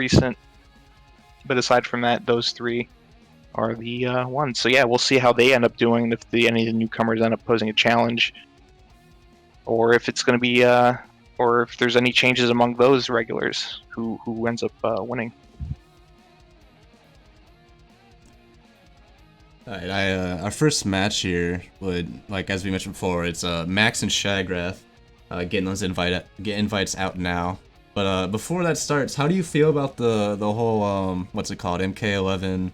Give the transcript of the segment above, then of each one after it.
recent. But aside from that, those three are the ones. So yeah, we'll see how they end up doing if any of the newcomers end up posing a challenge, or if it's going to be, or if there's any changes among those regulars who ends up winning. All right, our first match here would, like as we mentioned before, it's Max and Shagrath getting those invites out now. But before that starts, how do you feel about the whole what's it called, MK11?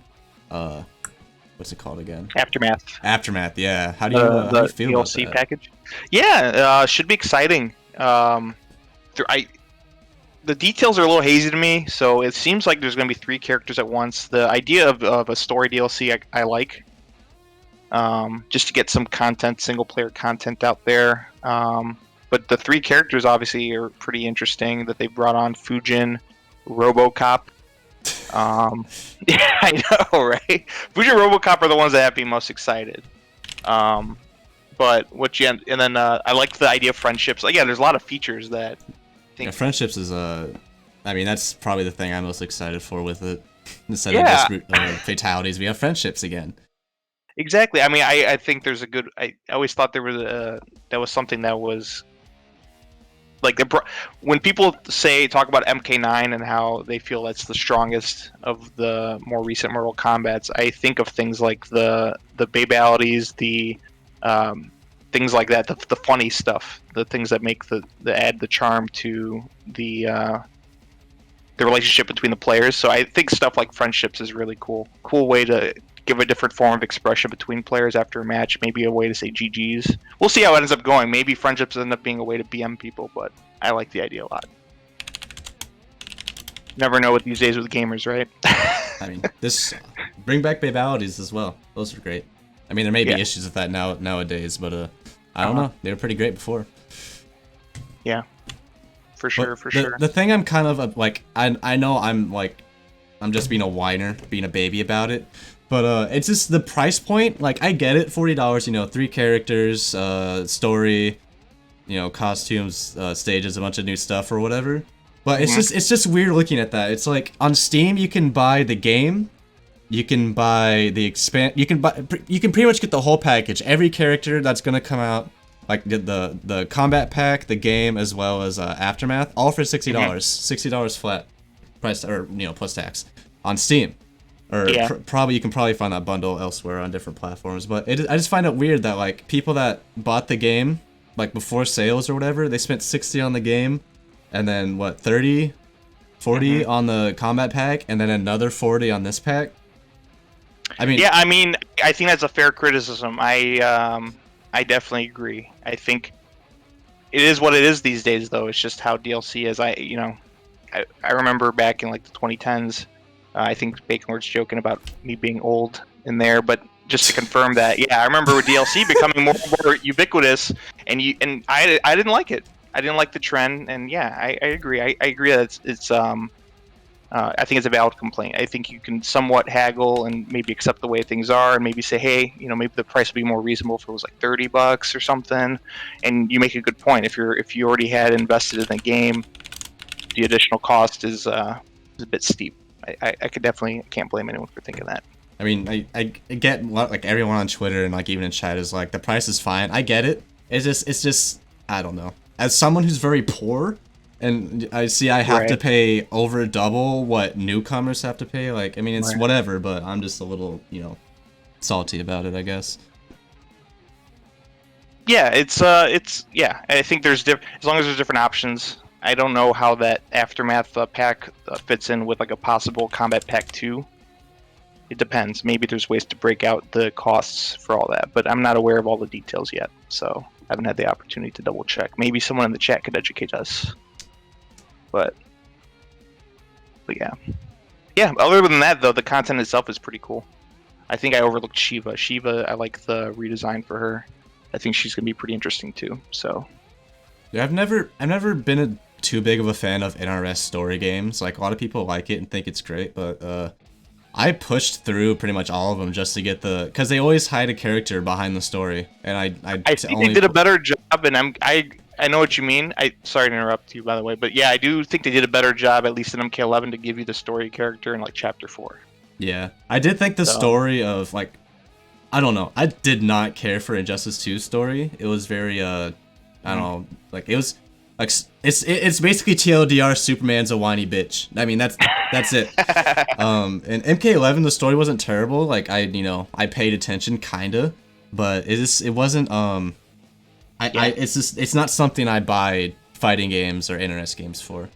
What's it called again? Aftermath. Aftermath, yeah. How do you feel about DLC that? package? Yeah, should be exciting. The details are a little hazy to me, so it seems like there's going to be 3 characters at once. The idea of a story DLC I like, just to get some content, single-player content out there. But the 3 characters obviously are pretty interesting that they brought on Fujin, RoboCop. Yeah, I know, right? Fujin and RoboCop are the ones that have me most excited. But and then I like the idea of friendships. Like, yeah, there's a lot of features that. Yeah, friendships is I mean, that's probably the thing I'm most excited for with it. Instead of just fatalities, we have friendships again. Exactly. I mean, I think there's a good. I always thought there was something that was like when people talk about MK9 and how they feel that's the strongest of the more recent Mortal Kombats. I think of things like the babalities, the things like that, the funny stuff, the things that make the add the charm to the relationship between the players. So I think stuff like friendships is really cool way to give a different form of expression between players after a match, maybe a way to say GG's. We'll see how it ends up going. Maybe friendships end up being a way to BM people, but I like the idea a lot. Never know what these days with gamers, right? I mean, bring back babalities as well. Those are great. I mean, there may be issues with that nowadays, but I don't know. They were pretty great before. Yeah, for sure. The thing I'm kind of like, I know I'm just being a whiner, being a baby about it, but it's just the price point. Like, I get it, $40. 3 characters, story, costumes, stages, a bunch of new stuff or whatever. But it's just weird looking at that. It's like on Steam you can buy the game. You can buy the you can pretty much get the whole package. Every character that's gonna come out, like the combat pack, the game, as well as Aftermath, all for $60. $60 flat price, or plus tax on Steam. Or probably you can find that bundle elsewhere on different platforms. But I just find it weird that like people that bought the game like before sales or whatever, they spent $60 on the game, and then what, 30, 40 on the combat pack, and then another 40 on this pack. I mean, I think that's a fair criticism. I definitely agree. I think it is what it is these days, though. It's just how DLC is. I remember back in like the 2010s. I think Bacon Lord's joking about me being old in there, but just to confirm that, yeah, I remember DLC becoming more ubiquitous, and I didn't like it. I didn't like the trend, and yeah, I agree. I agree that it's I think it's a valid complaint. I think you can somewhat haggle and maybe accept the way things are, and maybe say, hey, maybe the price would be more reasonable if it was like $30 or something. And you make a good point. If you already had invested in the game, the additional cost is a bit steep. I can't blame anyone for thinking that. I mean, I get what, like, everyone on Twitter and like even in chat is like, the price is fine. I get it. It's just I don't know. As someone who's very poor, and I have to pay over double what newcomers have to pay. Like, I mean, it's whatever, but I'm just a little, salty about it, I guess. Yeah, it's yeah. I think as long as there's different options. I don't know how that Aftermath pack fits in with like a possible Combat Pack 2. It depends. Maybe there's ways to break out the costs for all that, but I'm not aware of all the details yet, so I haven't had the opportunity to double check. Maybe someone in the chat could educate us. But yeah. Yeah, other than that, though, the content itself is pretty cool. I think I overlooked Shiva. Shiva, I like the redesign for her. I think she's going to be pretty interesting, too, so. Yeah, I've never been too big of a fan of NRS story games. Like, a lot of people like it and think it's great, but I pushed through pretty much all of them just to get because they always hide a character behind the story, and I think they did a better job, and I know what you mean. Sorry to interrupt you, by the way, but yeah, I do think they did a better job, at least in MK11, to give you the story character in like Chapter 4. Yeah, I did think the So, story of like, I don't know, I did not care for Injustice 2's story. It was very I don't know, like it was like it's basically TLDR. Superman's a whiny bitch. I mean that's it. In MK11 the story wasn't terrible. Like I paid attention kinda, but it wasn't it's not something I buy fighting games or NRS games for.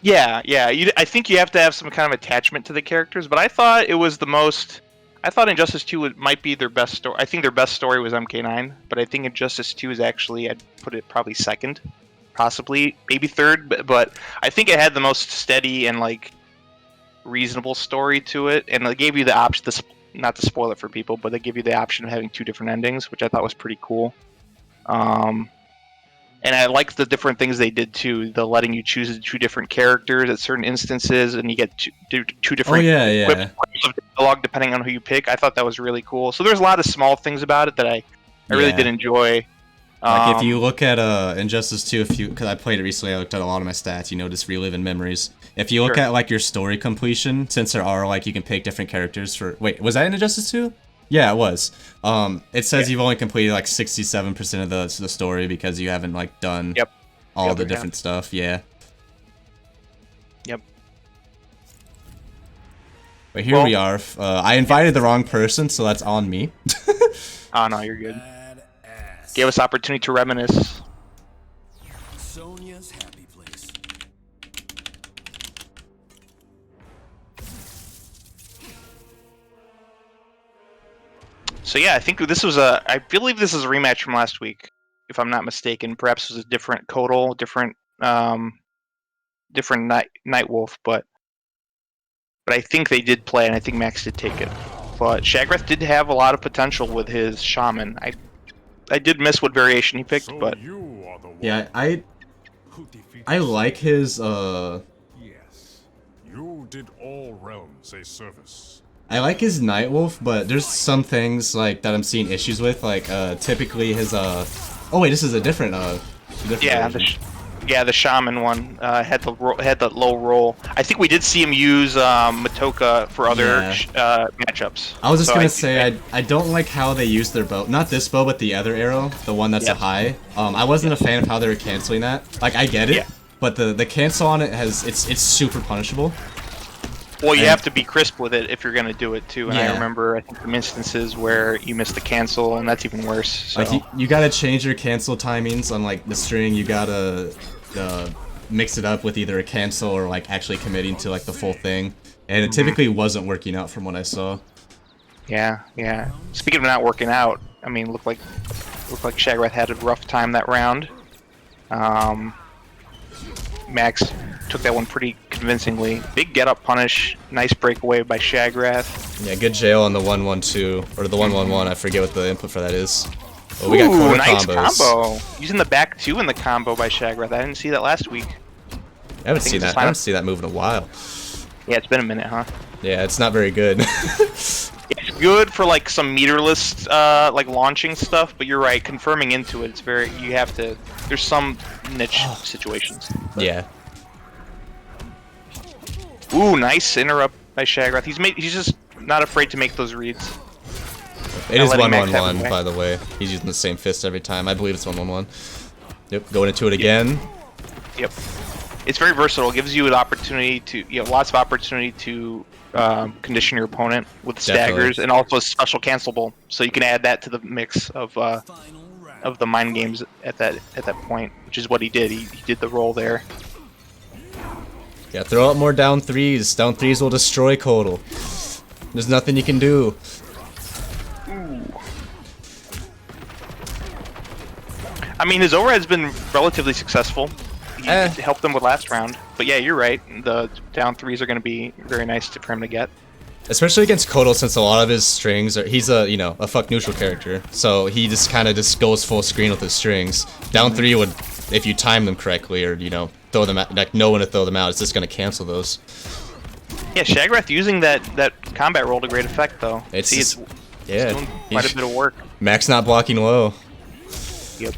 yeah. I think you have to have some kind of attachment to the characters, but I thought it was the most. I thought Injustice 2 might be their best story. I think their best story was MK9, but I think Injustice 2 is actually, I'd put it probably second, possibly maybe third, but I think it had the most steady and like reasonable story to it, and it gave you the option. Not to spoil it for people, but they give you the option of having two different endings, which I thought was pretty cool. And I liked the different things they did too. The letting you choose two different characters at certain instances, and you get two different yeah. clips of dialogue depending on who you pick. I thought that was really cool. So there's a lot of small things about it that I really did enjoy. Like if you look at Injustice 2, because I played it recently, I looked at a lot of my stats. Just reliving memories. If you look at like your story completion, since there are like you can pick different characters for. Wait, was that in Injustice 2? Yeah, it was. It says you've only completed like 67% of the story because you haven't like done all the different stuff. Yeah. Yep. But here we are. I invited the wrong person, so that's on me. Oh no, you're good. Gave us opportunity to reminisce. Sonia's happy place. So yeah, I think this was I believe this is a rematch from last week, if I'm not mistaken. Perhaps it was a different Kodal, different Night Wolf, but I think they did play, and I think Max did take it. But Shagrath did have a lot of potential with his Shaman. I did miss what variation he picked, but yeah, I like his Yes, you did all realms a service. I like his Nightwolf, but there's some things like that I'm seeing issues with, like typically his oh wait, this is a different the Shaman one had the low roll. I think we did see him use Matoka for other matchups. I was just gonna say I don't like how they use their bow. Not this bow, but the other arrow, the one that's a high. I wasn't a fan of how they were canceling that. Like I get it, but the cancel on it it's super punishable. Well, you have to be crisp with it if you're gonna do it too. And I remember I think some instances where you missed the cancel, and that's even worse. So. Like you gotta change your cancel timings on like the string. You gotta mix it up with either a cancel or like actually committing to like the full thing. And it typically wasn't working out from what I saw. Yeah. Speaking of not working out, I mean, looked like Shagrath had a rough time that round. Max took that one pretty convincingly. Big get-up punish, nice breakaway by Shagrath. Yeah, good jail on the 1-1-2, or the 1-1-1, I forget what the input for that is. Oh, we got quarter nice combos. Combo. Using the back two in the combo by Shagrath. I didn't see that last week. I haven't seen that move in a while. Yeah, it's been a minute, huh? Yeah, it's not very good. It's good for like some meterless like launching stuff, but you're right, confirming into it, you have to, there's some niche situations. But. Yeah. Ooh, nice interrupt by Shagrath. He's just not afraid to make those reads. It is 1-1-1, by the way. He's using the same fist every time. I believe it's 1-1-1. Yep, going into it again. Yep. It's very versatile. It gives you an opportunity to, lots of opportunity to condition your opponent with staggers, and also a special cancelable. So you can add that to the mix of the mind games at that point, which is what he did. He did the roll there. Yeah, throw out more down threes. Down threes will destroy Kodal. There's nothing you can do. I mean, his overhead's been relatively successful. He helped them with last round. But yeah, you're right. The down threes are going to be very nice for him to get. Especially against Kodal, since a lot of his strings are... He's a fuck neutral character. So he just kind of goes full screen with his strings. Down three would, if you time them correctly, or, throw them out, like know when to throw them out, it's just going to cancel those. Yeah, Shagrath using that combat roll to great effect, though. It's doing quite a bit of work. Max not blocking low. Yep.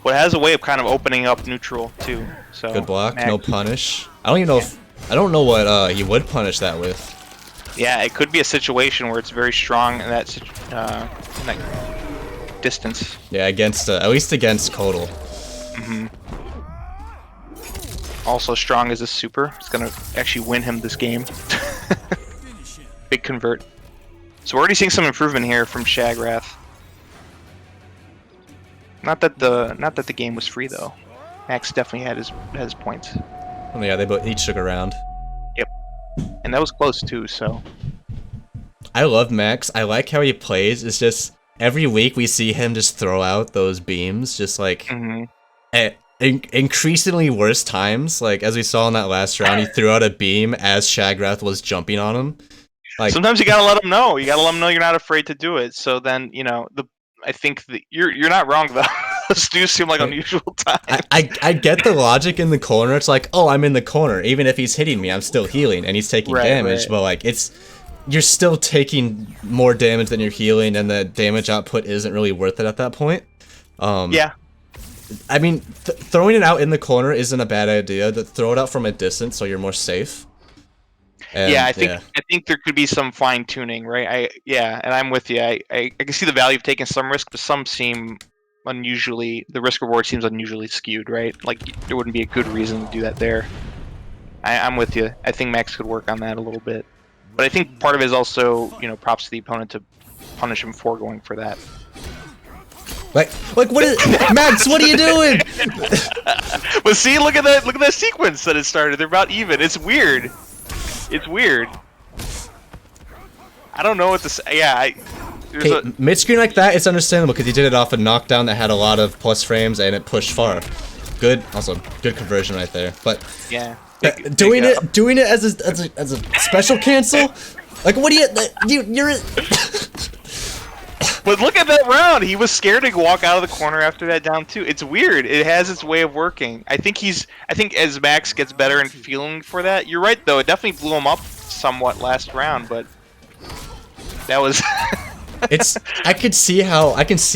Well, it has a way of kind of opening up neutral too. So Good block, Max, no punish. I don't even know if I don't know what he would punish that with. Yeah, it could be a situation where it's very strong in that distance. Yeah, against at least against Kodal. Also strong as a super. It's gonna actually win him this game. Big convert. So we're already seeing some improvement here from Shagrath. Not that the game was free though. Max definitely had his points. Oh, yeah, they both each took a round. Yep. And that was close too, so. I love Max. I like how he plays. It's just every week we see him just throw out those beams, just like at increasingly worse times. Like as we saw in that last round, he threw out a beam as Shagrath was jumping on him. Like sometimes you gotta let him know. You gotta let him know you're not afraid to do it. So then I think that you're not wrong though. Those do seem like unusual times. I get the logic in the corner. It's like, oh, I'm in the corner. Even if he's hitting me, I'm still healing, and he's taking damage. Right. But like, you're still taking more damage than you're healing, and the damage output isn't really worth it at that point. Yeah. I mean, throwing it out in the corner isn't a bad idea. Throw it out from a distance so you're more safe. And, I think there could be some fine tuning, right? And I'm with you. I can see the value of taking some risk, but some seem the risk reward seems unusually skewed, right? Like there wouldn't be a good reason to do that there. I'm with you. I think Max could work on that a little bit, but I think part of it is also props to the opponent to punish him for going for that. Like what is Max? What are you doing? But see, look at that sequence that it started. They're about even. It's weird. It's weird. I don't know what to say. Yeah, mid-screen like that, it's understandable because he did it off a knockdown that had a lot of plus frames and it pushed far. Good, also good conversion right there. But yeah, doing it as a special cancel, like what do you're. But look at that round. He was scared to walk out of the corner after that down too. It's weird. It has its way of working. I think as Max gets better and feeling for that, you're right though. It definitely blew him up somewhat last round, but that was. I can see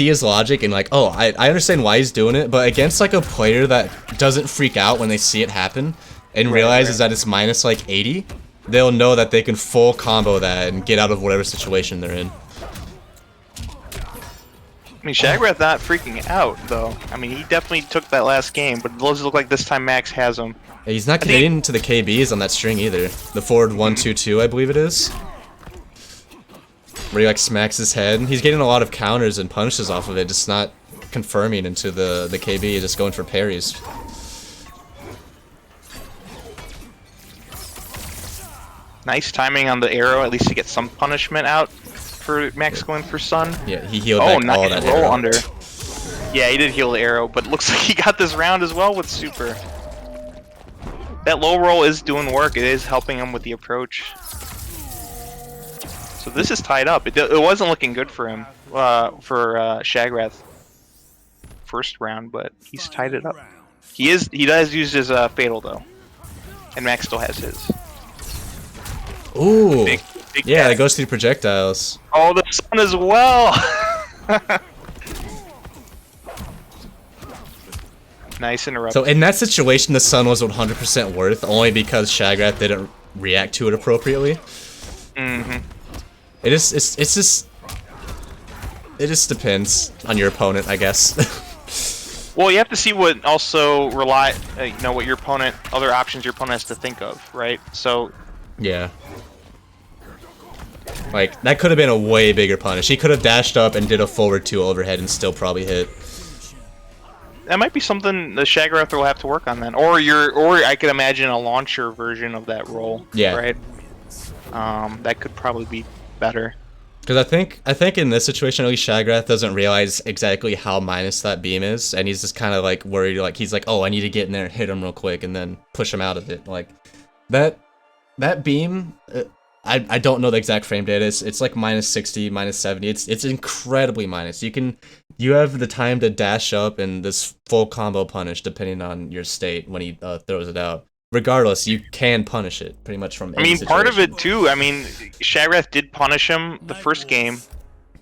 his logic and like, oh, I understand why he's doing it, but against like a player that doesn't freak out when they see it happen and realizes that it's minus like 80, they'll know that they can full combo that and get out of whatever situation they're in. I mean, Shagrath not freaking out though. I mean, he definitely took that last game, but it does look like this time Max has him. Yeah, he's not getting to the KBs on that string either. The forward 1-2-2, I believe it is. Where he like smacks his head. He's getting a lot of counters and punishes off of it, just not confirming into the KB, just going for parries. Nice timing on the arrow, at least to get some punishment out for Max going for Sun. Yeah, he healed back all that arrow. Under. Yeah, he did heal the arrow, but it looks like he got this round as well with Super. That low roll is doing work. It is helping him with the approach. So this is tied up. It wasn't looking good for him, for Shagrath first round, but he's tied it up. He does use his fatal though, and Max still has his. Ooh, big yeah, it goes through projectiles. Oh, the Sun as well. Nice interruption. So in that situation, the Sun was 100% worth, only because Shagrath didn't react to it appropriately. Mm-hmm. It just depends on your opponent, I guess. Well, you have to see what also what your opponent, other options your opponent has to think of, right? So. Yeah. Like, that could have been a way bigger punish. He could have dashed up and did a forward 2 overhead and still probably hit. That might be something the Shagrath will have to work on then, or I could imagine a launcher version of that roll. Yeah. Right. That could probably be better. Because I think in this situation, at least Shagrath doesn't realize exactly how minus that beam is, and he's just kind of like worried. Like he's like, oh, I need to get in there and hit him real quick, and then push him out of it. Like that beam. I don't know the exact frame data. It's like minus 60, minus 70. It's incredibly minus. You have the time to dash up and this full combo punish depending on your state when he throws it out. Regardless, you can punish it pretty much from any situation. Part of it too. I mean, Shagrath did punish him the first game,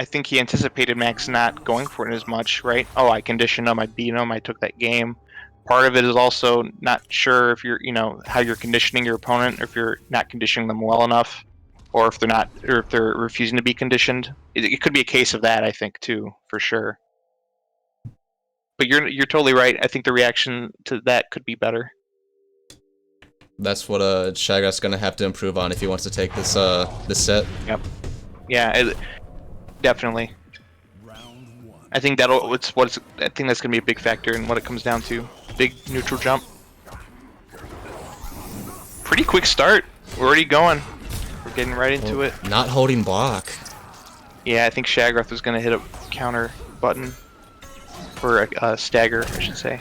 I think he anticipated Max not going for it as much, right? Oh, I conditioned him, I beat him, I took that game. Part of it is also not sure if you're, how you're conditioning your opponent, or if you're not conditioning them well enough, or if they're refusing to be conditioned. It could be a case of that, I think, too, for sure. But you're totally right. I think the reaction to that could be better. That's what Shagrat's gonna have to improve on if he wants to take this this set. Yep. Yeah, definitely. I think I think that's gonna be a big factor in what it comes down to. Big neutral jump. Pretty quick start. We're already going. We're getting right into it. Not holding block. Yeah, I think Shagrath was gonna hit a counter button. Or a stagger, I should say.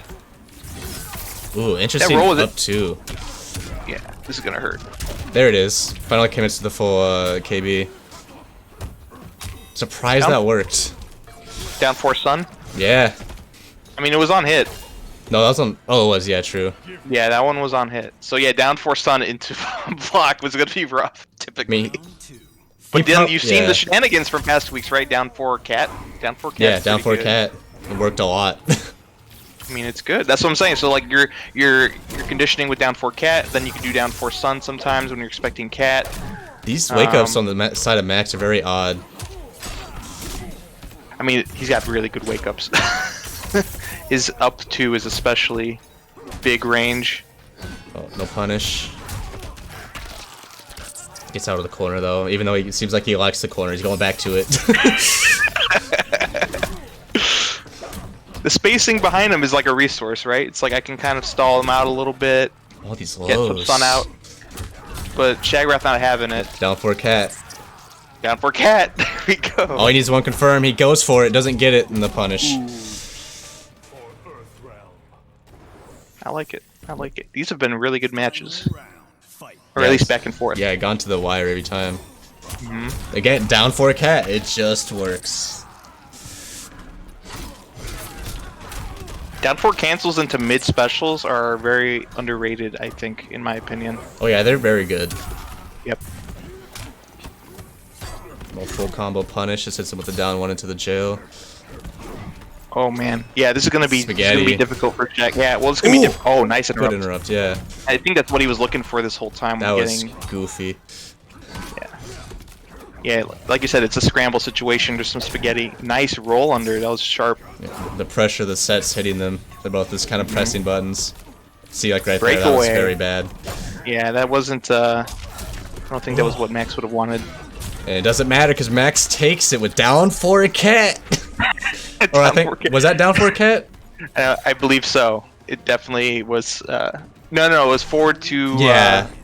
Ooh, interesting roll up two. Yeah, this is gonna hurt. There it is. Finally came into the full KB. Surprised that worked. Down 4 Sun? Yeah. I mean, it was on hit. No, that was on... Oh, it was, yeah, true. Yeah, that one was on hit. So yeah, down 4 Sun into block was gonna be rough, typically. But then you've seen the shenanigans from past weeks, right? Down 4 cat. Down 4 cat. Yeah, down 4 cat. It worked a lot. I mean, it's good. That's what I'm saying. So like you're conditioning with down 4 cat, then you can do down 4 Sun sometimes when you're expecting cat. These wake ups on the side of Max are very odd. I mean, he's got really good wake ups. His up 2 is especially big range. Oh, no punish. Gets out of the corner though, even though it seems like he likes the corner, he's going back to it. The spacing behind him is like a resource, right? It's like I can kind of stall him out a little bit. All these lows. Get some sun out. But Shagrath not having it. Down 4 cat. Down 4 cat. There we go. All he needs is one confirm. He goes for it, doesn't get it in the punish. Ooh. I like it. I like it. These have been really good matches. Or at least back and forth. Yeah, gone to the wire every time. Again, down 4 cat. It just works. Down 4 cancels into mid specials are very underrated, I think, in my opinion. Oh yeah, they're very good. Yep. No full combo punish, just hits him with the down 1 into the jail. Oh man, yeah, this is gonna be difficult for Jack. Yeah, well, it's gonna be difficult. Oh, nice interrupt. Good interrupt, yeah. I think that's what he was looking for this whole time. That was goofy. Yeah, like you said, it's a scramble situation. There's some spaghetti. Nice roll under. That was sharp. Yeah, the pressure the set's hitting them. They're both just kind of pressing buttons. See, like right there, that was very bad. Yeah, that wasn't. I don't think that was what Max would have wanted. And it doesn't matter because Max takes it with down 4 cat. Or I think was that down 4 cat? I believe so. It definitely was. No, it was 4-2.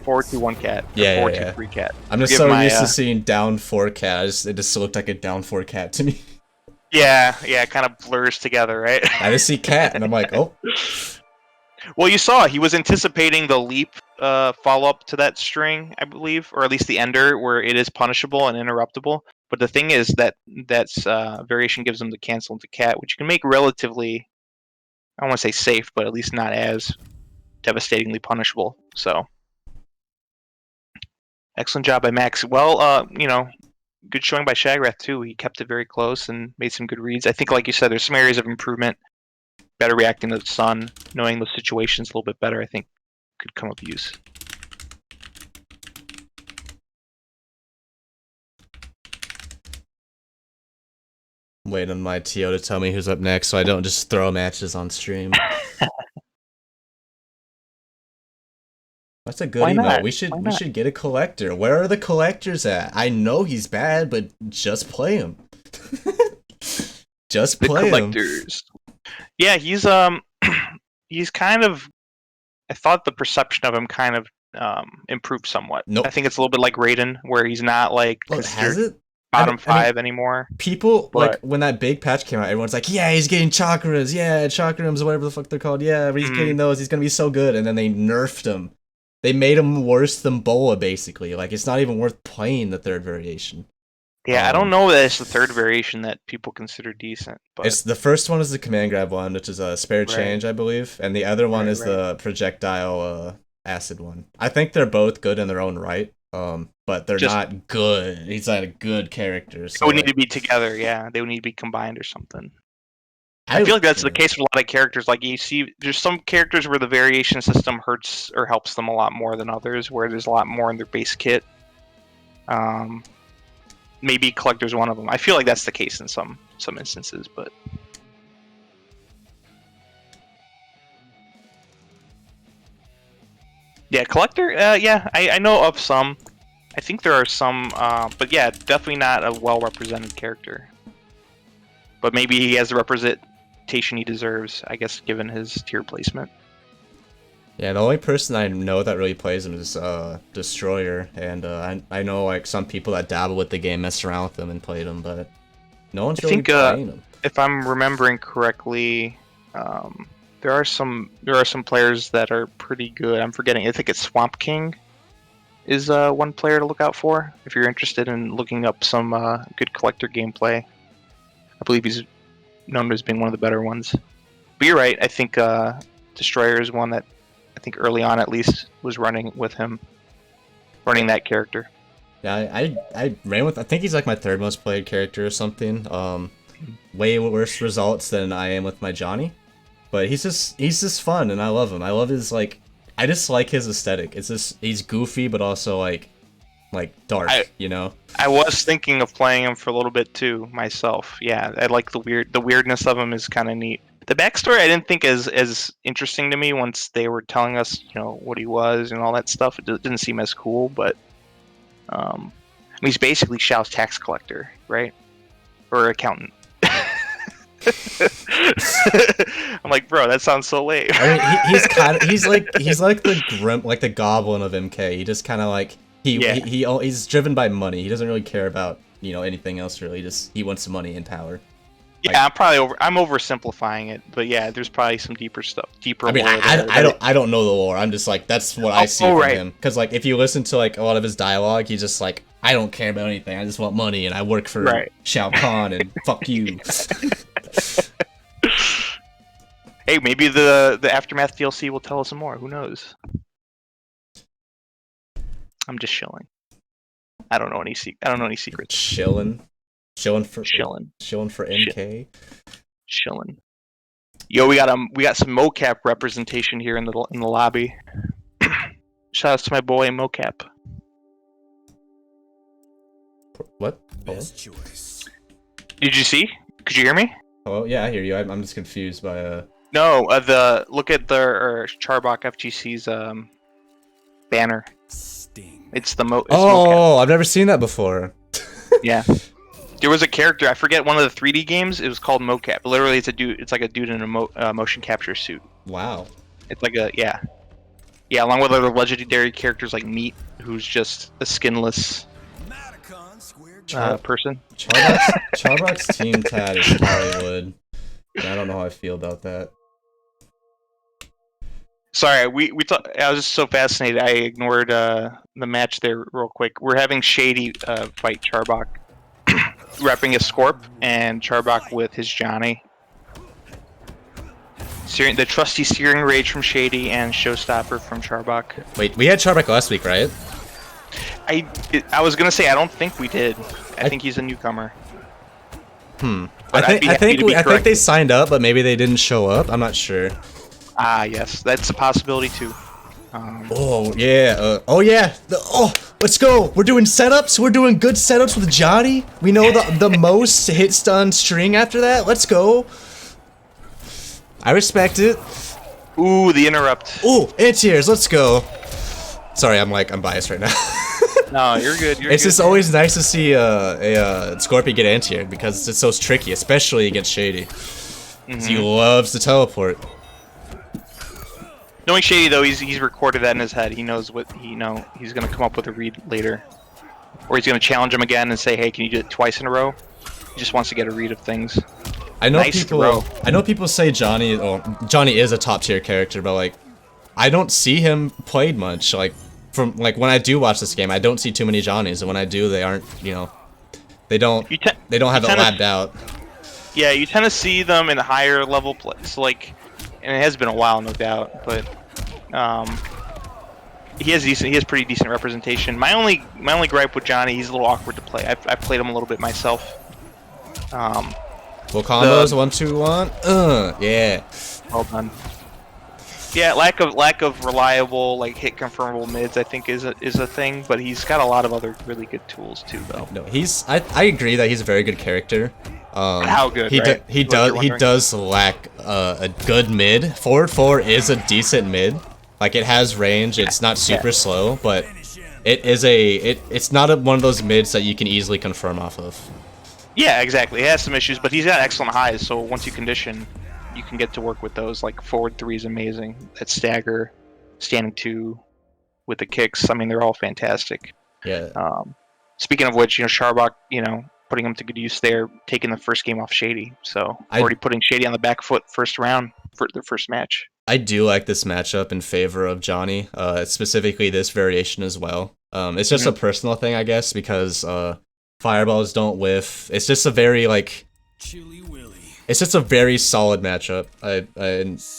4-2-1 cat. Yeah, 4-2-3 cat. I'm just so used to seeing down 4 cat. It just looked like a down 4 cat to me. Yeah, it kind of blurs together, right? I just see cat, and I'm like, oh. Well, you saw he was anticipating the leap follow-up to that string, I believe, or at least the ender, where it is punishable and interruptible. But the thing is that variation gives them the cancel into cat, which you can make relatively, I don't want to say safe, but at least not as devastatingly punishable. So, excellent job by Max. Well, good showing by Shagrath too. He kept it very close and made some good reads. I think, like you said, there's some areas of improvement. Better reacting to the sun, knowing the situations a little bit better, I think, could come of use. Waiting on my TO to tell me who's up next so I don't just throw matches on stream. That's a good email. We should get a collector. Where are the collectors at? I know he's bad, but just play him. Just play him. Collectors. Yeah, he's kind of. I thought the perception of him kind of improved somewhat. Nope. I think it's a little bit like Raiden, where he's not like has it? bottom 5 anymore. People, like, when that big patch came out, everyone's like, yeah, he's getting chakras, yeah, chakrams, whatever the fuck they're called, yeah, but he's getting those, he's gonna be so good, and then they nerfed him. They made him worse than Boa, basically. Like, it's not even worth playing the third variation. Yeah, I don't know that it's the third variation that people consider decent. But it's the first one is the command grab one, which is a spare change, I believe, and the other one is the projectile acid one. I think they're both good in their own right. But they're Just not good. He's not a good character. they So would need like, to be together. Yeah, they would need to be combined or something. I feel like that's the yeah. case with a lot of characters. Like you see, there's some characters where the variation system hurts or helps them a lot more than others, where there's a lot more in their base kit. Um, maybe collector's one of them. I feel like that's the case in some instances, but yeah, collector. Yeah, I know of some. I think there are some, but yeah, definitely not a well represented character. But maybe he has the representation he deserves, I guess, given his tier placement. Yeah, the only person I know that really plays him is Destroyer, and I know like some people that dabble with the game, mess around with them, and played him, but no one's I really think playing him. if I'm remembering correctly, there are some players that are pretty good. I'm forgetting. I think it's Swamp King is one player to look out for if you're interested in looking up some good collector gameplay. I believe he's known as being one of the better ones. But you're right. I think Destroyer is one that I think early on at least was running with him, running that character. Yeah, I ran with. I think he's like my third most played character or something. Way worse results than I am with my Johnny, but he's just fun and I love him. I love his like. I just like his aesthetic. It's just he's goofy but also like dark, you know. I was thinking of playing him for a little bit too myself. Yeah, I like the weirdness of him is kind of neat. The backstory I didn't think as interesting to me once they were telling us, what he was and all that stuff. It didn't seem as cool, but I mean, he's basically Xiao's tax collector, right? Or accountant. I'm like, bro, that sounds so lame. I mean, he's like the grim, like the goblin of MK. He just kind of like he's driven by money. He doesn't really care about anything else really. He wants money and power. Yeah, I'm oversimplifying it, but yeah, there's probably some deeper stuff. I mean, I don't know the lore. I'm just like that's what I see from him. Because like if you listen to like a lot of his dialogue, he's just like I don't care about anything. I just want money, and I work for Shao Kahn, and fuck you. Hey, maybe the Aftermath DLC will tell us some more. Who knows? I'm just chilling. I don't know any secrets. Chilling for MK. Chilling. Yo, we got some mocap representation here in the lobby. Shout out to my boy mocap. What? Best choice. Did you see? Could you hear me? Oh yeah, I hear you. I'm just confused by No, look at the Charbok FGC's banner. Sting. It's oh, mocap. I've never seen that before. Yeah. There was a character, I forget one of the 3D games, it was called mocap. Literally, it's like a dude in a motion capture suit. Wow. It's like yeah, along with other legendary characters like Meat, who's just a skinless person. Charbok's team tat is Hollywood. I don't know how I feel about that. Sorry, I was just so fascinated, I ignored the match there real quick. We're having Shady fight Charbok. Repping his Scorp and Charbok with his Johnny. The trusty Searing Rage from Shady and Showstopper from Charbok. Wait, we had Charbok last week, right? I was gonna say I don't think we did. I think he's a newcomer. I think they signed up, but maybe they didn't show up. I'm not sure. Ah, yes, that's a possibility too. Oh yeah, let's go. We're doing setups. We're doing good setups with Johnny. We know the most hit stun string after that. Let's go. I respect it. Ooh, the interrupt. Ooh, anti-airs. Let's go. Sorry, I'm biased right now. No, you're good. It's just always nice to see a Scorpion get anti-air because it's so tricky, especially against Shady. He loves to teleport. Knowing Shady though, he's recorded that in his head. He knows what he's gonna come up with a read later, or he's gonna challenge him again and say, "Hey, can you do it twice in a row?" He just wants to get a read of things. I know people say Johnny is a top tier character, but like, I don't see him played much. Like when I do watch this game, I don't see too many Johnnies, and when I do, they aren't. They don't have it labbed out. Yeah, you tend to see them in higher level plays, and it has been a while, no doubt, but he has pretty decent representation. My only gripe with Johnny, he's a little awkward to play. I've played him a little bit myself. Full combos, 1, 2, 1. Yeah. Well done. Yeah, lack of reliable like hit confirmable mids I think is a thing, but he's got a lot of other really good tools too though. No, I agree that he's a very good character. How good? Right? He does lack a good mid. Forward 4 is a decent mid. Like it has range. It's not super slow, but it's not one of those mids that you can easily confirm off of. Yeah, exactly. He has some issues, but he's got excellent highs. So once you condition, you can get to work with those. Like forward 3 is amazing. That stagger, standing 2 with the kicks. I mean, they're all fantastic. Yeah. Speaking of which, Charbak, putting him to good use there, taking the first game off Shady. So already putting Shady on the back foot first round for their first match. I do like this matchup in favor of Johnny, specifically this variation as well. It's just a personal thing, I guess, because fireballs don't whiff. It's just a very it's just a very solid matchup.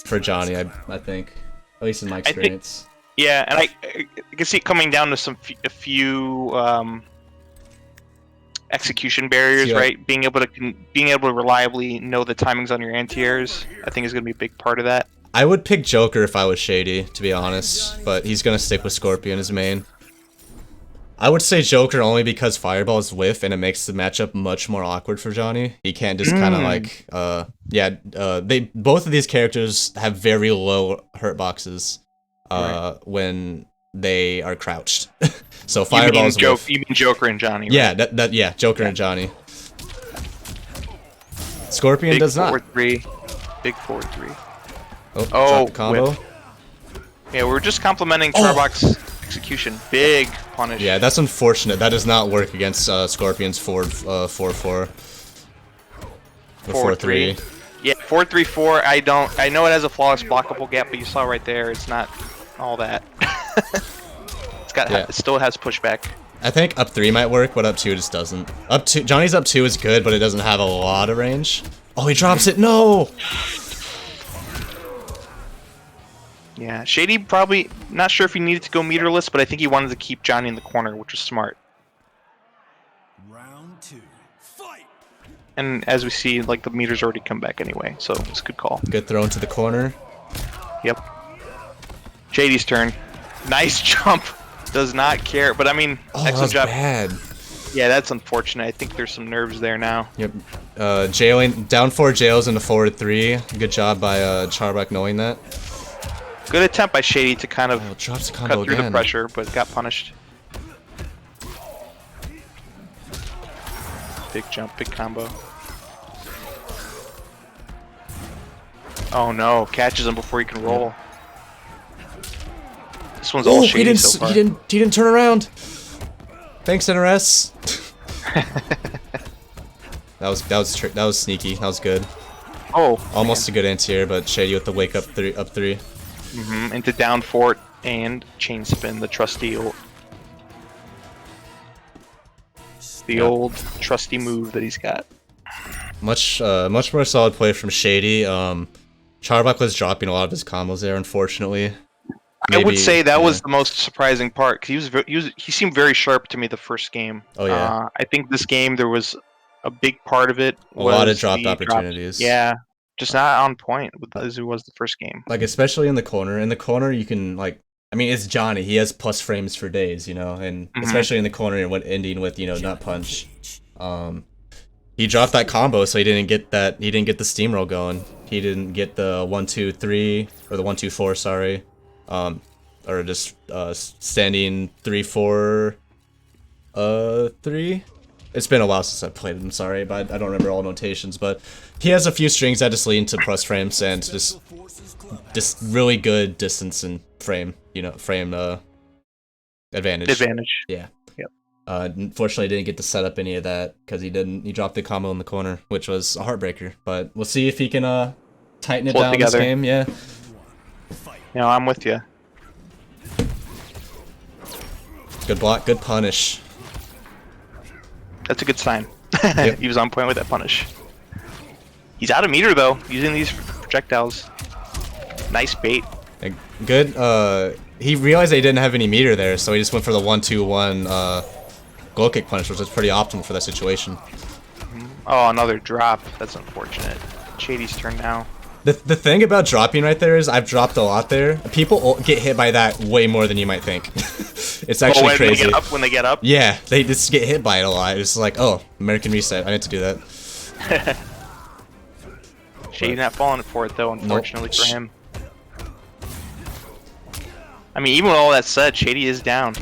For Johnny, I think, at least in my experience. Yeah, and I can see it coming down to a few execution barriers, right? Being able to reliably know the timings on your anti-airs, I think is going to be a big part of that. I would pick Joker if I was Shady, to be honest, but he's going to stick with Scorpion as main. I would say Joker only because fireballs whiff and it makes the matchup much more awkward for Johnny. He can't just kind of like, both of these characters have very low hurt boxes when they are crouched. So fireballs whiff. You mean Joker and Johnny, right? Yeah, Joker and Johnny. Scorpion does not. Big forward 3. Oh, drop the combo. Whip. Yeah, we're just complimenting Charbak's execution. Big punish. Yeah, that's unfortunate. That does not work against Scorpion's forward 4-4. 4-3. Yeah, 4-3-4. I know it has a flawless blockable gap, but you saw right there, it's not all that. It still has pushback. I think up 3 might work, but up 2 just doesn't. Johnny's up 2 is good, but it doesn't have a lot of range. Oh, he drops it. No. Yeah, Shady probably not sure if he needed to go meterless, but I think he wanted to keep Johnny in the corner, which was smart. Round 2. Fight. And as we see, like the meters already come back anyway, so it's a good call. Good throw into the corner. Yep. Shady's turn. Nice jump. Does not care, but I mean, excellent job. Bad. Yeah, that's unfortunate. I think there's some nerves there now. Yep. Jailing down 4 jails into forward 3. Good job by Charbak knowing that. Good attempt by Shady to kind of drops the cut combo through again. the pressure, but got punished. Big jump, big combo. Oh no, catches him before he can roll. This one's all Shady so far. He didn't turn around. Thanks, NRS. that was sneaky. That was good. Oh, almost a good anti-air, but Shady with the wake up 3. Into down fort and chain spin, the trusty old trusty move that he's got. Much more solid play from Shady. Charbak was dropping a lot of his combos there, unfortunately. I would say that was the most surprising part, because he seemed very sharp to me the first game. Oh yeah. I think this game there was a big part of it. A lot of dropped opportunities. Yeah. Just not on point as it was the first game. Like, especially in the corner. In the corner, you can, like... I mean, it's Johnny. He has plus frames for days, and especially in the corner and ending with, nut punch. He dropped that combo, so he didn't get the steamroll going. He didn't get the 1-2-3, or the 1-2-4, sorry. Or just standing 3-4-3. It's been a while since I played him, sorry, but I don't remember all notations, but he has a few strings that just lead into plus frames and just really good distance and frame advantage. Yeah. Yep. Unfortunately, didn't get to set up any of that because he dropped the combo in the corner, which was a heartbreaker, but we'll see if he can tighten it down this game. Yeah. No, I'm with you. Good block, good punish. That's a good sign. Yep. He was on point with that punish. He's out of meter though, using these projectiles. Nice bait. Good he realized he didn't have any meter there, so he just went for the 1-2-1 goal kick punish, which was pretty optimal for that situation. Oh, another drop. That's unfortunate. Shady's turn now. The thing about dropping right there is I've dropped a lot there. People get hit by that way more than you might think. It's actually crazy. When they get up? Yeah, they just get hit by it a lot. It's like, oh, American Reset. I need to do that. Shady not falling for it though, unfortunately for him. I mean, even with all that said, Shady is down.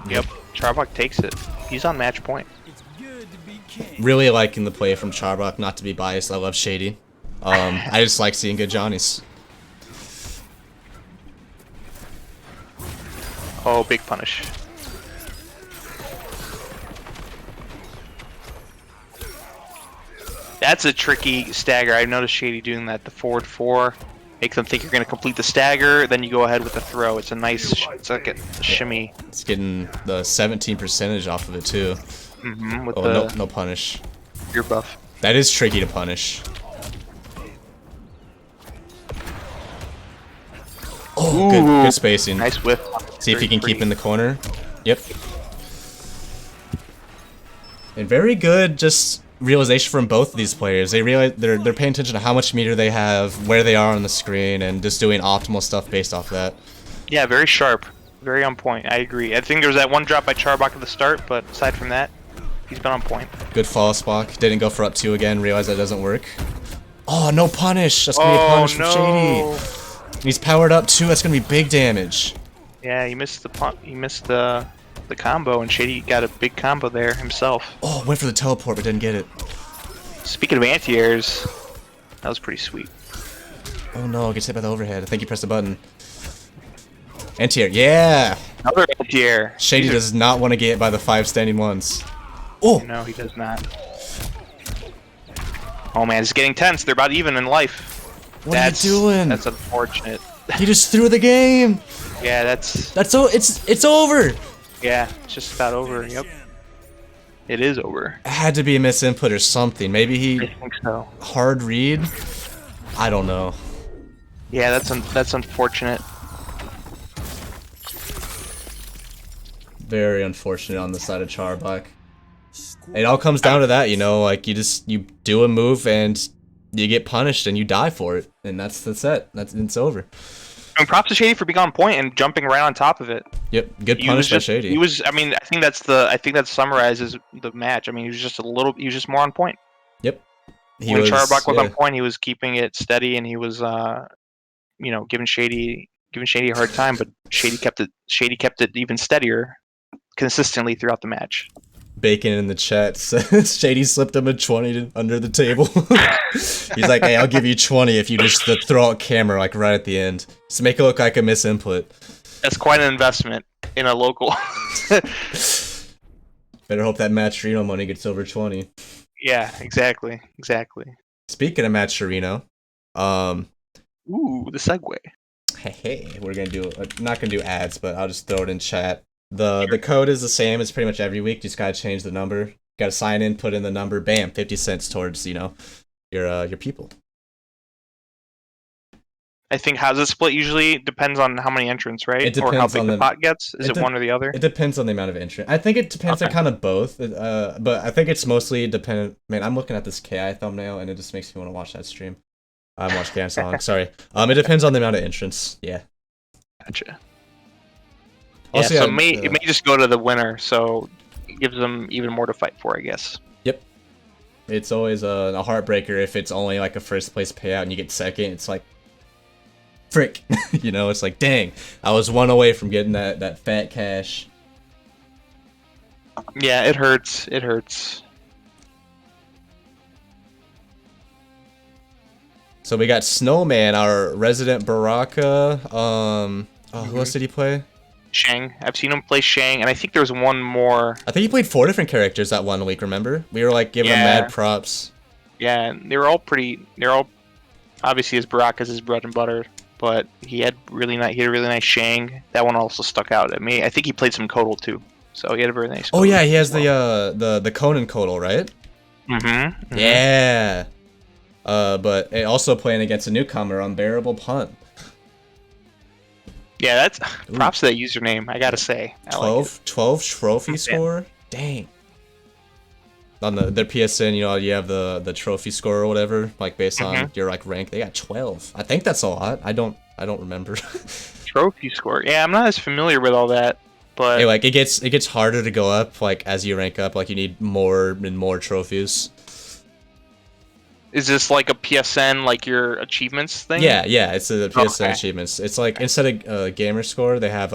Yep, Charbok takes it. He's on match point. Really liking the play from Charbok, not to be biased. I love Shady. I just like seeing good Johnnies. Oh, big punish. That's a tricky stagger. I've noticed Shady doing that. The forward 4. Make them think you're going to complete the stagger, then you go ahead with the throw. It's a nice, it's like a shimmy. It's getting the 17% off of it too. With the no punish. Your buff. That is tricky to punish. Oh, good spacing. Nice whip. See if he can keep in the corner. Yep. And very good, just realization from both of these players. They realize they're paying attention to how much meter they have, where they are on the screen, and just doing optimal stuff based off that. Yeah, very sharp, very on point. I agree. I think there was that one drop by Charbok at the start, but aside from that, he's been on point. Good fall Spock. Didn't go for up 2 again. Realized that doesn't work. Oh, no punish. That's gonna be a punish from Shady. He's powered up too. That's gonna be big damage. Yeah, he missed the He missed the combo, and Shady got a big combo there himself. Oh, went for the teleport, but didn't get it. Speaking of anti-airs, that was pretty sweet. Oh no, gets hit by the overhead. I think he pressed the button. Anti-air, yeah! Another anti-air. Shady does not want to get hit by the 5 standing ones. Oh! No, he does not. Oh man, it's getting tense. They're about even in life. What are you doing? That's unfortunate. He just threw the game! Yeah, that's it's over! Yeah, it's just about over, yep. It is over. It had to be a misinput or something. Maybe he... I think so. Hard read? I don't know. Yeah, that's unfortunate. Very unfortunate on the side of Charbok. It all comes down to that, you know, like you do a move and you get punished and you die for it, and that's it. It's over. I mean, props to Shady for being on point and jumping right on top of it. Yep, good punish by Shady. He was. I mean, I think that summarizes the match. I mean, he was just more on point. Yep. When Charbok was on point, he was keeping it steady, and he was, you know, giving Shady a hard time. But Shady kept it even steadier, consistently throughout the match. Bacon in the chat says Shady slipped him a 20 under the table. He's like, hey, I'll give you 20 if you just throw out camera like right at the end. Just make it look like a misinput. That's quite an investment in a local. Better hope that Matcherino money gets over 20. Yeah, exactly. Speaking of Matcherino, ooh, the segue. Hey, we're gonna do not gonna do ads, but I'll just throw it in chat. The code is the same as pretty much every week. You just gotta change the number. Gotta sign in, put in the number, bam, 50 cents towards, you know, your people. I think how's it split usually depends on how many entrants, right? It depends or how big on the pot gets. Is it one or the other? It depends on the amount of entrants. I think it depends on kind of both. But I think it's mostly dependent. Man, I'm looking at this KI thumbnail and it just makes me want to watch that stream. I'm watching KI song. Sorry. It depends on the amount of entrants. Yeah. Gotcha. Also, yeah, so it may just go to the winner, so it gives them even more to fight for, I guess. Yep. It's always a heartbreaker if it's only like a first place payout and you get second. It's like, frick. You know, it's like, dang, I was one away from getting that fat cash. Yeah, it hurts. It hurts. So we got Snowman, our resident Baraka. Who else did he play? Shang. I've seen him play Shang, and I think there was one more. I think he played 4 different characters that one week, remember? We were like giving him mad props. Yeah, and they're all obviously his Baraka's his bread and butter, but he had a really nice Shang. That one also stuck out at me. I think he played some Kodal too. So he had a very nice Oh yeah, he has the Conan Kodal, right? Mm-hmm. Yeah. But also playing against a newcomer, Unbearable Punt. Yeah, that's props to that username. I gotta say, I like it. 12 trophy score. Dang. On their PSN, you know, you have the trophy score or whatever, like based on your like rank. They got 12. I think that's a lot. I don't remember. Trophy score. Yeah, I'm not as familiar with all that, but Hey, like it gets harder to go up like as you rank up. Like you need more and more trophies. is this like a PSN, like your achievements thing? Yeah, it's the PSN Okay. achievements. It's like instead of gamer score, they have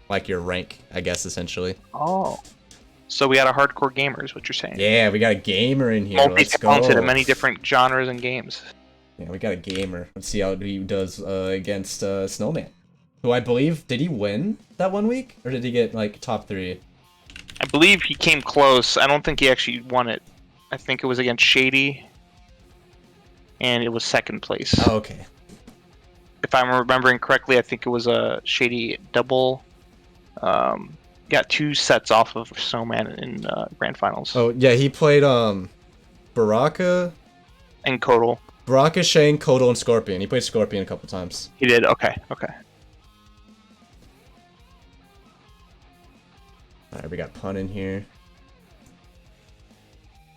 like your rank, I guess essentially. Oh, so we got a hardcore gamer, is what you're saying? Yeah, we got a gamer in here. Let's go. Multi-talented in many different genres and games. Yeah, we got a gamer. Let's see how he does against Snowman, who I believe, did he win that one week, or did he get like top 3? I believe he came close. I don't think he actually won it. I think it was against Shady, and it was second place. Oh, okay. If I'm remembering correctly, I think it was a Shady double. Got 2 sets off of Snowman in grand finals. Oh yeah, he played Baraka, And Kodal. Shane, Kodal, and Scorpion. He played Scorpion a couple times. He did. Okay. Alright, we got Pun in here.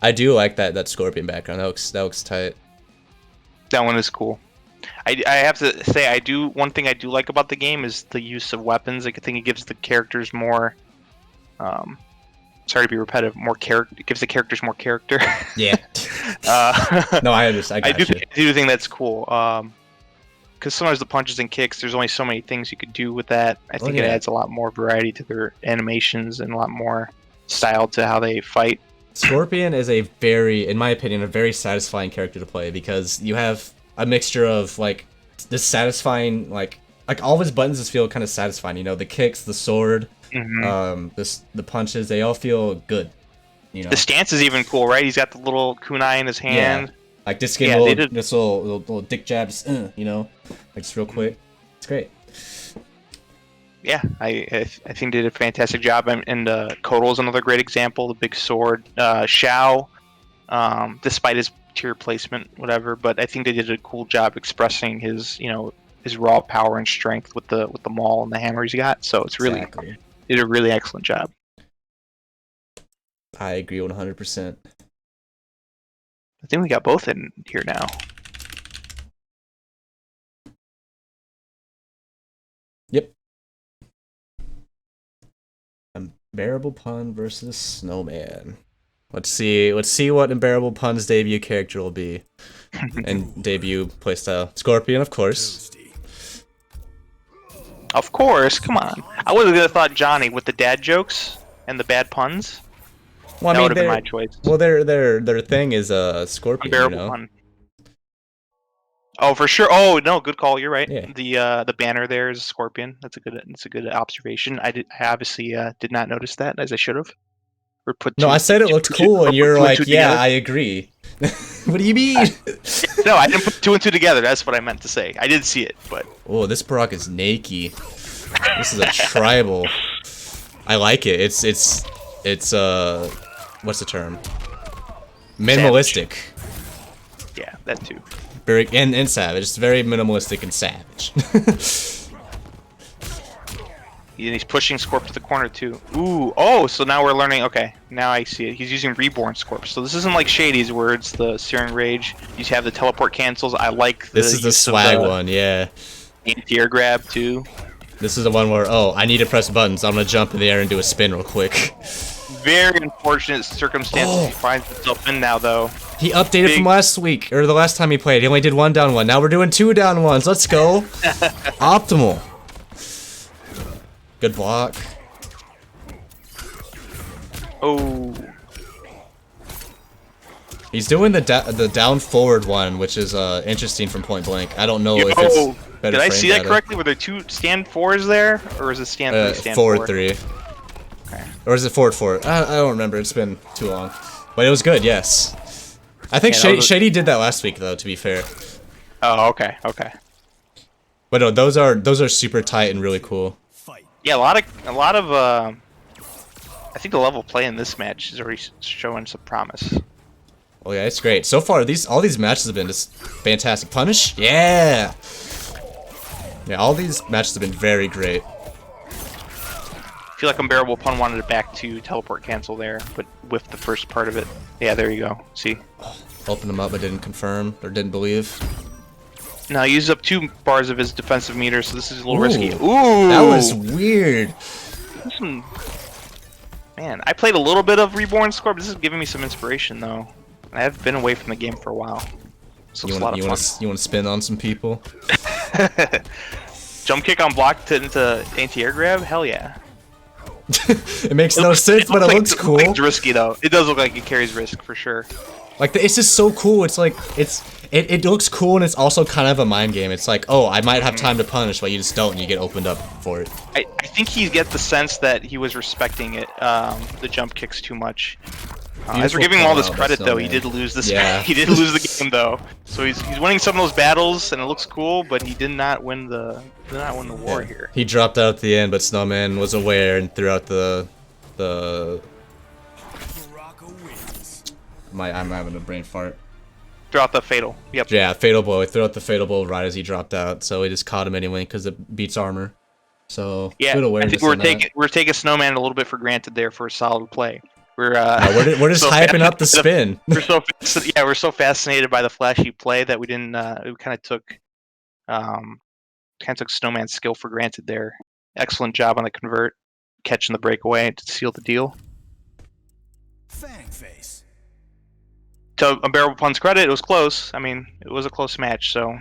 I do like that Scorpion background. That looks tight. That one is cool. I have to say, one thing I do like about the game is the use of weapons. I think it gives the characters more. Sorry to be repetitive. It gives the characters more character. Yeah. No, I understand. I do think that's cool. Because sometimes the punches and kicks, there's only so many things you could do with that. I think it adds a lot more variety to their animations and a lot more style to how they fight. Scorpion is in my opinion, a very satisfying character to play because you have a mixture of like this satisfying like all of his buttons just feel kind of satisfying. You know, the kicks, the sword, the punches, they all feel good. You know, the stance is even cool, right? He's got the little kunai in his hand. Yeah. Like this little dick jabs, you know, like just real quick. It's great. Yeah, I think they did a fantastic job, and Kodal is another great example. The big sword, Shao, despite his tier placement, whatever, but I think they did a cool job expressing his raw power and strength with the maul and the hammer he's got. So it's really did a really excellent job. I agree 100%. I think we got both in here now. Yep. Unbearable Pun versus Snowman. Let's see what Unbearable Pun's debut character will be. And debut playstyle. Scorpion, of course. Of course, come on. I would have thought Johnny with the dad jokes and the bad puns. Well, that would have been my choice. Well, their thing is Scorpion. Unbearable Pun. Oh, for sure. Oh no, good call. You're right. Yeah. The banner there is Scorpion. That's a good observation. I obviously did not notice that, as I should have. No, I said it looked cool, and you're like, yeah, I agree. What do you mean? No, I didn't put 2 and 2 together. That's what I meant to say. I did see it, but oh, this Brock is naked. This is a tribal. I like it. It's what's the term? Minimalistic. Savage. Yeah, that too. Very and savage. It's very minimalistic and savage. He's pushing Scorp to the corner too. Ooh, oh, so now we're learning. Okay, now I see it. He's using Reborn Scorp. So this isn't like Shady's where it's the Searing Rage. You have the teleport cancels. I like this is the swag one, yeah. Anti-air grab too. This is the one where, oh, I need to press buttons. I'm gonna jump in the air and do a spin real quick. Very unfortunate circumstances he finds himself in now, though. He updated from last week, or the last time he played. He only did 1 down 1. Now we're doing 2 down 1s. Let's go. Optimal. Good block. Oh. He's doing the down forward one, which is interesting from point blank. I don't know if it's better. Did I see that correctly? Were there 2 stand 4s there, or is it stand 3? Stand forward 3. Okay. Or is it forward 4? I don't remember. It's been too long. But it was good. Yes. I think Shady did that last week, though. To be fair. Oh, okay. Okay. But no, those are super tight and really cool. Yeah, a lot of I think the level of play in this match is already showing some promise. Oh yeah, it's great. So far, all these matches have been just fantastic. Punish? Yeah! Yeah, all these matches have been very great. I feel like Unbearable Pun wanted it back to teleport cancel there, but with the first part of it. Yeah, there you go. See? Opened them up but didn't confirm, or didn't believe. Now he used up 2 bars of his defensive meter, so this is a little risky. Ooh! That was weird. Man, I played a little bit of Reborn Score, but this is giving me some inspiration, though. I have been away from the game for a while. So it's a lot of fun. You want to spin on some people? Jump kick on block into anti-air grab? Hell yeah. It makes no sense, but it looks cool. It's risky, though. It does look like it carries risk, for sure. Like, it's just so cool. It's like, it looks cool, and it's also kind of a mind game. It's like, oh, I might have time to punish, but you just don't, and you get opened up for it. I think you get the sense that he was respecting it, the jump kicks too much. As we're giving him all this credit, though, he did lose this. Yeah. He did lose the game, though. So he's winning some of those battles, and it looks cool, but he did not win the war here. He dropped out at the end, but Snowman was aware and threw out the. I'm having a brain fart. Throw out the fatal. Yep. Yeah, fatal blow. He threw out the fatal blow right as he dropped out, so he just caught him anyway because it beats armor. So yeah, good awareness. I think we're taking Snowman a little bit for granted there for a solid play. We're we're just hyping up the spin. We're so fascinated by the flashy play that we didn't. We kind of took Snowman's skill for granted there. Excellent job on the convert, catching the breakaway to seal the deal. Fang face. To Unbearable Pun's credit, it was close. I mean, it was a close match, so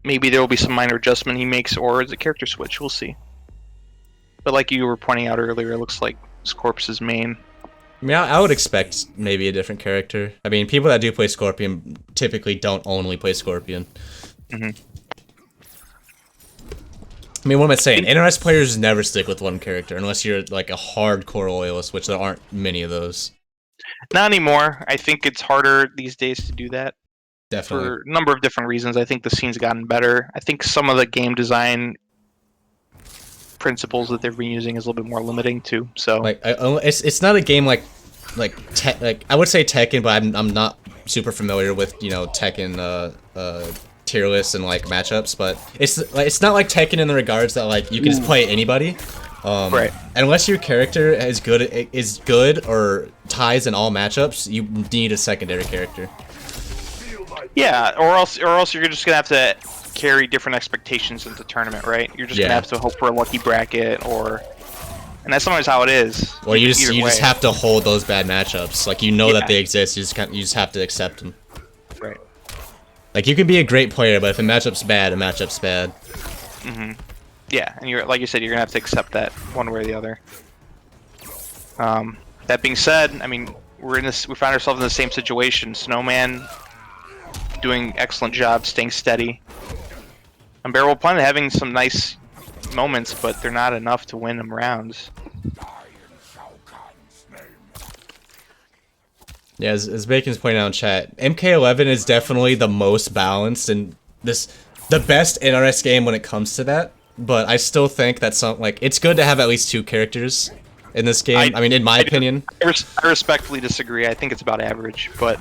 maybe there will be some minor adjustment he makes, or it's a character switch. We'll see. But like you were pointing out earlier, it looks like Scorp's main. I mean, I would expect maybe a different character. I mean, people that do play Scorpion typically don't only play Scorpion. Mm-hmm. I mean, what am I saying? NRS players never stick with one character unless you're like a hardcore loyalist, which there aren't many of those. Not anymore. I think it's harder these days to do that. Definitely. For a number of different reasons. I think the scene's gotten better. I think some of the game design principles that they've been using is a little bit more limiting too. So like, it's not a game like I would say Tekken, but I'm not super familiar with Tekken tier lists and like matchups. But it's not like Tekken in the regards that like you can just play anybody. Right. Unless your character is good or ties in all matchups, you need a secondary character. Yeah, or else you're just gonna have to carry different expectations into the tournament, right? You're just gonna have to hope for a lucky bracket, and that's sometimes how it is. Or you just have to hold those bad matchups. Like that they exist, you just have to accept them. Right. Like you can be a great player, but if a matchup's bad, a matchup's bad. Mm-hmm. Yeah, and you're like you said, you're gonna have to accept that one way or the other. That being said, I mean, we found ourselves in the same situation. Snowman doing excellent job, staying steady. Unbearable Pun having some nice moments, but they're not enough to win them rounds. Yeah, as Bacon's pointing out in chat, MK11 is definitely the most balanced and the best NRS game when it comes to that. But I still think that it's good to have at least 2 characters in this game. I mean, in my opinion. I respectfully disagree. I think it's about average, but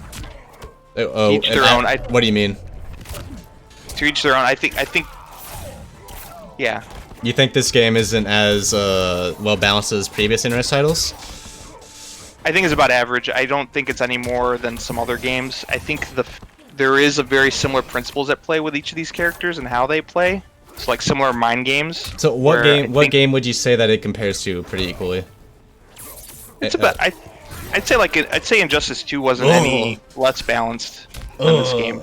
each their own. What do you mean? To each their own. I think. Yeah. You think this game isn't as well balanced as previous NRS titles? I think it's about average. I don't think it's any more than some other games. I think there is a very similar principles at play with each of these characters and how they play. It's like similar mind games. So what game would you say that it compares to pretty equally? It's about I'd say Injustice 2 wasn't any less balanced than this game.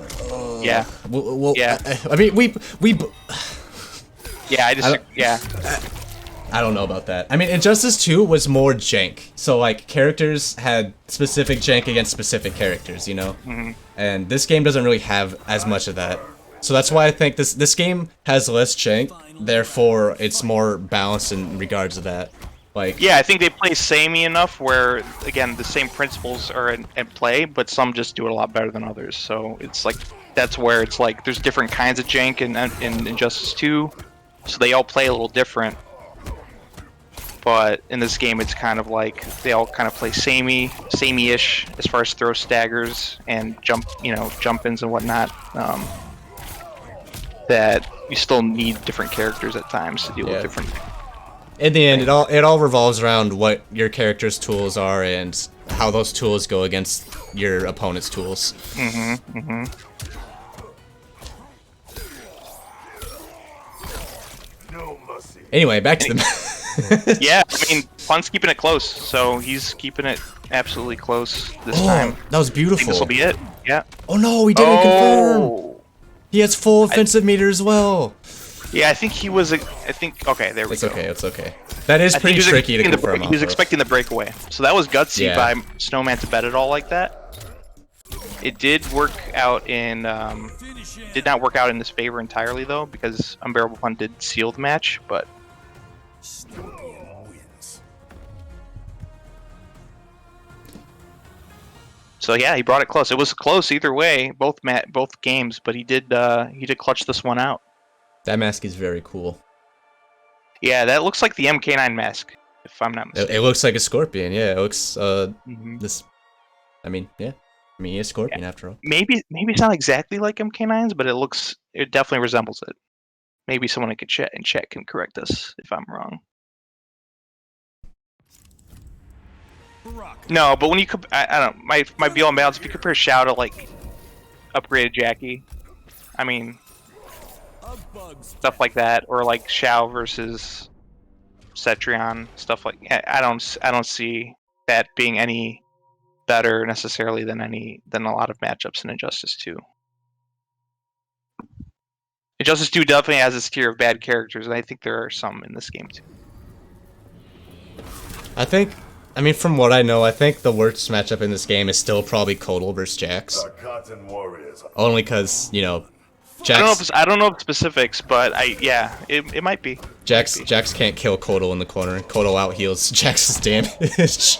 Yeah. Well, yeah. I mean Yeah, I don't know about that. I mean, Injustice 2 was more jank. So, like, characters had specific jank against specific characters, you know? Mm-hmm. And this game doesn't really have as much of that. So that's why I think this game has less jank, therefore it's more balanced in regards to that. Like, yeah, I think they play samey enough where, again, the same principles are in play, but some just do it a lot better than others. So it's like, that's where it's like, there's different kinds of jank in Injustice 2, so they all play a little different. But in this game, it's kind of like they all kind of play samey-ish as far as throw staggers and jump-ins and whatnot. that you still need different characters at times to deal with different. In the end, it all revolves around what your character's tools are and how those tools go against your opponent's tools. Anyway, back to the. Yeah, I mean, Pun's keeping it close, so he's keeping it absolutely close this time. That was I beautiful. think this will be it. Yeah. Oh no, he didn't confirm. He has full offensive meter as well. Yeah, I think he was. I think. Okay, there we go. It's okay. That is pretty tricky to confirm. He was expecting the breakaway, so that was gutsy by Snowman to bet it all like that. It did work out in. Did not work out in his favor entirely though, because Unbearable Pun did seal the match, but. So yeah, he brought it close. It was close either way, both games, but he did clutch this one out. That mask is very cool. Yeah, that looks like the MK9 mask, if I'm not mistaken. It looks like a scorpion. Yeah, it looks this. I mean, yeah. I mean, he's a scorpion after all. Maybe it's not exactly like MK9's, but it definitely resembles it. Maybe someone in chat can correct us if I'm wrong. No, but when you I don't know, my be on balance, if you compare Shao to like upgraded Jackie, I mean stuff like that, or like Shao versus Cetrion, stuff like I don't see that being any better necessarily than a lot of matchups in Injustice 2. Injustice 2 definitely has its tier of bad characters, and I think there are some in this game too. I mean, from what I know, I think the worst matchup in this game is still probably Kodal versus Jax. Only because, you know, Jax... I don't know of specifics, but it might be. Jax can't kill Kodal in the corner. Kodal out heals Jax's damage.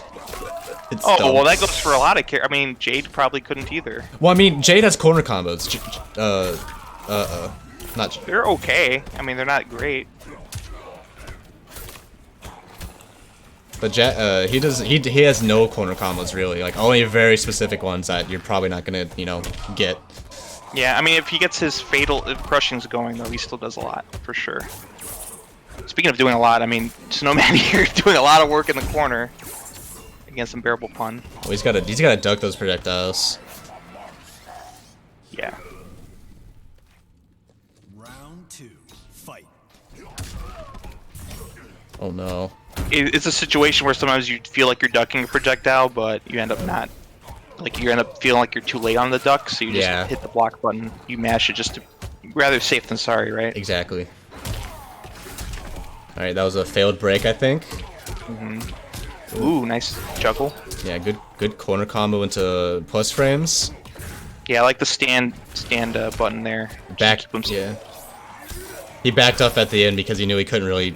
Dumb. Well, that goes for a lot of characters. I mean, Jade probably couldn't either. Well, I mean, Jade has corner combos. Not. They're okay. I mean, they're not great. But he has no corner combos really. Like only very specific ones that you're probably not gonna get. Yeah, I mean, if he gets his fatal crushings going though, he still does a lot for sure. Speaking of doing a lot, I mean, Snowman here doing a lot of work in the corner against Unbearable Pun. Well, he's gotta duck those projectiles. Yeah. Round 2, fight. Oh no. It's a situation where sometimes you feel like you're ducking a projectile, but you end up not. Like you end up feeling like you're too late on the duck, so you just hit the block button. You mash it just to rather safe than sorry, right? Exactly. All right, that was a failed break, I think. Ooh, nice juggle. Yeah, good corner combo into plus frames. Yeah, I like the stand button there. Yeah. He backed off at the end because he knew he couldn't really,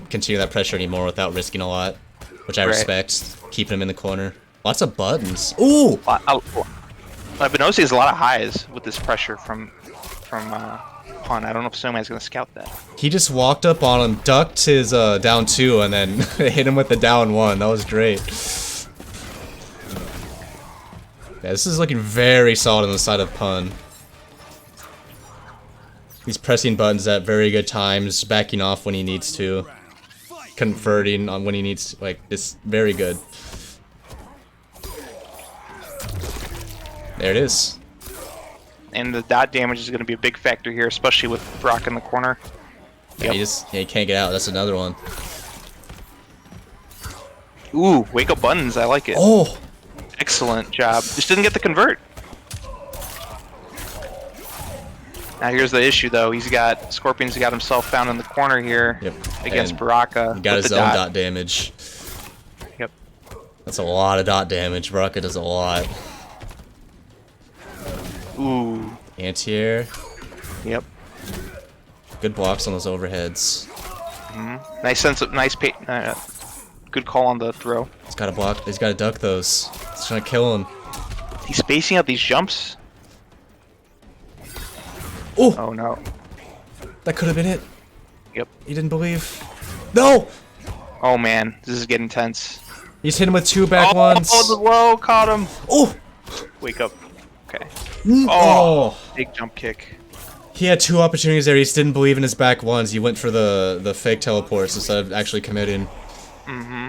continue that pressure anymore without risking a lot, which I respect. Keeping him in the corner. Lots of buttons. Ooh! I've been noticing there's a lot of highs with this pressure from Pun. I don't know if Snowman's gonna scout that. He just walked up on him, ducked his down 2, and then hit him with the down 1. That was great. Yeah, this is looking very solid on the side of Pun. He's pressing buttons at very good times, backing off when he needs to, converting on when he needs to, like, it's very good. There it is. And the dot damage is going to be a big factor here, especially with Brock in the corner. Yeah, he can't get out. That's another one. Ooh, wake up buttons. I like it. Oh! Excellent job. Just didn't get the convert. Now here's the issue, though. Scorpion's got himself found in the corner here against Baraka. He got his own dot damage. Yep. That's a lot of dot damage. Baraka does a lot. Ooh. Anti-air. Yep. Good blocks on those overheads. Good call on the throw. He's got to block. He's got to duck those. He's trying to kill him. He's spacing out these jumps. Oh! Oh no. That could have been it. Yep. He didn't believe. No! Oh man, this is getting tense. He's hit him with 2 back ones. Oh, the low caught him. Oh! Wake up. Okay. Oh! Big jump kick. He had 2 opportunities there. He just didn't believe in his back ones. He went for the fake teleports instead of actually committing,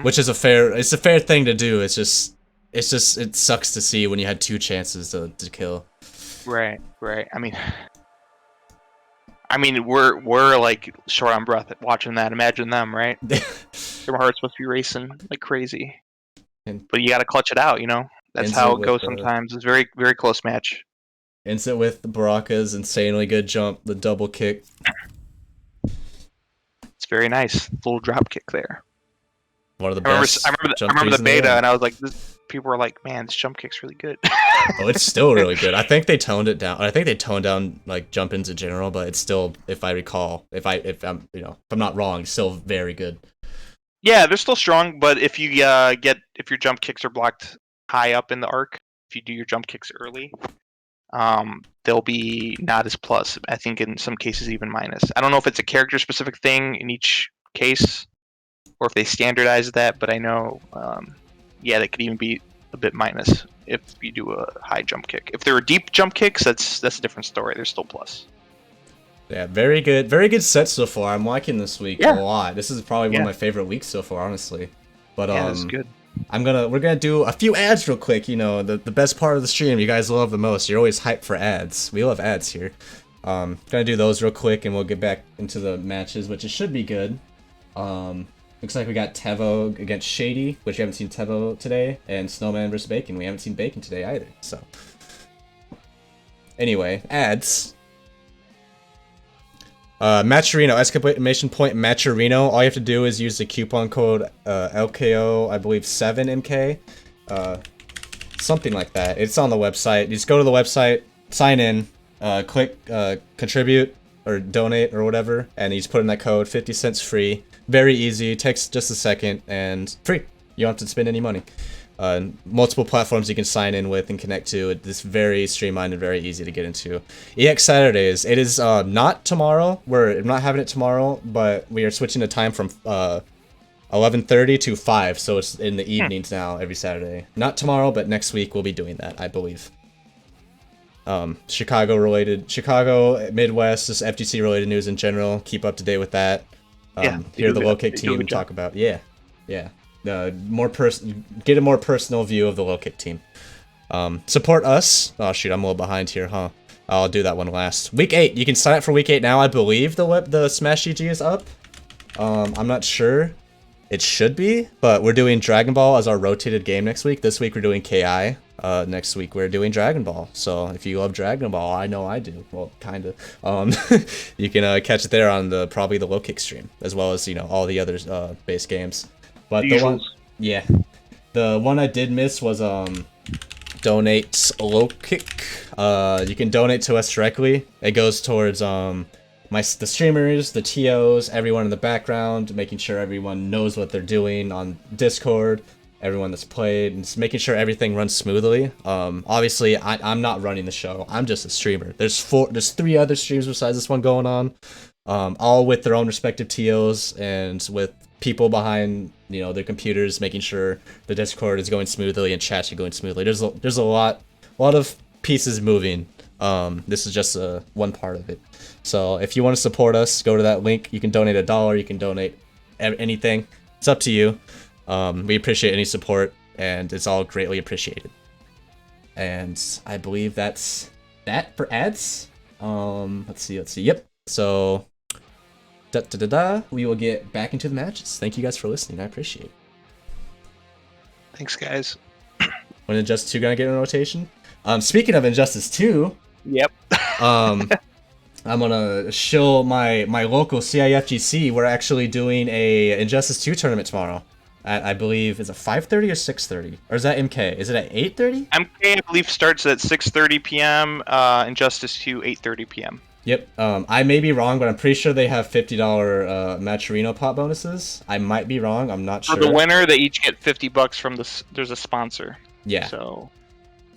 which is a fair thing to do. It's just it sucks to see when you had 2 chances to kill. Right. I mean, we're like short on breath watching that. Imagine them, right? Their heart's supposed to be racing like crazy, but you got to clutch it out. That's how it goes sometimes. It's very, very close match. Ends it with Baraka's insanely good jump, the double kick. It's very nice. Little drop kick there. One of the best. I remember the beta, and I was like, people were like, "Man, this jump kick's really good." Oh, it's still really good. I think they toned it down. I think they toned down like jump ins in general, but it's still, if I recall, if I'm not wrong, it's still very good. Yeah, they're still strong, but if you if your jump kicks are blocked high up in the arc, if you do your jump kicks early, they'll be not as plus. I think in some cases even minus. I don't know if it's a character specific thing in each case, or if they standardize that, but I know, that could even be a bit minus if you do a high jump kick. If there are deep jump kicks, that's a different story. They're still plus. Yeah, very good set so far. I'm liking this week a lot. This is probably one of my favorite weeks so far, honestly. But that's good. We're gonna do a few ads real quick. The best part of the stream you guys love the most. You're always hyped for ads. We love ads here. Gonna do those real quick, and we'll get back into the matches, which it should be good. Looks like we got Tevo against Shady, which we haven't seen Tevo today, and Snowman versus Bacon. We haven't seen Bacon today either. So, anyway, ads. Matcherino, exclamation point Matcherino. All you have to do is use the coupon code LKO, I believe 7MK, something like that. It's on the website. You just go to the website, sign in, click contribute or donate or whatever, and you just put in that code. 50 cents free. Very easy. Takes just a second and free. You don't have to spend any money. Multiple platforms you can sign in with and connect to. It's very streamlined and very easy to get into. EX Saturdays. It is not tomorrow. We're not having it tomorrow, but we are switching the time from 11:30 to 5, so it's in the evenings now every Saturday. Not tomorrow, but next week we'll be doing that, I believe. Chicago Midwest, just FGC related news in general. Keep up to date with that. Hear the low kick team talk about. Yeah. Get a more personal view of the low kick team. Support us. Oh shoot, I'm a little behind here, huh? I'll do that one last. Week 8. You can sign up for week 8 now. I believe the Smash GG is up. I'm not sure. It should be, but we're doing Dragon Ball as our rotated game next week. This week we're doing KI. Next week we're doing Dragon Ball. So if you love Dragon Ball, I know I do. Well, kinda. You can catch it there on probably the low kick stream, as well as all the other base games. But the one I did miss was donate low kick. You can donate to us directly. It goes towards the streamers, the TOs, everyone in the background, making sure everyone knows what they're doing on Discord, everyone that's played, and just making sure everything runs smoothly. Obviously, I'm not running the show. I'm just a streamer. There's 3 other streams besides this one going on, all with their own respective TOs and with people behind their computers, making sure the Discord is going smoothly and chats are going smoothly. There's a lot of pieces moving. This is just one part of it. So if you want to support us, go to that link. You can donate $1. You can donate anything. It's up to you. We appreciate any support, and it's all greatly appreciated. And I believe that's that for ads. Let's see. Yep. So, we will get back into the matches. Thank you guys for listening. I appreciate it. Thanks, guys. When Injustice 2 gonna get in rotation? Speaking of Injustice 2, yep. I'm gonna show my local CIFGC. We're actually doing a Injustice 2 tournament tomorrow. I believe, is it 5:30 or 6:30? Or is that MK? Is it at 8:30? MK, I believe, starts at 6:30 p.m. Injustice 2, 8:30 p.m. Yep. I may be wrong, but I'm pretty sure they have $50 Matcherino pot bonuses. I might be wrong. I'm not sure. For the winner, they each get $50 from there's a sponsor. Yeah. So.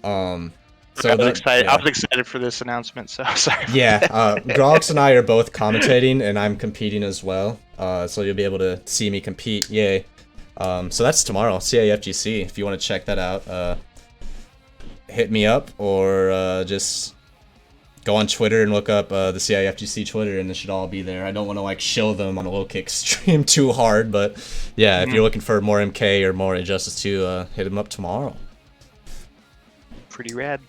So I was excited. Yeah. I was excited for this announcement. So sorry. Yeah. Grolix and I are both commentating, and I'm competing as well. So you'll be able to see me compete. Yay. So that's tomorrow, CIFGC. If you want to check that out, hit me up or just go on Twitter and look up the CIFGC Twitter, and it should all be there. I don't want to like show them on a low kick stream too hard, but yeah, if you're looking for more MK or more Injustice 2, hit them up tomorrow. Pretty rad.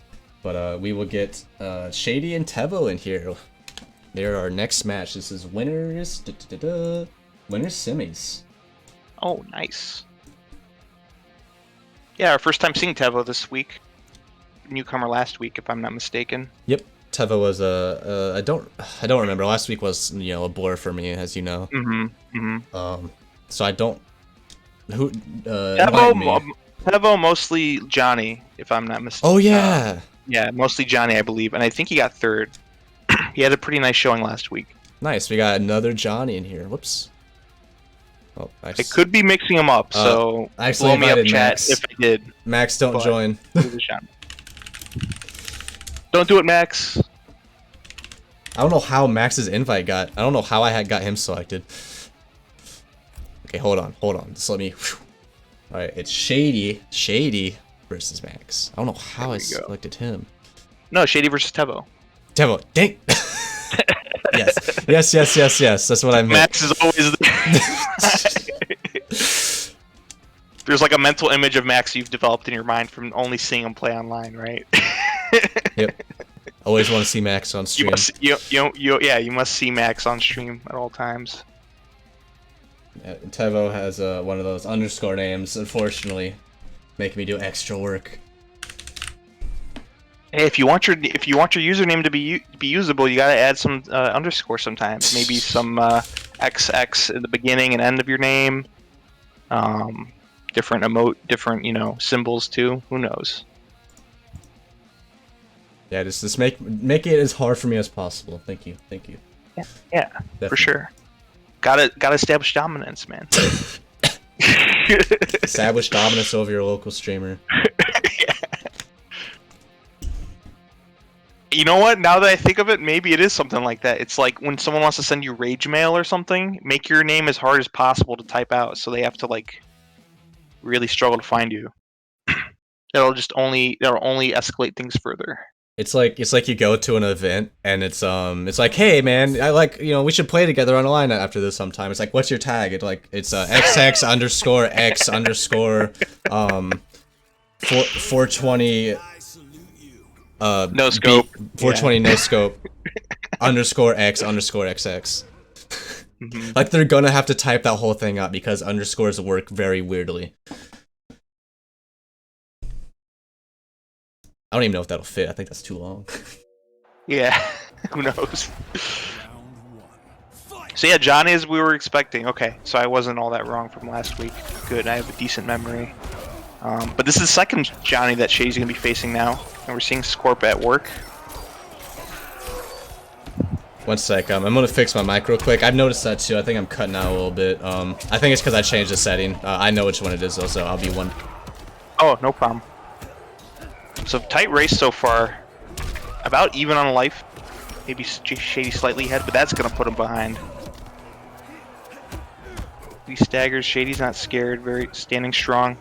But we will get Shady and Tevo in here. They're our next match. This is winners, winners semis. Oh, nice. Yeah, our first time seeing Tevo this week. Newcomer last week, if I'm not mistaken. Yep, Tevo was I don't remember. Last week was a blur for me, as you know. So I don't. Who? Tevo mostly Johnny, if I'm not mistaken. Oh yeah. Yeah, mostly Johnny, I believe, and I think he got third. He had a pretty nice showing last week. Nice. We got another Johnny in here. Whoops. Oh, I could be mixing them up, so blow me up, chat, Max. if I did. Max, don't join. Don't do it, Max. I don't know how Max's invite got. I don't know how I got him selected. Okay, hold on. Just let me. All right, it's Shady versus Max. I don't know how I selected him. No, Shady versus Tevo. Tevo, dang. Yes. That's what I meant. Max is always There's like a mental image of Max you've developed in your mind from only seeing him play online, right? Yep. Always want to see Max on stream. You must see Max on stream at all times. Yeah, Tevo has one of those underscore names, unfortunately, making me do extra work. Hey, if you want your username to be usable, you gotta add some underscore sometimes. Maybe some XX at the beginning and end of your name. Different symbols too. Who knows? Yeah, just make it as hard for me as possible. Thank you. Yeah, definitely. For sure. Gotta establish dominance, man. Establish dominance over your local streamer. Yeah. You know what? Now that I think of it, maybe it is something like that. It's like when someone wants to send you rage mail or something, make your name as hard as possible to type out, so they have to like really struggle to find you. It'll only escalate things further. It's like you go to an event and it's like, hey man, I like we should play together on a line after this sometime. It's like, what's your tag? It's XX underscore X underscore 420 no scope 420 no scope underscore X underscore XX. Like they're gonna have to type that whole thing out because underscores work very weirdly. I don't even know if that'll fit. I think that's too long. Yeah, who knows? So yeah, Johnny, as we were expecting. Okay, so I wasn't all that wrong from last week. Good, I have a decent memory. But this is the second Johnny that Shady's going to be facing now. And we're seeing Scorp at work. One sec, I'm going to fix my mic real quick. I've noticed that too. I think I'm cutting out a little bit. I think it's because I changed the setting. I know which one it is though, so I'll be one. Oh, no problem. So tight race so far. About even on life. Maybe Shady slightly ahead, but that's going to put him behind. He staggers. Shady's not scared. Very standing strong.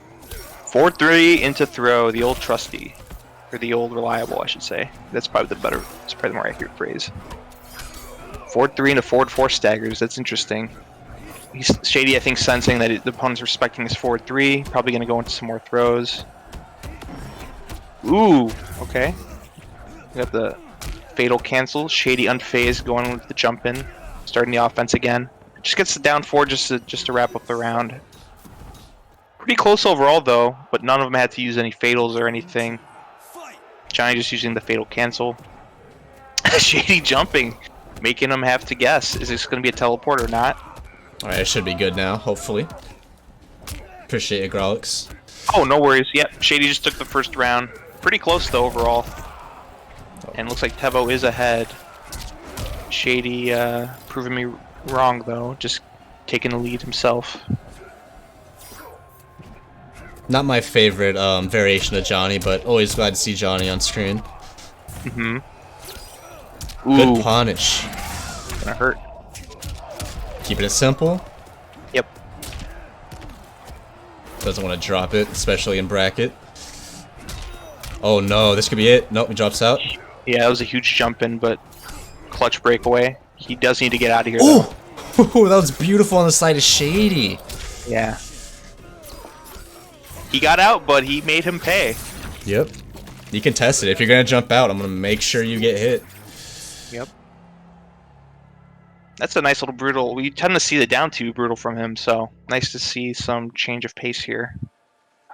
4-3 into throw. The old trusty. Or the old reliable, I should say. That's probably the more accurate phrase. 4-3 into 4-4 staggers. That's interesting. Shady, I think, sensing that the opponent's respecting his 4-3. Probably going to go into some more throws. Ooh, okay. We got the fatal cancel. Shady unfazed, going with the jump in, starting the offense again. Just gets the down 4 just to wrap up the round. Pretty close overall though, but none of them had to use any fatals or anything. Johnny just using the fatal cancel. Shady jumping, making them have to guess. Is this going to be a teleport or not? Alright, it should be good now, hopefully. Appreciate it, Grolix. Oh, no worries. Yep, Shady just took the first round. Pretty close though overall. And looks like Tevo is ahead. Shady proving me wrong though, just taking the lead himself. Not my favorite variation of Johnny, but always glad to see Johnny on screen. Ooh, good punish. Gonna hurt. Keeping it simple. Yep. Doesn't want to drop it, especially in bracket. Oh no, this could be it. Nope, he drops out. Yeah, that was a huge jump in, but clutch breakaway. He does need to get out of here, Oh! That was beautiful on the side of Shady. though. Yeah. He got out, but he made him pay. Yep. You can test it. If you're gonna jump out, I'm gonna make sure you get hit. Yep. That's a nice little brutal. We tend to see the down two brutal from him, so nice to see some change of pace here.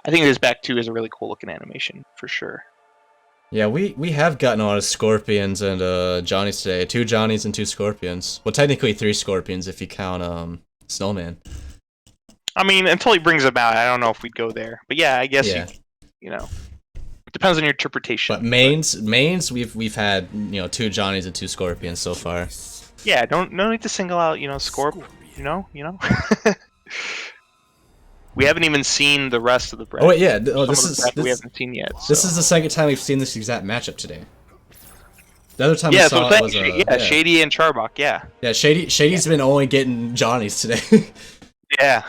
I think his back two is a really cool looking animation for sure. Yeah, we have gotten a lot of Scorpions and Johnnies today. 2 Johnnies and 2 Scorpions. Well, technically 3 Scorpions if you count Snowman. I mean, until he brings him out, I don't know if we'd go there. But yeah, I guess Yeah. you know, it depends on your interpretation. But mains we've had 2 Johnnies and 2 Scorpions so far. Yeah, no need to single out Scorp. You know. We haven't even seen the rest of the breath. Oh wait, yeah. We haven't seen yet. This so. is the second time we've seen this exact matchup today. The other time we Yeah, saw so it was Shady and Charbok. Yeah. Yeah, Shady's been only getting Johnnies today. Yeah.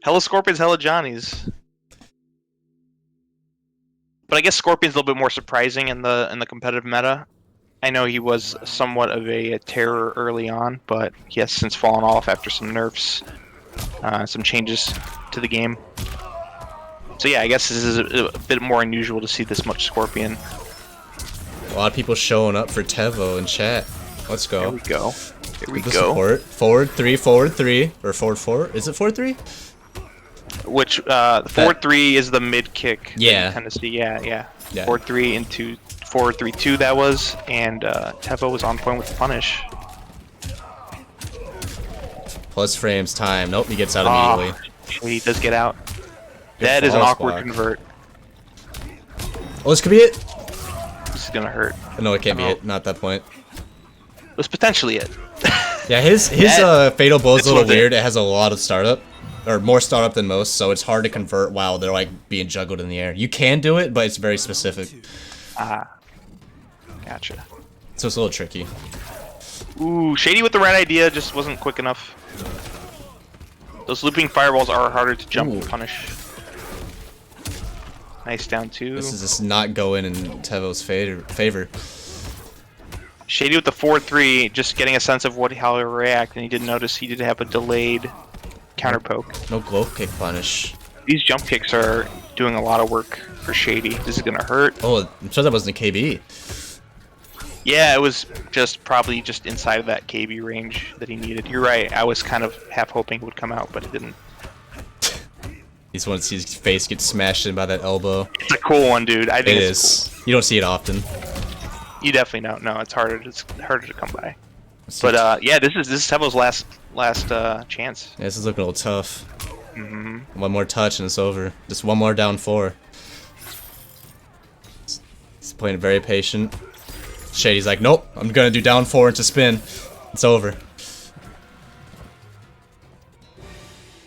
Hella Scorpions, hella Johnnies. But I guess Scorpion's a little bit more surprising in the competitive meta. I know he was somewhat of a terror early on, but he has since fallen off after some nerfs, some changes to the game. So yeah, I guess this is a bit more unusual to see this much Scorpion. A lot of people showing up for Tevo in chat. Let's go. There we go. Here we Good go. support. Forward 3, forward 3, or forward 4. Is it forward 3? Which forward 3 is the mid kick. Yeah. Tennessee. Yeah. Yeah. Forward 3 into forward 3-2 that was, and Tevo was on point with the punish. Plus frames time. Nope, he gets out immediately. He does get out. Good That is an false awkward block. convert. Oh, this could be it. This is gonna hurt. No, it can't be Oh. it. Not at that point. It was potentially it. Yeah, his fatal blow is this a little was it. weird. It has a lot of startup, or more startup than most, so it's hard to convert while they're like being juggled in the air. You can do it, but it's very specific, Gotcha. so it's a little tricky. Ooh, Shady with the right idea, just wasn't quick enough. Those looping fireballs are harder to jump and Ooh. punish. Nice down two. This is just not going in Tevo's favor. Shady with the 4-3, just getting a sense of how he'll react, and he did notice he did have a delayed counter poke. No glow kick punish. These jump kicks are doing a lot of work for Shady. This is gonna hurt. Oh, I'm sure that wasn't a KB. Yeah, it was probably just inside of that KB range that he needed. You're right. I was kind of half hoping it would come out, but it didn't. He just want to see his face get smashed in by that elbow. It's a cool one, dude. I think It it's is. You don't see it often. cool. You definitely don't. No, it's harder to come by. But yeah, this is Tevo's last chance. Yeah, this is looking a little tough. Hmm. One more touch and it's over. Just one more down 4. He's playing it very patient. Shady's like, nope, I'm gonna do down 4 into spin. It's over.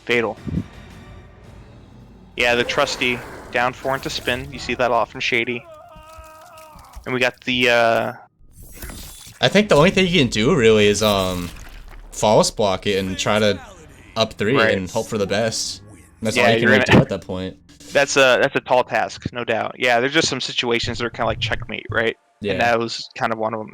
Fatal. Yeah, the trusty down 4 into spin. You see that a lot from Shady. And we got the I think the only thing you can do really is false block it and try to up 3 Right. and hope for the best. And that's Yeah, all you can you're really gonna- do at that point. that's a tall task, no doubt. Yeah, there's just some situations that are kind of like checkmate, right? Yeah. And that was kind of one of them.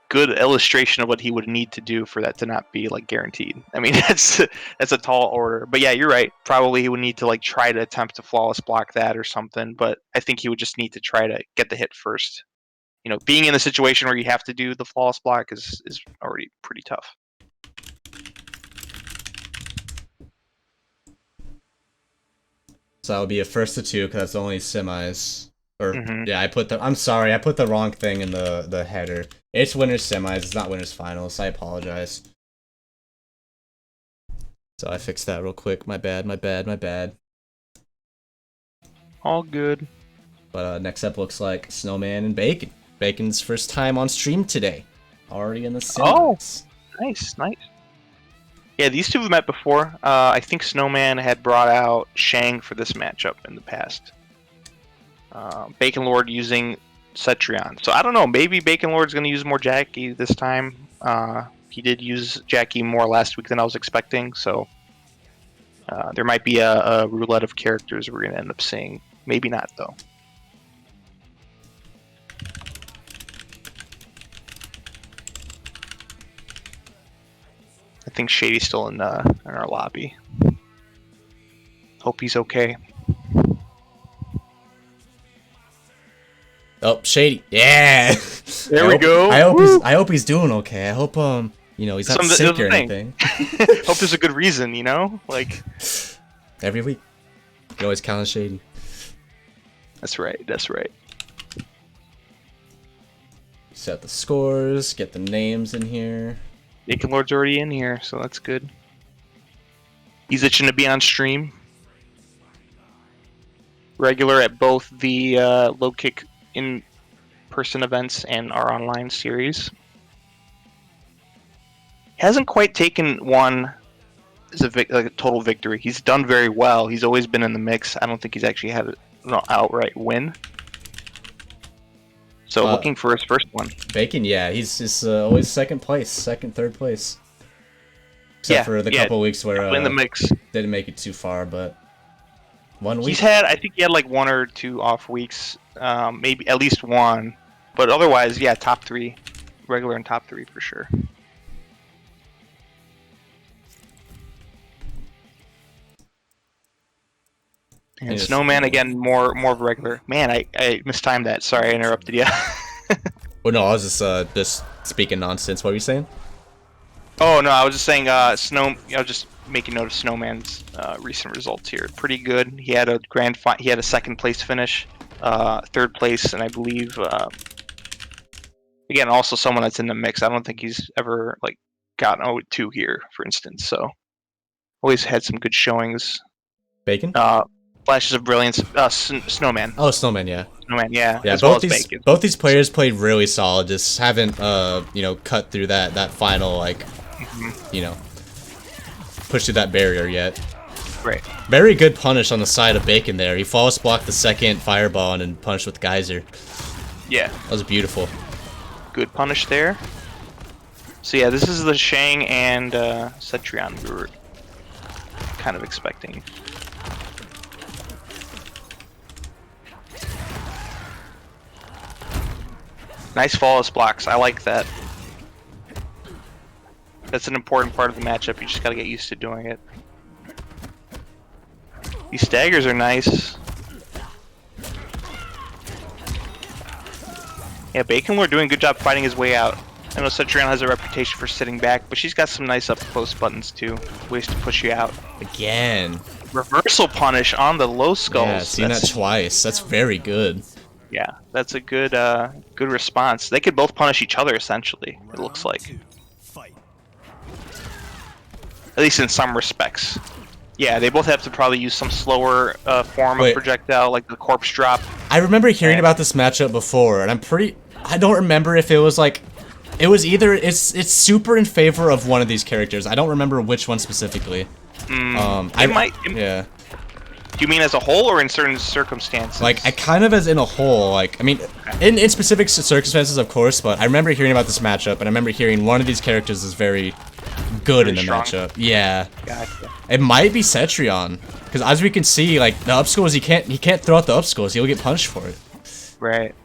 Good illustration of what he would need to do for that to not be like guaranteed. I mean, that's a tall order. But yeah, you're right. Probably he would need to like try to attempt to flawless block that or something. But I think he would just need to try to get the hit first. You know, being in a situation where you have to do the flawless block is already pretty tough. So that would be a first to 2 because that's only semis. Or Mhm. yeah, I'm sorry, I put the wrong thing in the header. It's winners semis, it's not winners finals. I apologize. So I fixed that real quick. My bad. All good. But next up looks like Snowman and Bacon. Bacon's first time on stream today. Already in the semis. Nice. Yeah, these two have met before. I think Snowman had brought out Shang for this matchup in the past. Bacon Lord using Cetrion. So I don't know, maybe Bacon Lord's going to use more Jackie this time. He did use Jackie more last week than I was expecting, so there might be a roulette of characters we're going to end up seeing. Maybe not, though. think Shady's still in our lobby. Hope he's okay. Oh, Shady. Yeah. There we go. I hope he's doing okay. I hope you know, he's not sick or anything. Hope there's a good reason, you know? Like every week. You always count on Shady. That's right. That's right. Set the scores, get the names in here. Bacon Lord's already in here, so that's good. He's itching to be on stream. Regular at both the low kick in-person events and our online series. Hasn't quite taken one as like a total victory. He's done very well. He's always been in the mix. I don't think he's actually had an outright win. So looking for his first one. Bacon, yeah, he's always second, third place. Except for the couple weeks where in the mix. Didn't make it too far, but 1 week. I think he had like 1 or 2 off weeks, maybe at least 1, but otherwise, yeah, top 3, regular and top 3 for sure. And Snowman again, more of a regular. Man, I mistimed that. Sorry, I interrupted you. Well, no, I was just speaking nonsense. What were you saying? Oh no, I was just saying I was just making note of Snowman's recent results here. Pretty good. He had a second place finish, third place, and I believe again also someone that's in the mix. I don't think he's ever like gotten 0-2 here, for instance. So always had some good showings. Bacon. Flashes of brilliance. Snowman. Oh, Snowman, yeah. Snowman, yeah. Yeah, as both well as these Bacon. both these players played really solid. Just haven't you know, cut through that final like you know, pushed through that barrier yet. Right. Very good punish on the side of Bacon there. He false blocked the second fireball and then punished with Geyser. Yeah. That was beautiful. Good punish there. So yeah, this is the Shang and Cetrion we were kind of expecting. Nice flawless blocks. I like that. That's an important part of the matchup. You just gotta get used to doing it. These staggers are nice. Yeah, Bacon Lord doing a good job fighting his way out. I know Cetrion has a reputation for sitting back, but she's got some nice up close buttons too. Ways to push you out. Again. Reversal punish on the low skulls. Yeah, seen that twice. That's very good. Yeah, that's a good good response. They could both punish each other essentially, it looks like. At least in some respects. Yeah, they both have to probably use some slower form of projectile, like the corpse drop. I remember hearing about this matchup before, and I don't remember if it was like, it was either, it's super in favor of one of these characters. I don't remember which one specifically. Yeah. Do you mean as a whole or in certain circumstances? Like, I kind of as in a whole, like, I mean, in specific circumstances, of course, but I remember hearing about this matchup, and I remember hearing one of these characters is very good in the matchup. Yeah. Gotcha. It might be Cetrion, because as we can see, like, the up schools, he can't throw out the up schools, he'll get punished for it. Right.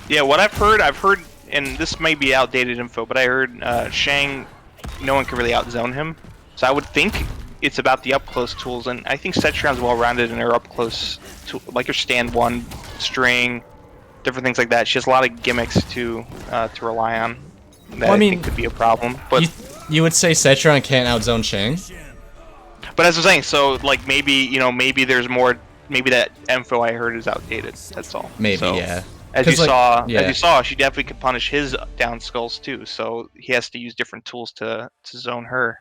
Yeah, what I've heard, and this may be outdated info, but I heard Shang, no one can really outzone him. So I would think it's about the up-close tools, and I think Cetrion's well-rounded in her up-close, like her stand one, string, different things like that. She has a lot of gimmicks to rely on that I think could be a problem. But you would say Cetrion can't outzone Shang? But as I'm saying, so like maybe there's more. Maybe that info I heard is outdated. That's all. Maybe, so, yeah. As you saw, she definitely could punish his down skulls too. So he has to use different tools to zone her.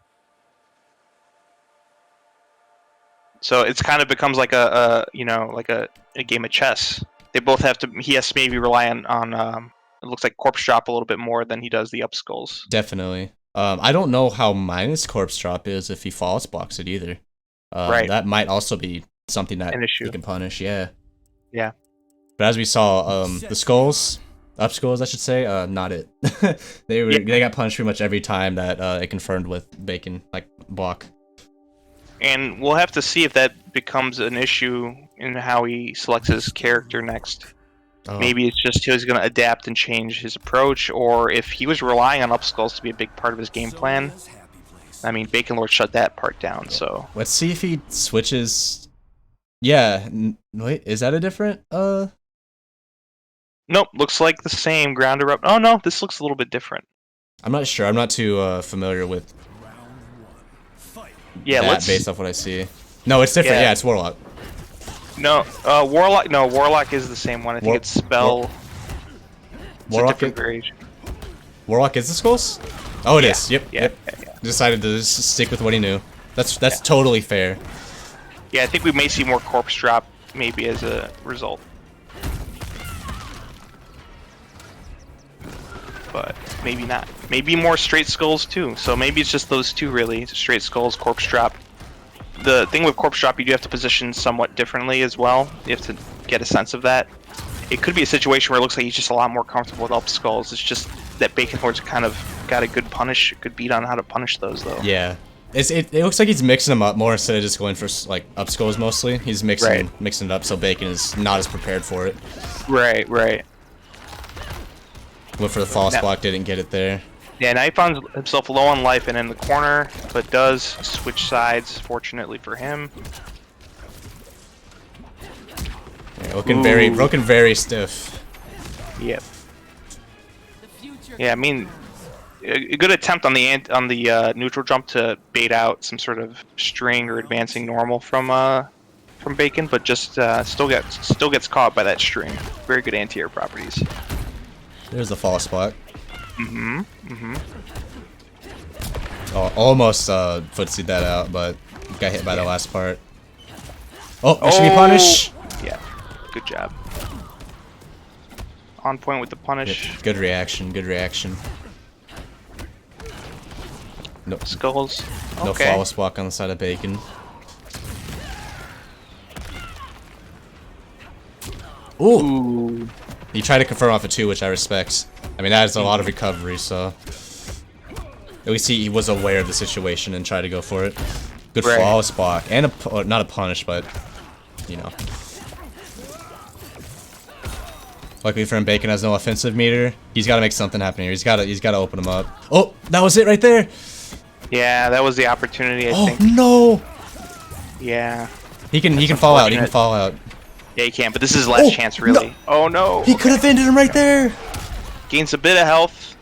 So it's kind of becomes like a game of chess. They both have to. He has to maybe rely on it looks like corpse drop a little bit more than he does the up skulls. Definitely. I don't know how minus corpse drop is if he false blocks it either. Right. That might also be something that he can punish. Yeah. Yeah. But as we saw, the skulls, up skulls, I should say, not it. They got punished pretty much every time that it confirmed with Bacon like block. And we'll have to see if that becomes an issue in how he selects his character next. Oh. Maybe it's just he was going to adapt and change his approach, or if he was relying on upskulls to be a big part of his game plan. I mean, Bacon Lord shut that part down, so... Let's see if he switches... Yeah, wait, is that a different, Nope, looks like the same ground erupt. Oh no, this looks a little bit different. I'm not sure, I'm not too, familiar with Yeah, that based off what I see. No, it's different, yeah, it's Warlock. No, Warlock is the same one. I think it's Spell... It's a different variation. Warlock is the skulls? Oh, it is. Yep. Decided to just stick with what he knew. That's totally fair. Yeah, I think we may see more corpse drop maybe as a result. But maybe not. Maybe more straight skulls too. So maybe it's just those two really. Straight skulls, corpse drop. The thing with corpse drop, you do have to position somewhat differently as well. You have to get a sense of that. It could be a situation where it looks like he's just a lot more comfortable with up skulls. It's just that Bacon Lord's kind of got a good beat on how to punish those though. Yeah. It looks like he's mixing them up more instead of just going for like up skulls mostly. He's mixing it up so Bacon is not as prepared for it. Right. Went for the false block, didn't get it there. Yeah, now he found himself low on life and in the corner, but does switch sides, fortunately for him. Yeah, looking very stiff. Yep. Yeah, I mean, a good attempt on the neutral jump to bait out some sort of string or advancing normal from Bacon, but just still gets caught by that string. Very good anti-air properties. There's the false block. Oh, almost footsied that out, but got hit by the last part. Oh, there should be punish. Yeah, good job. On point with the punish. Good reaction. No skulls. No flawless block on the side of Bacon. Ooh. He tried to confirm off a 2, which I respect. I mean, that is a lot of recovery, so... At least he was aware of the situation and tried to go for it. Good flawless block. And not a punish, but... You know. Luckily for him, Bacon has no offensive meter. He's got to make something happen here. He's got to open him up. Oh, that was it right there! Yeah, that was the opportunity, I think. Oh, no! Yeah. He can fall out. He can fall out. Yeah, he can, but this is his last chance, really. No. Oh, no. He could have ended him right there. Gains a bit of health.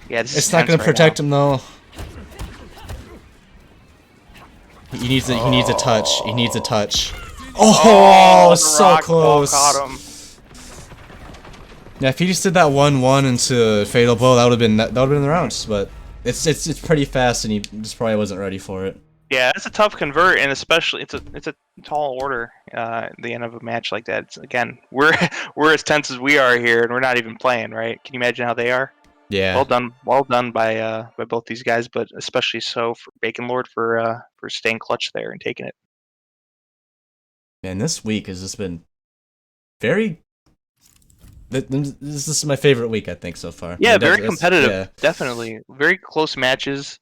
Yeah, this it's not going to protect him, though. He needs a touch. He needs a touch. Oh, so close. Caught him. Yeah, if he just did that 1-1 into fatal blow, that would have been the rounds. But it's pretty fast, and he just probably wasn't ready for it. Yeah, it's a tough convert, and especially it's a tall order at the end of a match like that. Again, we're as tense as we are here, and we're not even playing, right? Can you imagine how they are? Yeah. Well done by both these guys, but especially so for Bacon Lord for staying clutch there and taking it. Man, this week has just been very. This is my favorite week, I think, so far. Yeah, very competitive. Yeah. Definitely, very close matches.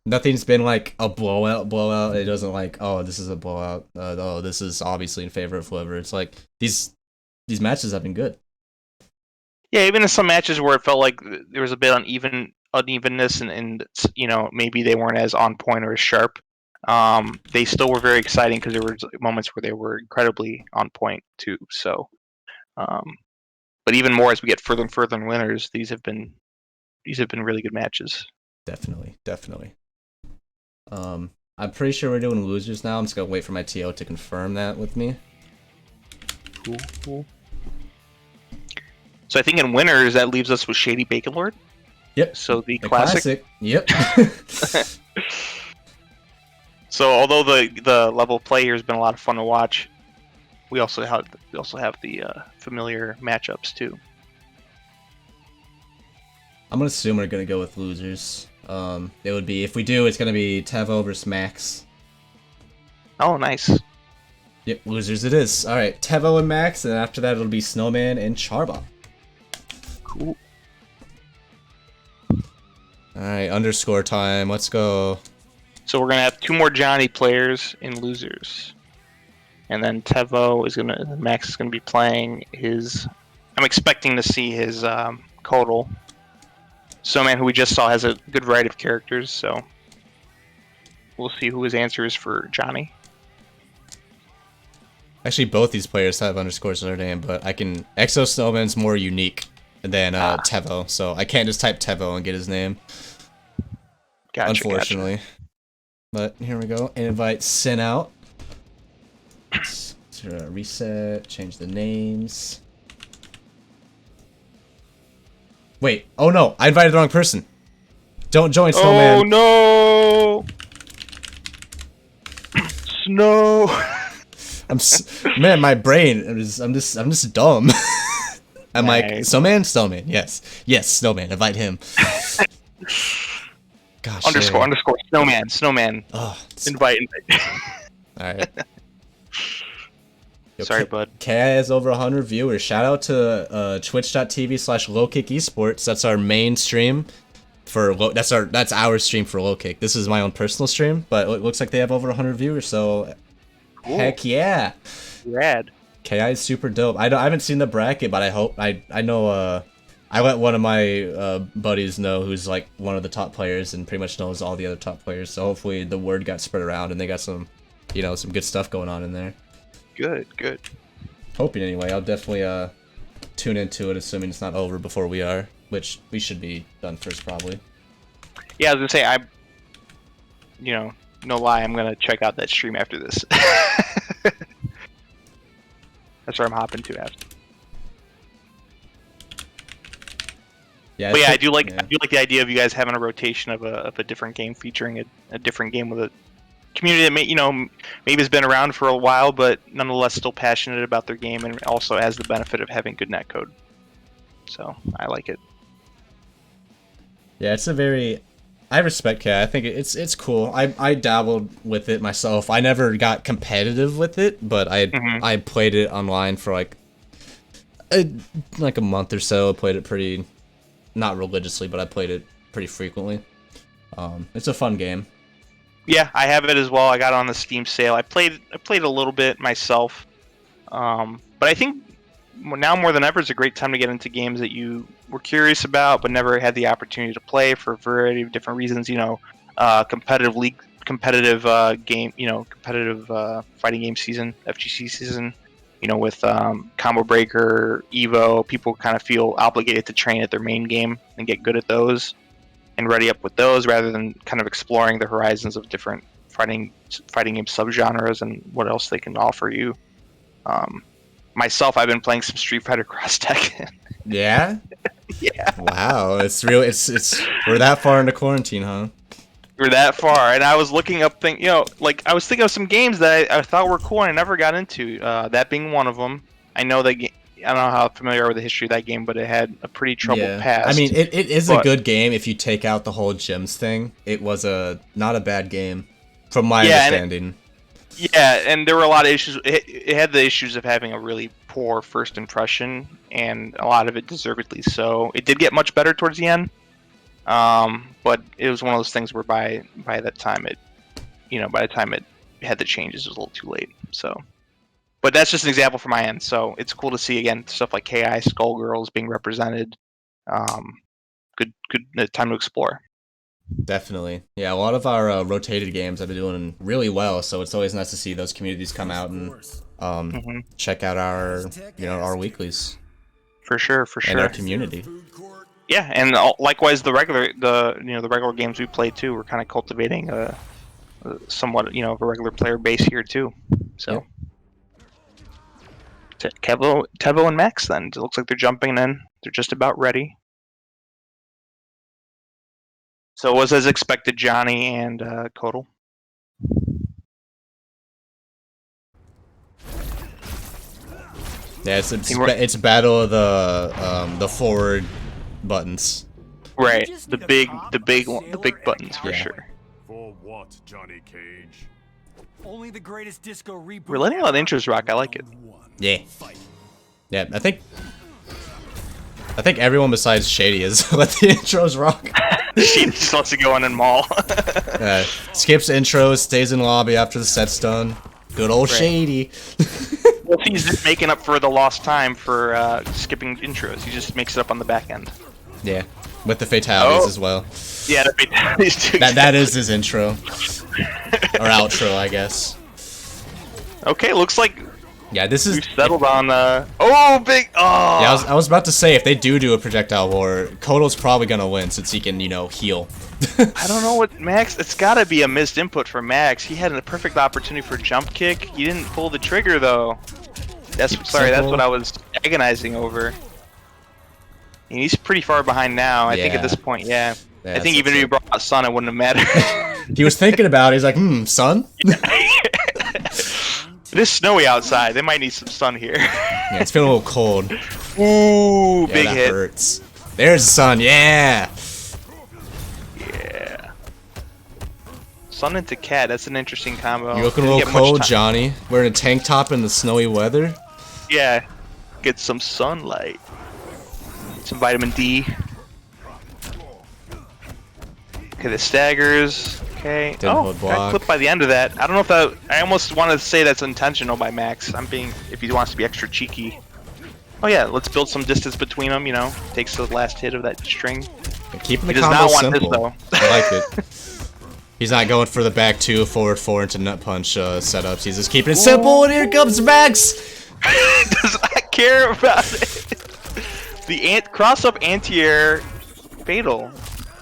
Nothing's been like a blowout. It doesn't like, oh, this is a blowout. Oh, this is obviously in favor of whoever. It's like these matches have been good. Yeah, even in some matches where it felt like there was a bit unevenness and you know, maybe they weren't as on point or as sharp. They still were very exciting because there were moments where they were incredibly on point too. So, but even more as we get further and further in winners, these have been really good matches. Definitely. I'm pretty sure we're doing losers now. I'm just gonna wait for my TO to confirm that with me. Cool. So I think in winners that leaves us with Shady Bacon Lord. Yep. So the classic. Yep. So although the level of play here has been a lot of fun to watch, we also have the familiar matchups too. I'm gonna assume we're gonna go with losers. It would be, if we do, it's gonna be Tevo versus Max. Oh, nice. Yep, losers it is. All right, Tevo and Max, and after that it'll be Snowman and Charbot. Cool. All right, underscore time. Let's go. So we're gonna have 2 more Johnny players in losers, and then Max is gonna be playing his. I'm expecting to see his Kodal. Snowman, who we just saw, has a good variety of characters, so we'll see who his answer is for Johnny. Actually, both these players have underscores in their name, but I can. Exo Snowman's more unique than Tevo, so I can't just type Tevo and get his name. Gotcha, unfortunately. Gotcha. But here we go. Invite sent out. Let's reset, change the names. Wait, oh no, I invited the wrong person. Don't join, Snowman. Oh no! Snow. Man, my brain. I'm just dumb. I'm like Snowman, yes, Snowman. Invite him. Gosh. Underscore Snowman. Oh, invite. All right. Sorry, bud. Ki has over 100 viewers. Shout out to twitch.tv/lowkick esports. That's our main stream for that's our stream for low kick. This is my own personal stream, but it looks like they have over 100 viewers. So cool. Heck yeah, rad. Ki is super dope. I haven't seen the bracket, but I know. I let one of my buddies know who's like one of the top players and pretty much knows all the other top players. So hopefully the word got spread around and they got some good stuff going on in there. Good. Hoping anyway. I'll definitely tune into it, assuming it's not over before we are, which we should be done first probably. Yeah, I was gonna say no lie, I'm gonna check out that stream after this. That's where I'm hopping to after. Yeah, but yeah, I do like the idea of you guys having a rotation of a different game featuring a different game with a community that maybe has been around for a while, but nonetheless still passionate about their game and also has the benefit of having good netcode. So I like it. Yeah, I respect Ki. I think it's cool. I dabbled with it myself. I never got competitive with it, but I played it online for like a month or so. I played it pretty, not religiously, but I played it pretty frequently. It's a fun game. Yeah, I have it as well. I got it on the Steam sale. I played a little bit myself, but I think now more than ever is a great time to get into games that you were curious about but never had the opportunity to play for a variety of different reasons. Competitive game, competitive fighting game season, FGC season. With Combo Breaker, Evo, people kind of feel obligated to train at their main game and get good at those and ready up with those rather than kind of exploring the horizons of different fighting game subgenres and what else they can offer you. Myself, I've been playing some Street Fighter Cross Tekken. Yeah? Yeah. Wow, it's real. We're that far into quarantine, huh? We're that far, and I was looking up I was thinking of some games that I thought were cool and I never got into. That being one of them. I know that I don't know how familiar you are with the history of that game, but it had a pretty troubled past. I mean, it is a good game if you take out the whole gyms thing. It was not a bad game, from my understanding. And there were a lot of issues. It had the issues of having a really poor first impression, and a lot of it deservedly so. It did get much better towards the end, but it was one of those things where by the time it had the changes, it was a little too late. So, but that's just an example from my end. So it's cool to see again stuff like Ki, Skullgirls being represented. Good time to explore. Definitely. Yeah, a lot of our rotated games have been doing really well, so it's always nice to see those communities come out and check out our weeklies. For sure. And our community. Yeah, and likewise the regular games we play too. We're kind of cultivating a somewhat a regular player base here too. So Tevo and Max then. It looks like they're jumping in. They're just about ready. So it was as expected, Johnny and Kodal. Yeah, it's battle of the forward buttons. Right, the big buttons for sure. For what, Johnny Cage? Only the greatest disco reboot. We're letting a lot of intros rock. I like it. Yeah. Yeah, I think everyone besides Shady has let the intros rock. She just wants to go in and maul. Skips intros, stays in lobby after the set's done. Good old Right. Shady. Well, he's just making up for the lost time for skipping intros. He just makes it up on the back end. Yeah, with the fatalities Oh. as well. Yeah, That is his intro. Or outro, I guess. Okay, looks like Yeah, this is... we've settled on oh, big. Oh. Yeah, I was about to say, if they do a projectile war, Koto's probably gonna win since he can, you know, heal. I don't know what Max. It's got to be a missed input for Max. He had a perfect opportunity for jump kick. He didn't pull the trigger though. That's Keep it sorry. That's simple. what I was agonizing over. And he's pretty far behind now. I think at Yeah. this point, yeah. Yeah, I think that's even if you it. brought out Sun, it wouldn't have mattered. He was thinking about it. He's like, sun? It is snowy outside. They might need some sun here. Yeah, it's feeling a little cold. Ooh, Yeah, big that hit. hurts. There's the sun, yeah! Yeah. Sun into cat. That's an interesting combo. You looking a Didn't little get much cold, time. Johnny? Wearing a tank top in the snowy weather? Yeah. Get some sunlight. Some vitamin D. Okay, the staggers. Okay. Didn't hold got block. clipped by the end of that. I don't know if that. I almost want to say that's intentional by Max. I'm being, if he wants to be extra cheeky. Oh yeah, let's build some distance between them. You know, takes the last hit of that string. Keeping the He does combo not want this, simple. though. I like it. He's not going for the back 2, forward 4 into nut punch setups. He's just keeping it simple, and here comes Max! Does not care about it. The cross-up anti-air fatal.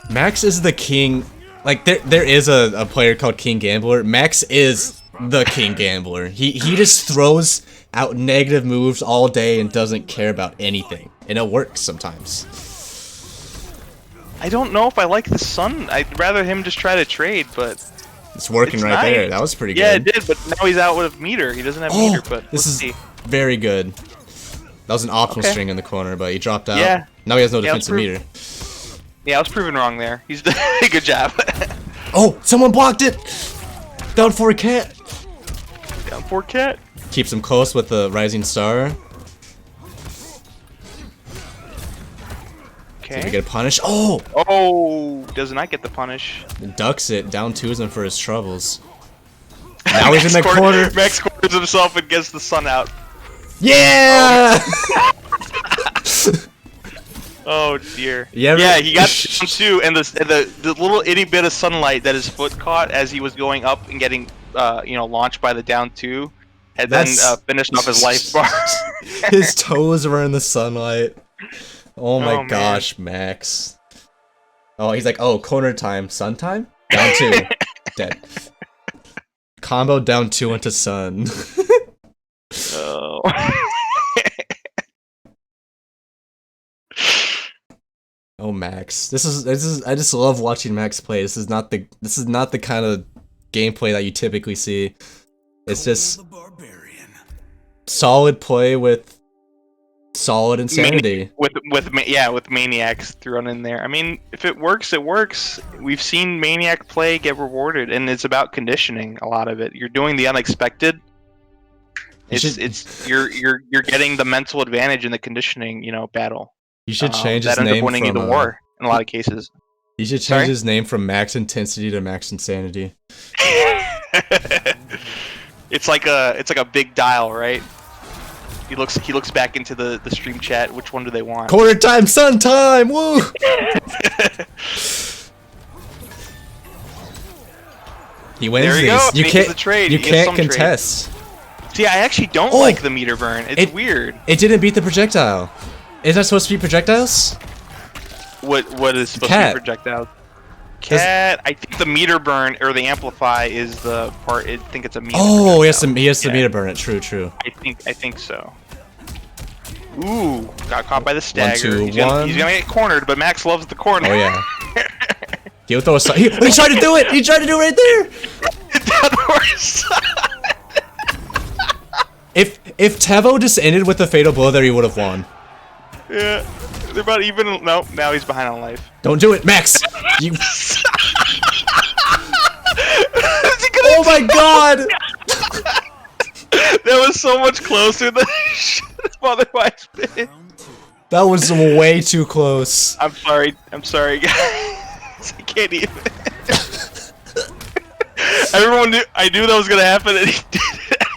Max is the king. Like, there is a player called King Gambler. Max is the King Gambler. He just throws out negative moves all day and doesn't care about anything. And it works sometimes. I don't know if I like the Sun. I'd rather him just try to trade, but It's working It's right nice. there. That was pretty yeah, it good. did. But now he's out with meter. He doesn't have meter. But This let's is see. very good. That was an optimal Okay. string in the corner, but he dropped out. Yeah. Now he has no Yeah, let's defensive prove- meter. Yeah, I was proven wrong there. He's done a good job. Oh, someone blocked it! Down for a cat. Down 4 cat. Keeps him close with the rising star. Did we Okay. get a punish? Oh! Oh, does not get the punish. Ducks it. Down 2s him for his troubles. Now he's in the Max corner. Max corners himself and gets the Sun out. Yeah! Oh dear. Yeah, Yeah, right. he got down 2, and the little itty bit of sunlight that his foot caught as he was going up and getting launched by the down 2 had then That's- finished off his life bar. His toes were in the sunlight. Oh my Oh, man. gosh, Max. Oh, he's like, oh, corner time, sun time? Down 2. Dead. Combo down 2 into sun. Oh. Oh, Max. This is I just love watching Max play. This is not the kind of gameplay that you typically see. It's just The barbarian. solid play with solid insanity. with maniacs thrown in there. I mean, if it works, it works. We've seen maniac play get rewarded, and it's about conditioning. A lot of it. You're doing the unexpected. You're getting the mental advantage in the conditioning, battle. You should change his that ends up name winning you from the war in a lot of cases. You should change Sorry? his name from Max Intensity to Max Insanity. It's like a big dial, right? He looks back into the stream chat. Which one do they want? Corner time, sun time, woo! He wins There you these. go, You makes can't. the trade. You He gets can't some trade. contest. See, I actually don't Oh! like the meter burn. It's weird. It didn't beat the projectile. Is that supposed to be projectiles? What is supposed Cat. to be projectile? Cat. I think the meter burn or the amplify is the part. I think it's a meter. Oh, projectile. he has to Yeah. meter burn it. True. I think so. Ooh, got caught by the stagger. 2, he's gonna 1. get cornered, but Max loves the corner. Oh yeah. He'll throw a he tried to do it. He tried to do it right there. Down the worst side. If Tevo just ended with a fatal blow there, he would have won. Yeah, they're about even. Nope, now he's behind on life. Don't do it, Max. You. Oh my God. That was so much closer than it should have otherwise been. That was way too close. I'm sorry, guys. I can't even. Everyone knew. I knew that was gonna happen, and he did it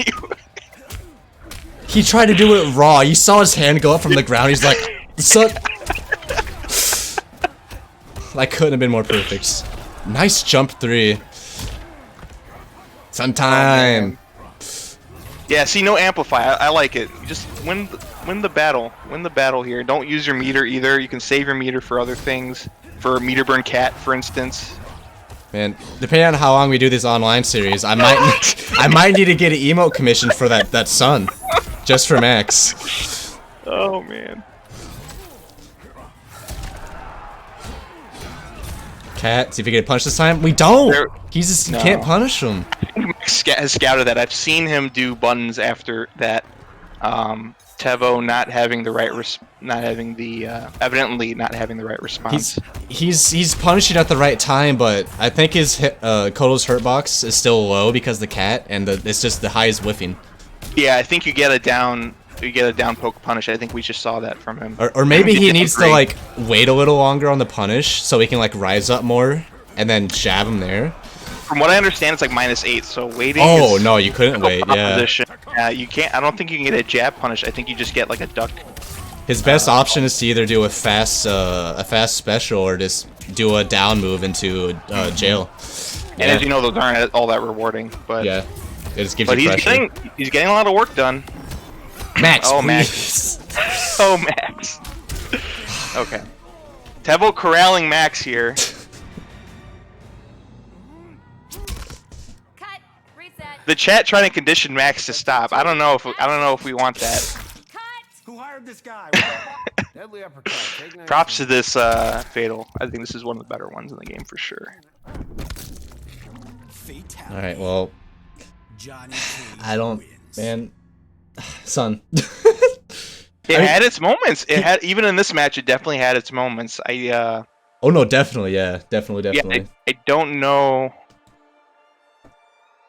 He tried to do it raw. You saw his hand go up from the ground. He's like, son. That couldn't have been more perfect. Nice jump 3. Sometime. Yeah, see, no amplify. I like it. Just win the battle. Win the battle here. Don't use your meter either. You can save your meter for other things. For meter burn cat, for instance. Man, depending on how long we do this online series, I might need to get an emote commission for that sun, just for Max. Oh man. Cat, see if we get a punch this time. We don't. He's just No. can't punish him. Max has scouted that. I've seen him do buttons after that. Tevo not having the right evidently not having the right response. He's punishing at the right time, but I think his Koto's hurt box is still low because the cat and it's just the highest whiffing. Yeah, I think you get a down poke punish. I think we just saw that from him. Or maybe he needs to like wait a little longer on the punish so he can like rise up more and then jab him there. From what I understand, it's like -8, so waiting. Oh no, you couldn't wait. Yeah. Yeah, you can't. I don't think you can get a jab punish. I think you just get like a duck. His best option is to either do a fast special or just do a down move into jail. And as you know, those aren't all that rewarding. But yeah, it just gives but you pressure. he's getting a lot of work done. Max, oh please. Max, oh Max. Okay, Tevo corralling Max here. The chat trying to condition Max to stop. I don't know if we want that. Who hired this guy? Deadly uppercut. Take 19. Props to this fatal. I think this is one of the better ones in the game for sure. All right, well, Johnny I don't, man, son. It had its moments. It had even in this match. It definitely had its moments. Oh no, definitely, yeah, definitely. Yeah, I don't know.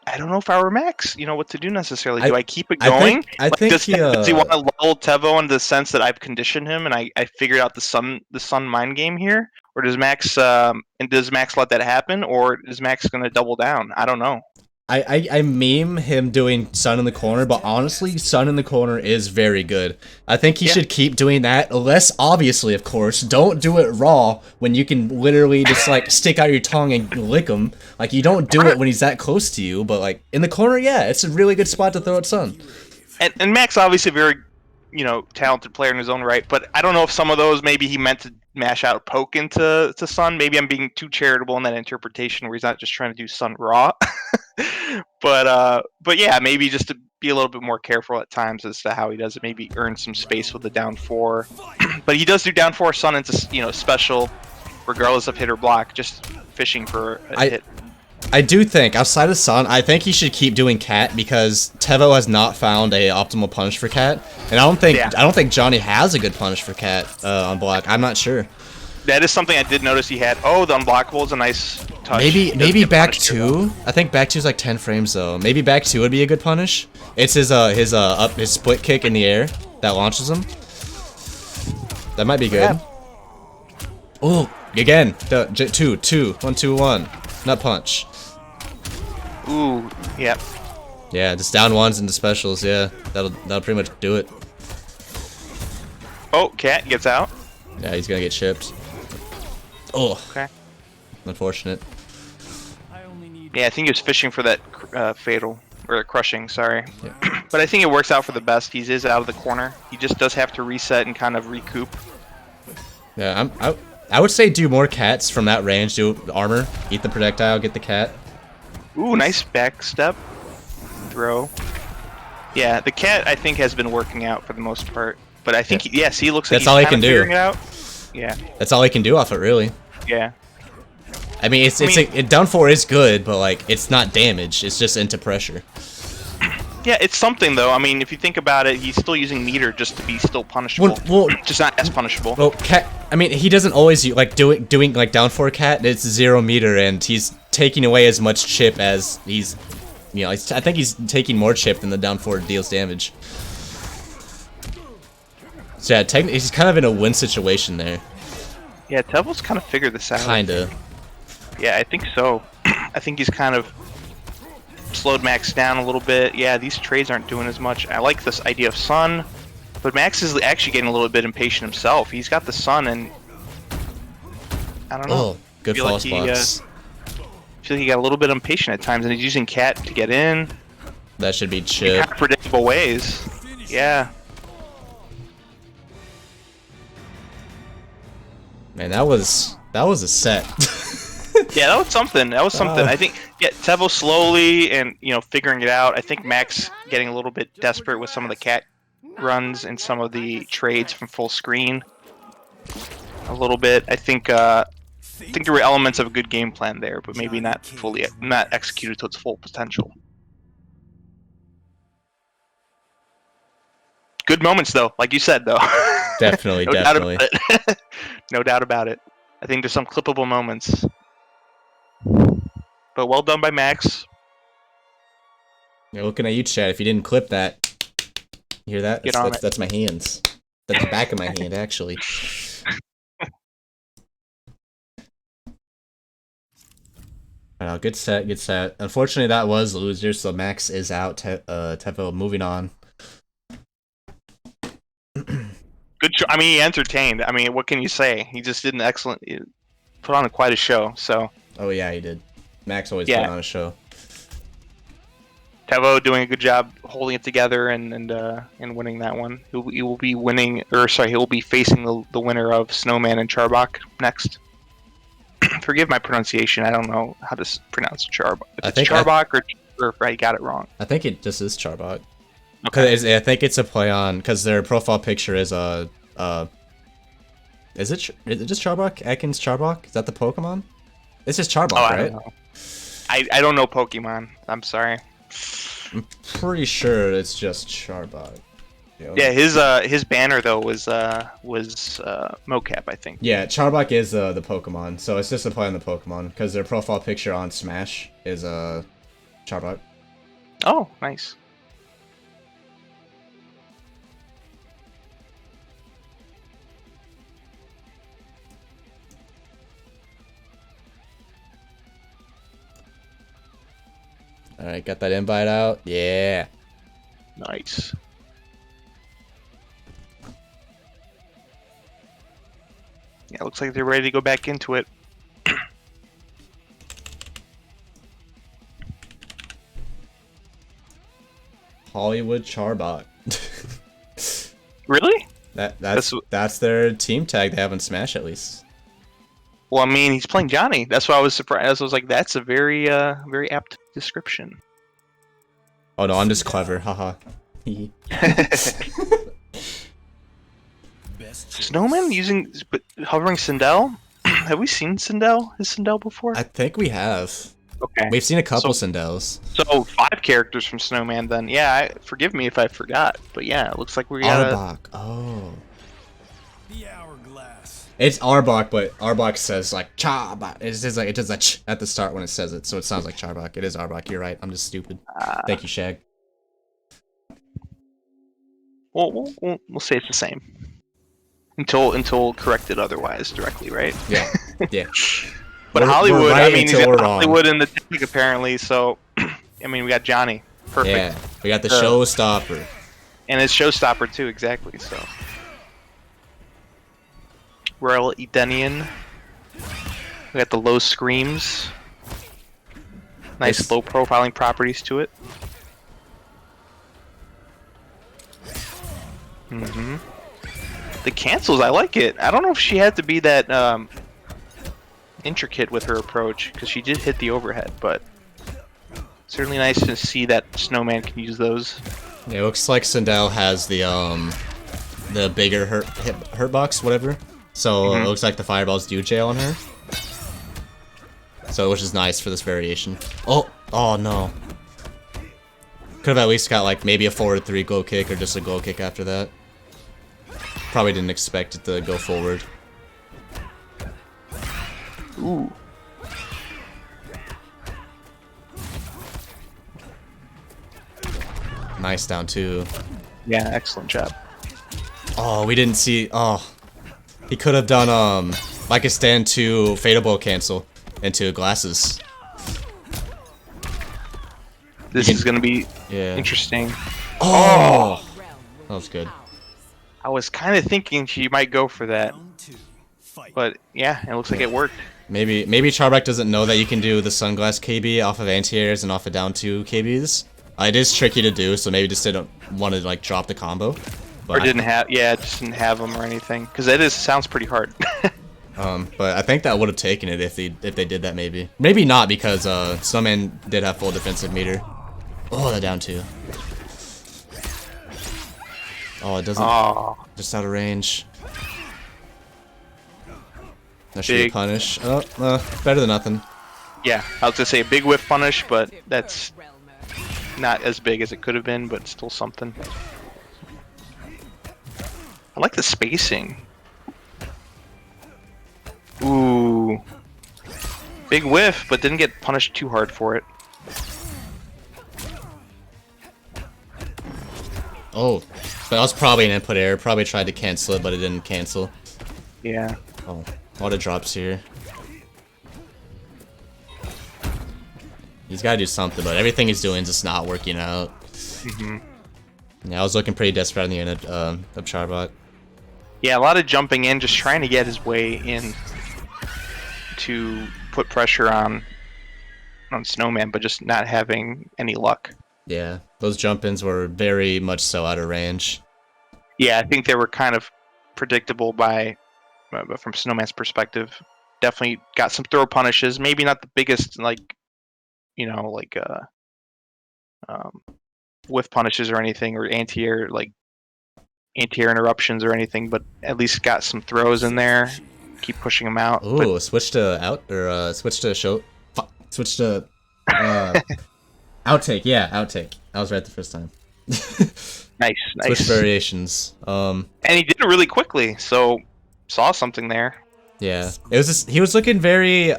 I don't know if I were Max, what to do necessarily. Do I keep it going? I think does he want to level Tevo in the sense that I've conditioned him and I figured out the sun mind game here, or does Max let that happen, or is Max going to double down? I don't know. I meme him doing Sun in the corner, but honestly, Sun in the corner is very good. I think he should keep doing that. Less obviously, of course. Don't do it raw when you can literally just like stick out your tongue and lick him. Like you don't do it when he's that close to you, but like in the corner, yeah, it's a really good spot to throw at Sun. And Max obviously a very talented player in his own right, but I don't know if some of those maybe he meant to mash out poke into Sun. Maybe I'm being too charitable in that interpretation where he's not just trying to do Sun raw. but yeah, maybe just to be a little bit more careful at times as to how he does it. Maybe earn some space with the down 4. But he does do down 4 Sun into special, regardless of hit or block, just fishing for a hit. I do think, outside of Sun, I think he should keep doing Cat because Tevo has not found a optimal punish for Cat, and I don't think Johnny has a good punish for Cat on block. I'm not sure. That is something I did notice he had. Oh, the unblockable is a nice touch. Maybe back 2. I think back 2 is like 10 frames though. Maybe back 2 would be a good punish. It's his split kick in the air that launches him. That might be good. Yeah. Oh, again, 2, 1, 2, 1, nut punch. Ooh, yep. Yeah, just down 1s into specials. Yeah, that'll pretty much do it. Oh, Cat gets out. Yeah, he's gonna get chipped. Oh, okay. Unfortunate. Yeah, I think he was fishing for that fatal or crushing. Sorry, but I think it works out for the best. He is out of the corner. He just does have to reset and kind of recoup. Yeah, I would say do more cats from that range. Do armor, eat the projectile, get the cat. Ooh, nice back step, throw. Yeah, the cat I think has been working out for the most part. But I think he looks like that's all he can do. Figuring it out. Yeah. That's all he can do off it, really. Yeah. I mean, down 4 is good, but like it's not damage. It's just into pressure. Yeah, it's something though. I mean, if you think about it, he's still using meter just to be still punishable. Well, just not as punishable. Well, cat. I mean, he doesn't always like doing like down 4 cat. It's 0 meter, and he's taking away as much chip as he's. I think he's taking more chip than the down 4 deals damage. So yeah, technically he's kind of in a win situation there. Yeah, Tevo's kind of figured this out. Kinda. Yeah, I think so. I think he's kind of slowed Max down a little bit. Yeah, these trades aren't doing as much. I like this idea of Sun, but Max is actually getting a little bit impatient himself. He's got the Sun, and I don't know. Oh, good feel false like he, box. I feel like he got a little bit impatient at times, and he's using Cat to get in. That should be In chip. kind of predictable ways. Yeah. Man, that was a set. Yeah, that was something. That was something. I think, yeah, Tevo slowly and, figuring it out. I think Max getting a little bit desperate with some of the Cat runs and some of the trades from full screen. A little bit. I think there were elements of a good game plan there, but maybe not executed to its full potential. Good moments, though, like you said, though. Definitely, No definitely. doubt about it. No doubt about it. I think there's some clippable moments. But well done by Max. You're looking at you, Chad. If you didn't clip that, you hear that? Get on That's, it. that's my hands. That's the back of my hand, actually. I know, good set, good set. Unfortunately, that was loser, so Max is out. Tevo moving on. Good show. I mean, he entertained. I mean, what can you say? He just did an excellent, put on quite a show. So Oh yeah, he did. Max always Yeah. put on a show. Tevo doing a good job holding it together and winning that one. He will be winning, or sorry, he will be facing the winner of Snowman and Charbak next. Forgive my pronunciation. I don't know how to pronounce Charbak. If I it's think Charbak or if I got it wrong. I think it just is Charbot. Okay. I think it's a play on because their profile picture is is it just Charbok? Ekans Charbok? Is that the Pokemon? It's just Charbok, I right? don't know. I don't know Pokemon. I'm sorry. I'm pretty sure it's just Charbok. Yeah, his banner though was mocap, I think. Yeah, Charbok is the Pokemon, so it's just a play on the Pokemon because their profile picture on Smash is Charbok. Oh, nice. All right, got that invite out. Yeah. Nice. Yeah, looks like they're ready to go back into it. Hollywood Charbok. Really? That's their team tag they have in Smash at least. Well, I mean, he's playing Johnny. That's why I was surprised. I was like, that's a very very apt description. Oh no, I'm just clever. Haha. Snowman hovering Sindel? Have we seen his Sindel before? I think we have. Okay. We've seen a couple So- Sindels. So 5 characters from Snowman then. Yeah, forgive me if I forgot. But yeah, it looks like we got Arbok. Oh. The hourglass. It's Arbok, but Arbok says like Charbok. It just like ch at the start when it says it, so it sounds like Charbok. It is Arbok. You're right. I'm just stupid. Thank you, Shag. we'll say it's the same. Until corrected otherwise directly, right? Yeah. Yeah. But We're Hollywood, right I mean, he's until got we're wrong. Hollywood in the tag apparently, so I mean, we got Johnny. Perfect. Yeah. We got the Uh, showstopper. And his showstopper too, exactly. So Royal Edenian. We got the low screams. Nice It's- low profiling properties to it. The cancels, I like it. I don't know if she had to be that intricate with her approach, because she did hit the overhead, but certainly nice to see that Snowman can use those. Yeah, it looks like Sindel has the bigger hurt box, whatever. So it looks like the fireballs do jail on her. So which is nice for this variation. Oh no. Could have at least got like maybe a forward 3 glow kick or just a glow kick after that. Probably didn't expect it to go forward. Ooh. Nice down too. Yeah, excellent job. Oh, we didn't see. Oh, he could have done like a stand 2 fadeable cancel into glasses. This is going to be Yeah. interesting. Oh! That was good. I was kind of thinking she might go for that. Round 2. Fight. But yeah, it looks like it worked. Maybe Charbak doesn't know that you can do the sunglass KB off of anti-airs and off of down 2 KBs. It is tricky to do, so maybe just didn't want to like drop the combo. Or didn't have, just didn't have them or anything. Because sounds pretty hard. But I think that would have taken it if they did that maybe. Maybe not because Snowman did have full defensive meter. Oh, that down 2. Oh, it doesn't. Oh, Just out of range. That should be a punish. Oh, better than nothing. yeah. I was gonna say a big whiff punish, but that's not as big as it could have been, but still something. I like the spacing. Ooh. Big whiff, but didn't get punished too hard for it. Oh, that was probably an input error. Probably tried to cancel it, but it didn't cancel. Yeah. Oh, a lot of drops here. He's got to do something, but everything he's doing is just not working out. Yeah, I was looking pretty desperate on the unit of Charbot. Yeah, a lot of jumping in, just trying to get his way in to put pressure on Snowman, but just not having any luck. Yeah, those jump-ins were very much so out of range. Yeah, I think they were kind of predictable from Snowman's perspective. Definitely got some throw punishes. Maybe not the biggest, whiff punishes or anything, or anti-air interruptions or anything, but at least got some throws in there. Keep pushing them out. Ooh, switch to out or switch to show. Switch to outtake. Yeah, outtake. I was right the first time. Nice. Switch variations. And he did it really quickly, so saw something there. Yeah, it was just he was looking very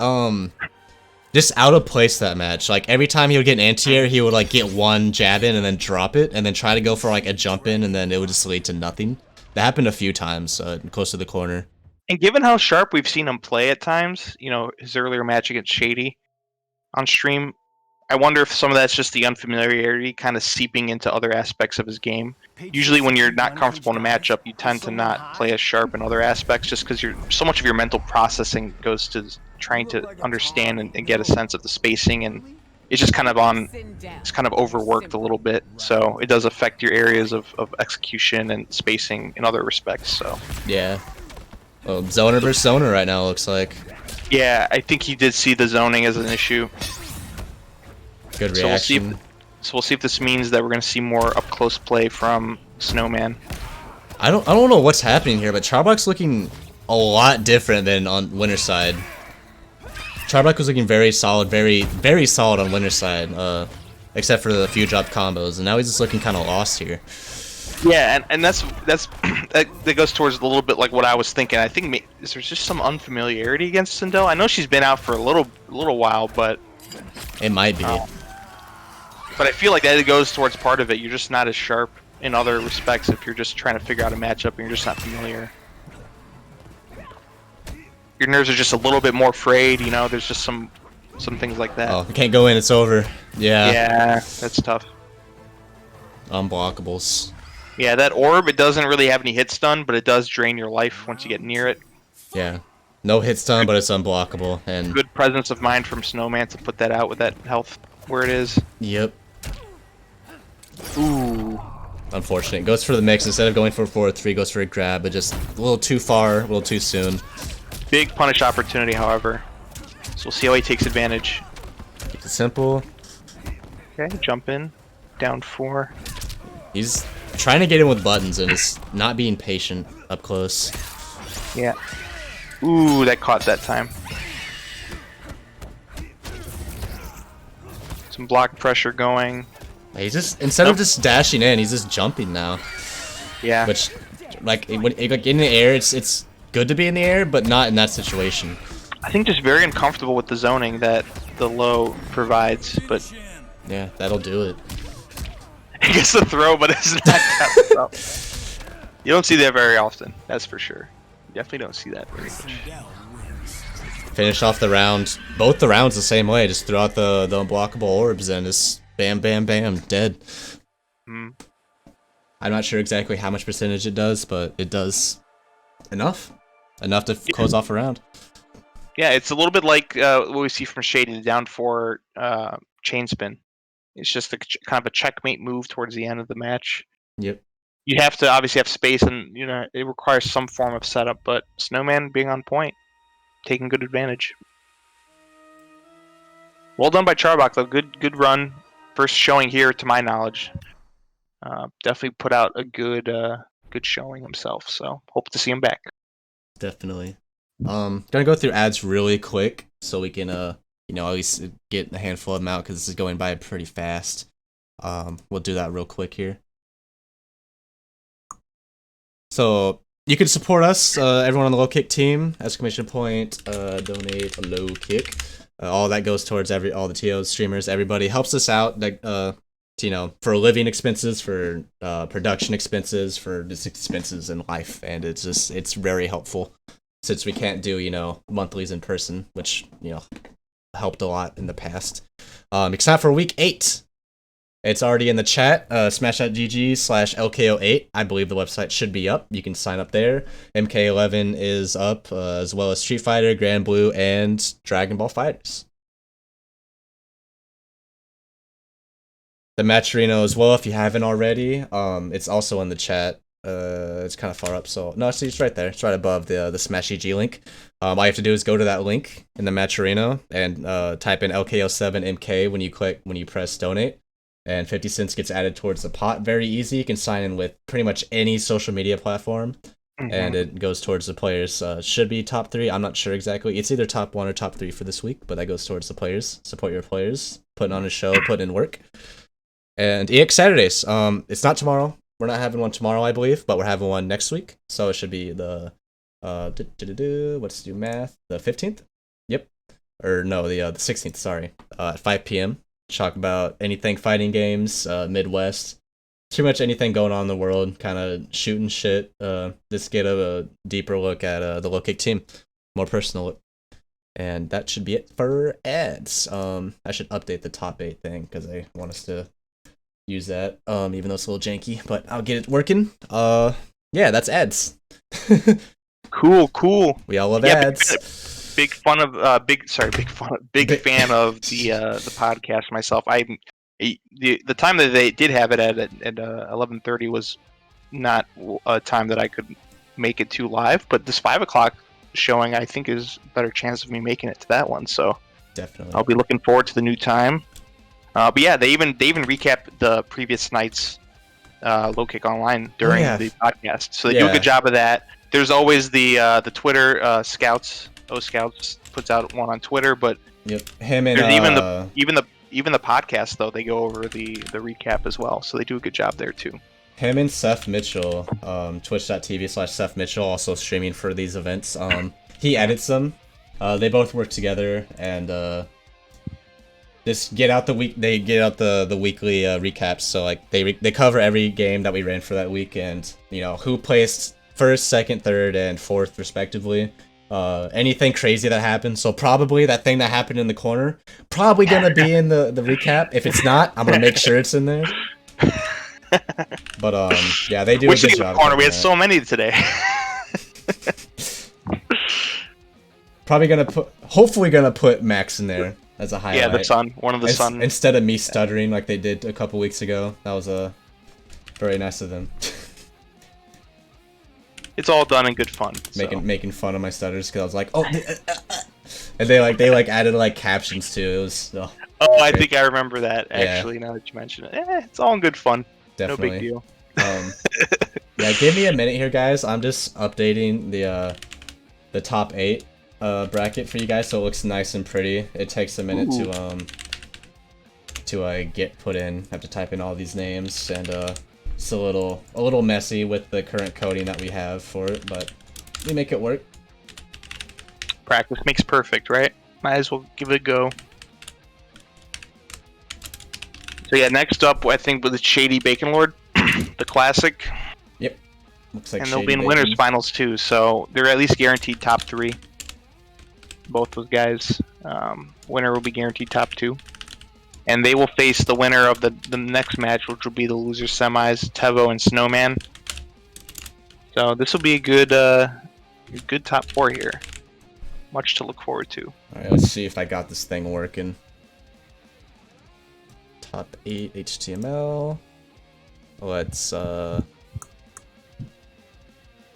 just out of place that match. Like every time he would get an anti-air, he would like get one jab in and then drop it, and then try to go for like a jump in, and then it would just lead to nothing. That happened a few times close to the corner. And given how sharp we've seen him play at times, his earlier match against Shady on stream, I wonder if some of that's just the unfamiliarity kind of seeping into other aspects of his game. Usually when you're not comfortable in a matchup, you tend to not play as sharp in other aspects just because so much of your mental processing goes to trying to understand and get a sense of the spacing, and it's just kind of overworked a little bit, so it does affect your areas of execution and spacing in other respects. So yeah. Well, zoner versus zoner right now, it looks like. Yeah, I think he did see the zoning as an issue. Good reaction. So we'll see if this means that we're going to see more up close play from Snowman. I don't know what's happening here, but Charbak's looking a lot different than on winner's side. Charbak was looking very solid, very solid on winner's side, except for the few drop combos, and now he's just looking kind of lost here. Yeah, and that goes towards a little bit like what I was thinking. I think there's just some unfamiliarity against Sindel. I know she's been out for a little while, but it might be. But I feel like that goes towards part of it. You're just not as sharp in other respects if you're just trying to figure out a matchup and you're just not familiar. Your nerves are just a little bit more frayed. There's just some things like that. Oh, we can't go in. It's over. Yeah. Yeah, that's tough. Unblockables. Yeah, that orb, it doesn't really have any hit stun, but it does drain your life once you get near it. Yeah. No hit stun, but it's unblockable. And good presence of mind from Snowman to put that out with that health where it is. Yep. Ooh. Unfortunate. Goes for the mix. Instead of going for a 4-3, goes for a grab, but just a little too far, a little too soon. Big punish opportunity, however. So we'll see how he takes advantage. Keep it simple. Okay, jump in. Down 4. He's trying to get in with buttons and is not being patient up close. Yeah. Ooh, that caught that time. Some block pressure going. He's just, instead of just dashing in, he's just jumping now. Yeah. Which, like, when in the air, it's good to be in the air, but not in that situation. I think just very uncomfortable with the zoning that the low provides, but yeah, that'll do it. He gets the throw, but it's not that throw. You don't see that very often, that's for sure. You definitely don't see that very much. Finish off the round, both the rounds the same way, just throw out the unblockable orbs and just bam, bam, bam, dead. Hmm. I'm not sure exactly how much percentage it does, but it does enough to close off a round. Yeah, it's a little bit like what we see from Shady, the down 4 chain spin. It's just kind of a checkmate move towards the end of the match. Yep. You have to obviously have space, and it requires some form of setup. But Snowman being on point, taking good advantage. Well done by Charbak though. Good run. First showing here, to my knowledge. Definitely put out a good showing himself. So hope to see him back. Definitely. Gonna go through ads really quick so we can at least get a handful of them out because this is going by pretty fast. We'll do that real quick here. So you can support us, everyone on the Low Kick team. ! Donate a Low Kick. All that goes towards all the TOs, streamers, everybody helps us out. For living expenses, for production expenses, for just expenses in life, and it's very helpful since we can't do monthlies in person, which helped a lot in the past. Except for week 8. It's already in the chat, smash.gg/LKO8. I believe the website should be up. You can sign up there. MK11 is up, as well as Street Fighter, Grand Blue, and Dragon Ball FighterZ. The match arena as well, if you haven't already. It's also in the chat. It's kind of far up, so no, see, it's right there. It's right above the Smash EG link. All you have to do is go to that link in the match arena and type in LKO7MK when you press donate. And 50 cents gets added towards the pot. Very easy. You can sign in with pretty much any social media platform, and it goes towards the players. Should be top 3. I'm not sure exactly. It's either top 1 or top 3 for this week, but that goes towards the players. Support your players. Putting on a show, putting in work. And EX Saturdays. It's not tomorrow. We're not having one tomorrow, I believe, but we're having one next week. So it should be the let's do math. The 15th. Yep. Or no, the 16th. Sorry. At 5 p.m. Talk about anything fighting games, Midwest, pretty much anything going on in the world, kind of shooting shit. Just get a deeper look at the Low Kick team, more personal look. And that should be it for ads. I should update the top 8 thing because I want us to use that, even though it's a little janky, but I'll get it working. Yeah, that's ads. Cool. We all love ads. Big fan of the podcast myself. The time that they did have it at 11:30 was not a time that I could make it to live, but this 5 o'clock showing I think is a better chance of me making it to that one. So definitely, I'll be looking forward to the new time. But yeah, they even recap the previous night's Low Kick Online during the podcast, so they do a good job of that. There's always the Twitter Scouts. Scouts puts out one on Twitter, but him and even the podcast though, they go over the recap as well, so they do a good job there too. Him and Seth Mitchell, twitch.tv/Seth Mitchell, also streaming for these events. He edits them. They both work together and just get out the week. They get out the weekly recaps. So like they cover every game that we ran for that week, and who placed first, second, third, and fourth respectively. Anything crazy that happened. So probably that thing that happened in the corner, probably gonna be in the recap. If it's not, I'm gonna make sure it's in there. But yeah, they do a good job. Corner, we had so many today. Hopefully gonna put Max in there as a highlight. Yeah, the Sun, one of the Sun. Instead of me stuttering like they did a couple weeks ago. That was very nice of them. It's all done in good fun. Making fun of my stutters because I was like, oh, and they added captions too. It was I think I remember that actually. Now that you mention it, it's all in good fun. Definitely. No big deal. Yeah, give me a minute here, guys. I'm just updating the top 8 bracket for you guys so it looks nice and pretty. It takes a minute to get put in. I have to type in all these names and it's a little messy with the current coding that we have for it, but we make it work. Practice makes perfect, right? Might as well give it a go. So yeah, next up I think with the Shady Bacon Lord, the classic. Yep. Looks like. And they'll be in winners finals too, so they're at least guaranteed top 3. Both those guys. Winner will be guaranteed top 2. and they will face the winner of the next match, which will be the loser semis, Tevo and Snowman. So this will be a good top 4 here. Much to look forward to. Alright, let's see if I got this thing working. Top 8 HTML. Let's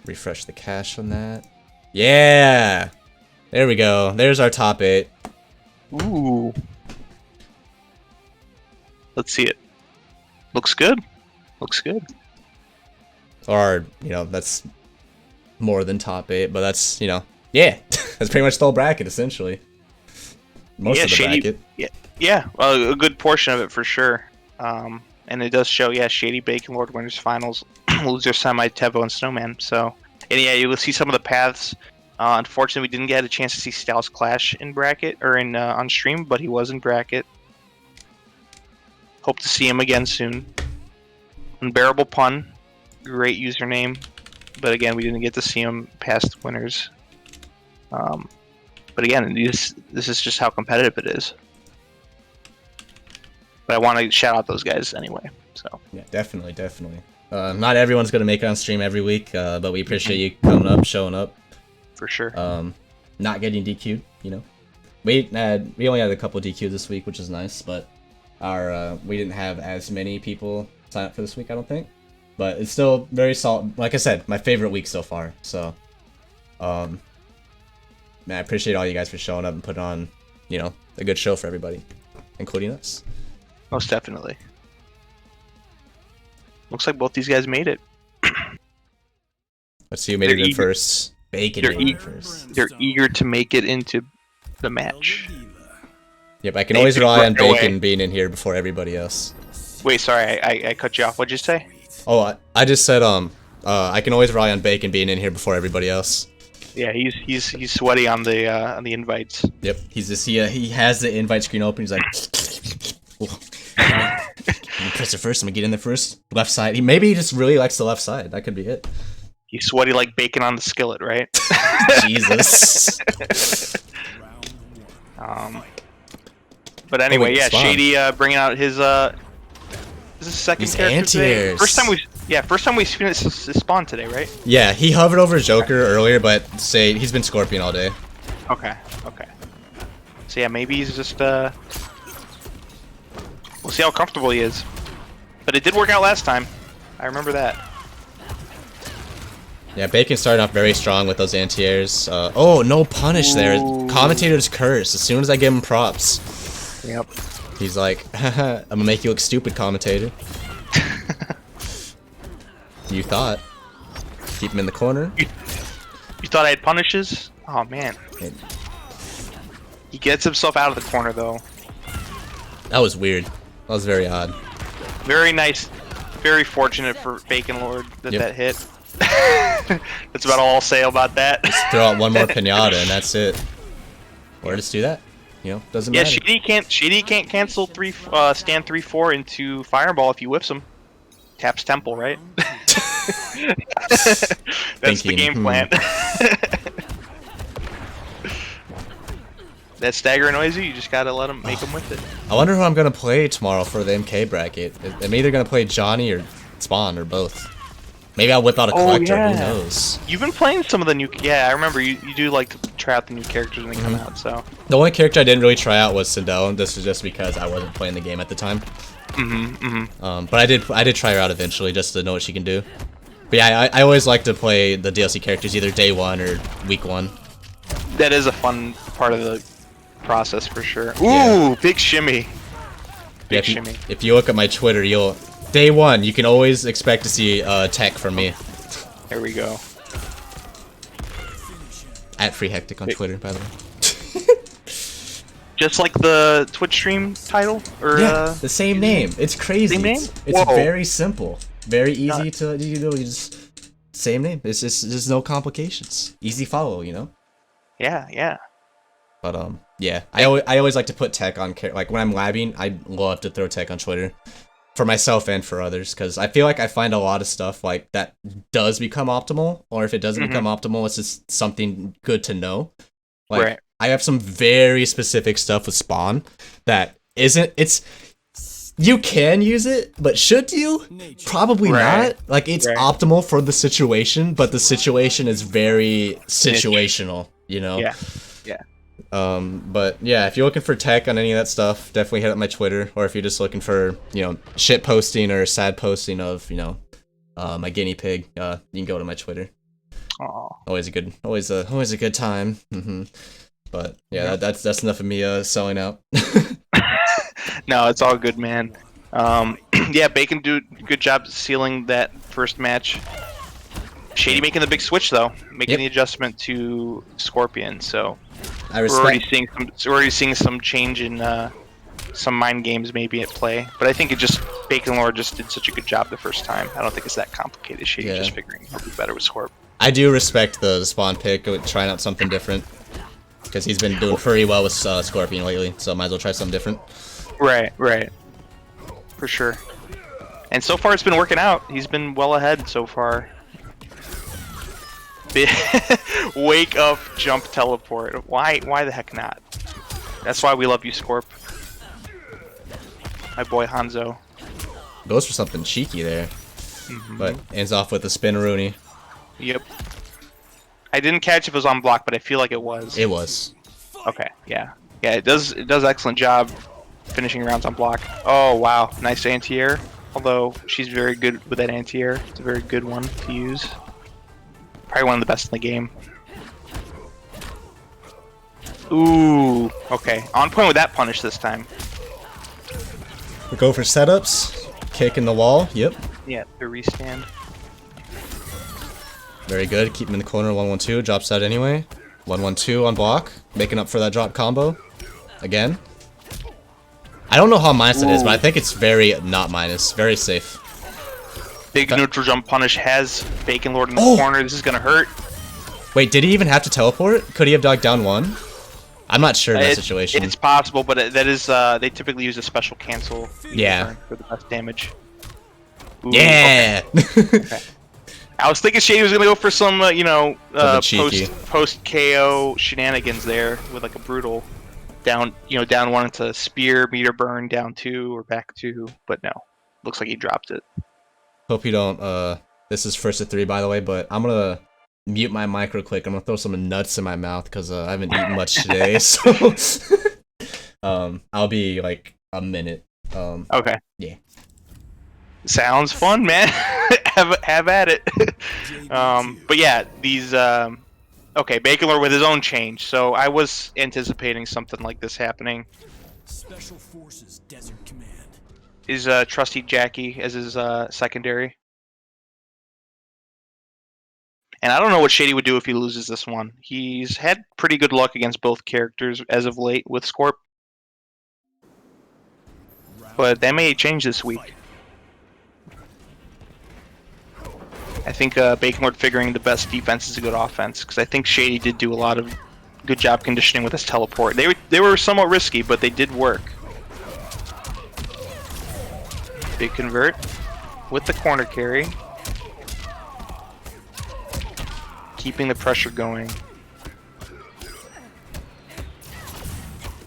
refresh the cache on that. Yeah! There we go. There's our top 8. Ooh. Let's see it. Looks good. Looks good. Or, you know, that's more than top 8, but that's, you know, yeah. That's pretty much the whole bracket, essentially. Most of the bracket. Yeah, well, a good portion of it for sure. And it does show, yeah, Shady Bacon Lord winners finals, loser semi Tevo and Snowman. So, and yeah, you will see some of the paths. Unfortunately, we didn't get a chance to see Styles Clash in bracket or in on stream, but he was in bracket. Hope to see him again soon. Unbearable Pun, great username, but again, we didn't get to see him past winners. But again, this is just how competitive it is. But I want to shout out those guys anyway. So yeah, definitely. Not everyone's gonna make it on stream every week, but we appreciate you coming up, showing up. For sure. Not getting DQ'd, you know. We only had a couple DQs this week, which is nice, but we didn't have as many people sign up for this week, I don't think. But it's still very solid. Like I said, my favorite week so far. So, man, I appreciate all you guys for showing up and putting on, you know, a good show for everybody, including us. Most definitely. Looks like both these guys made it. Let's see who made it in first. Bacon made it in first. They're eager to make it into the match. Yep, I can always rely on Bacon being in here before everybody else. Wait, sorry, I cut you off. What'd you say? Oh, I just said I can always rely on Bacon being in here before everybody else. Yeah, he's sweaty on the invites. Yep, he has the invite screen open. He's like, let me press it first. I'm gonna get in there first. Left side. Maybe he just really likes the left side. That could be it. He's sweaty like bacon on the skillet, right? Jesus. But anyway, yeah, Spawn. Shady bringing out his second His character today. anti-airs. First time we finished his spawn today, right? Yeah, he hovered over Joker earlier, but he's been Scorpion all day. Okay. So yeah, maybe he's just we'll see how comfortable he is. But it did work out last time. I remember that. Yeah, Bacon started off very strong with those anti-airs. Oh, no punish there. Ooh. Commentator's curse. As soon as I give him props. Yep. He's like, I'm gonna make you look stupid, commentator. You thought. Keep him in the corner. You thought I had punishes? Oh man. He gets himself out of the corner though. That was weird. That was very odd. Very nice. Very fortunate for Bacon Lord that Yep. that hit. That's about all I'll say about that. Just throw out one more pinata and that's it. Or just do that. You know, doesn't Yeah, matter. Shady can't cancel stand 3-4 into Fireball if he whips him. Taps Temple, right? That's the game plan. That stagger annoys you just gotta let him make him with it. I wonder who I'm gonna play tomorrow for the MK bracket. I'm either gonna play Johnny or Spawn or both. Maybe I'll whip out a collector. yeah. Who knows? You've been playing some of the new. Yeah, I remember you do like to try out the new characters when they come out. So. The only character I didn't really try out was Sindel, and this was just because I wasn't playing the game at the time. But I did try her out eventually just to know what she can do. But yeah, I always like to play the DLC characters either day 1 or week 1. That is a fun part of the process for sure. Ooh, Yeah. big shimmy. Big shimmy. If you look at my Twitter, day 1 you can always expect to see tech from me. There we go. At Free Hectic on Twitter, by the way. Just like the Twitch stream title, or Yeah, the same name. It's crazy. Same name? It's Whoa. very simple, very easy to you just same name. It's just there's no complications. Easy follow, you know. yeah. But yeah, I always like to put tech on like when I'm labbing. I love to throw tech on Twitter for myself and for others because I feel like I find a lot of stuff like that does become optimal, or if it doesn't become optimal, it's just something good to know. Like Right. I have some very specific stuff with Spawn that isn't. It's you can use it, but should you? Probably Right. not. Like it's Right. optimal for the situation, but the situation is very situational. You know. Yeah. Yeah. But yeah, if you're looking for tech on any of that stuff, definitely hit up my Twitter. Or if you're just looking for, you know, shit posting or sad posting of, you know, my guinea pig, you can go to my Twitter. Aw. Always a good time. But yeah, that's enough of me selling out. No, it's all good, man. Yeah, Bacon do good job sealing that first match. Shady making the big switch though, making the adjustment to Scorpion. So I we're already respect. seeing some change in some mind games maybe at play. But I think Bacon Lord just did such a good job the first time. I don't think it's that complicated. Shady's just figuring out who's better with Scorp. I do respect the spawn pick, trying out something different, because he's been doing pretty well with Scorpion lately. So might as well try something different. Right, for sure. And so far it's been working out. He's been well ahead so far. Wake up, jump, teleport. Why the heck not? That's why we love you, Scorp. My boy Hanzo. Goes for something cheeky there, but ends off with a spin-a-rooney. Yep. I didn't catch if it was on block, but I feel like it was. It was. Okay, yeah. Yeah, it does excellent job finishing rounds on block. Oh wow, nice anti-air. Although she's very good with that anti-air. It's a very good one to use. Probably one of the best in the game. Ooh, okay. On point with that punish this time. We go for setups. Kick in the wall. Yep. Yeah, the restand. Very good. Keep him in the corner. 1-1-2. Drops out anyway. 1-1-2 on block. Making up for that drop combo. Again. I don't know how minus it is, but I think it's very not minus. Very safe. Big neutral jump punish has Bacon Lord in the corner. This is gonna hurt. Wait, did he even have to teleport? Could he have dug down one? I'm not sure in that situation. It's possible, but that is they typically use a special cancel. Yeah. For the best damage. Ooh, Yeah. Okay. I was thinking Shady was gonna go for some, cheeky. post KO shenanigans there with like a brutal down one into spear, meter burn, down 2 or back 2, but no, looks like he dropped it. Hope you don't. This is first to 3, by the way, but I'm gonna mute my mic real quick. I'm gonna throw some nuts in my mouth because I haven't eaten much today. So, I'll be like a minute. Okay. Yeah. Sounds fun, man. have at it. But yeah, these okay, Bacon Lord with his own change. So I was anticipating something like this happening. Special Forces Desert Command. Is trusty Jackie as his secondary. And I don't know what Shady would do if he loses this one. He's had pretty good luck against both characters as of late with Scorp. But that may change this week. I think Bacon Lord figuring the best defense is a good offense, because I think Shady did do a lot of good job conditioning with his teleport. They were somewhat risky, but they did work. Big convert with the corner carry. Keeping the pressure going.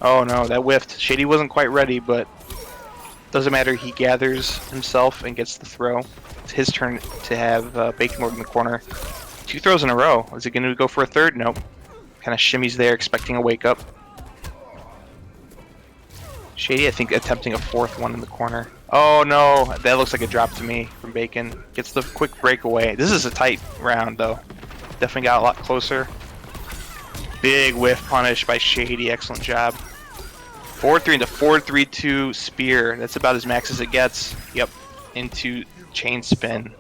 Oh no, that whiffed. Shady wasn't quite ready, but doesn't matter. He gathers himself and gets the throw. It's his turn to have Bacon Lord in the corner. 2 throws in a row. Is it going to go for a third? Nope. Kind of shimmies there, expecting a wake up. Shady, I think, attempting a 4th one in the corner. Oh no, that looks like a drop to me from Bacon. Gets the quick breakaway. This is a tight round though. Definitely got a lot closer. Big whiff punish by Shady. Excellent job. 4-3 into 4-3-2 spear. That's about as max as it gets. Yep. Into chain spin.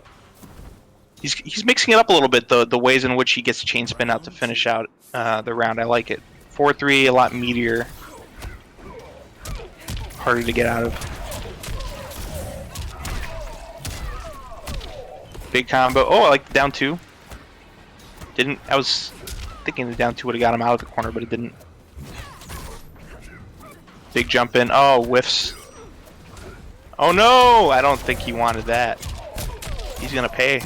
He's mixing it up a little bit, the ways in which he gets chain spin out to finish out the round. I like it. 4-3, a lot meatier. Harder to get out of. Big combo. Oh, I like the down 2. I was thinking the down 2 would have got him out of the corner, but it didn't. Big jump in. Oh, whiffs. Oh no! I don't think he wanted that. He's gonna pay.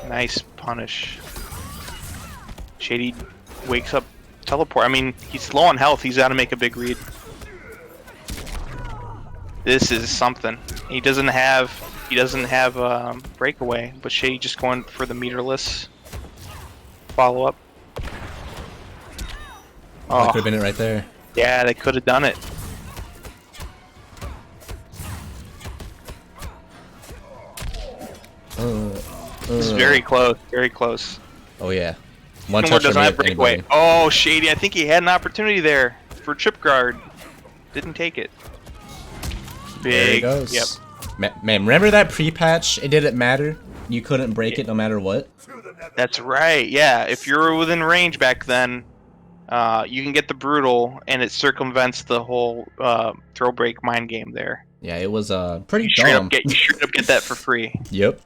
Nice punish. Shady wakes up, teleport. I mean, he's low on health. He's got to make a big read. This is something. He doesn't have breakaway, but Shady just going for the meterless follow up. Oh, could have been it right there. Yeah, they could have done it. This is very close, very close. Oh yeah. One Kombat touch doesn't from have breakaway. anybody. Oh, Shady, I think he had an opportunity there for chip guard. Didn't take it. Big. There he goes. Yep. Man, remember that pre-patch? It didn't matter. You couldn't break it no matter what. That's right. Yeah, if you were within range back then, you can get the brutal, and it circumvents the whole throw break mind game there. Yeah, it was pretty You straight dumb. up get that for free. Yep.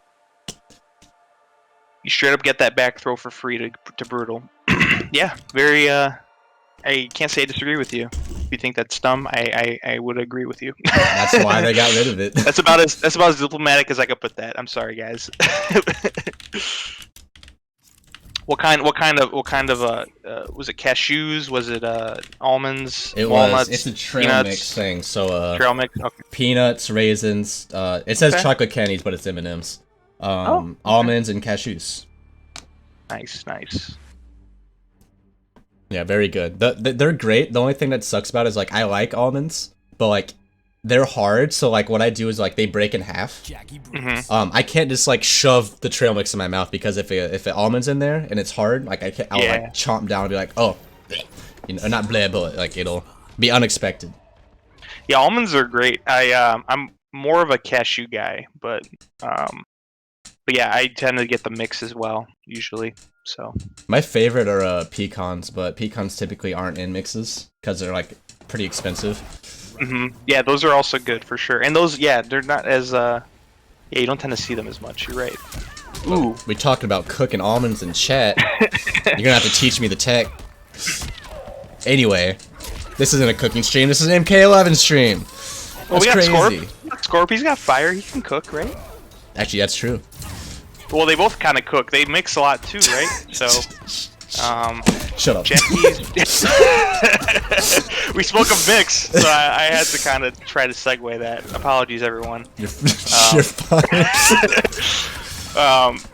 You straight up get that back throw for free to brutal. Yeah, very. I can't say I disagree with you. If you think that's dumb, I would agree with you. That's why they got rid of it. That's about as diplomatic as I could put that. I'm sorry, guys. What kind of was it cashews? Was it almonds? It walnuts? was. It's a trail peanuts? mix thing. So Trail mix. Okay. peanuts, raisins. It says Okay. chocolate candies, but it's M&Ms. Okay. Almonds and cashews. Nice, nice. Yeah, very good. They're great. The only thing that sucks about it is like I like almonds, but like they're hard. So like what I do is like they break in half. I can't just like shove the trail mix in my mouth because if it almonds in there and it's hard, like I'll like chomp down and be like, oh, you know, not bleh, but like it'll be unexpected. Yeah, almonds are great. I'm more of a cashew guy, but yeah, I tend to get the mix as well usually. So My favorite are pecans, but pecans typically aren't in mixes because they're like pretty expensive. Yeah, those are also good for sure. And those, yeah, they're not as yeah, you don't tend to see them as much. You're right. Ooh, We talking about cooking almonds in chat. You're gonna have to teach me the tech. Anyway, this isn't a cooking stream. This is an MK11 stream. well, we got That's crazy. Scorp. He's got fire. He can cook, right? Actually, that's true. Well, they both kind of cook. They mix a lot too, right? So, Shut up. Jackie's. We spoke of mix, so I had to kind of try to segue that. Apologies, everyone. You're fine.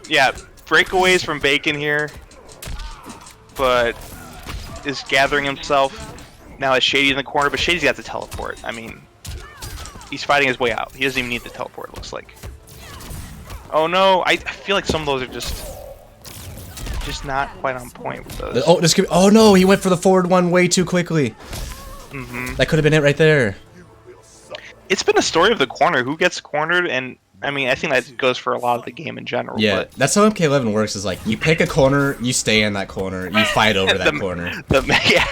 Yeah, breakaways from Bacon here, but is gathering himself. Now is Shady in the corner, but Shady's got the teleport. I mean, he's fighting his way out. He doesn't even need the teleport, it looks like. Oh no, I feel like some of those are just not quite on point with those. Oh, this could be, oh no, he went for the forward one way too quickly. That could have been it right there. It's been a story of the corner. Who gets cornered? And I mean, I think that goes for a lot of the game in general. Yeah, but that's how MK11 works. Is like you pick a corner, you stay in that corner, you fight over that corner. Yeah,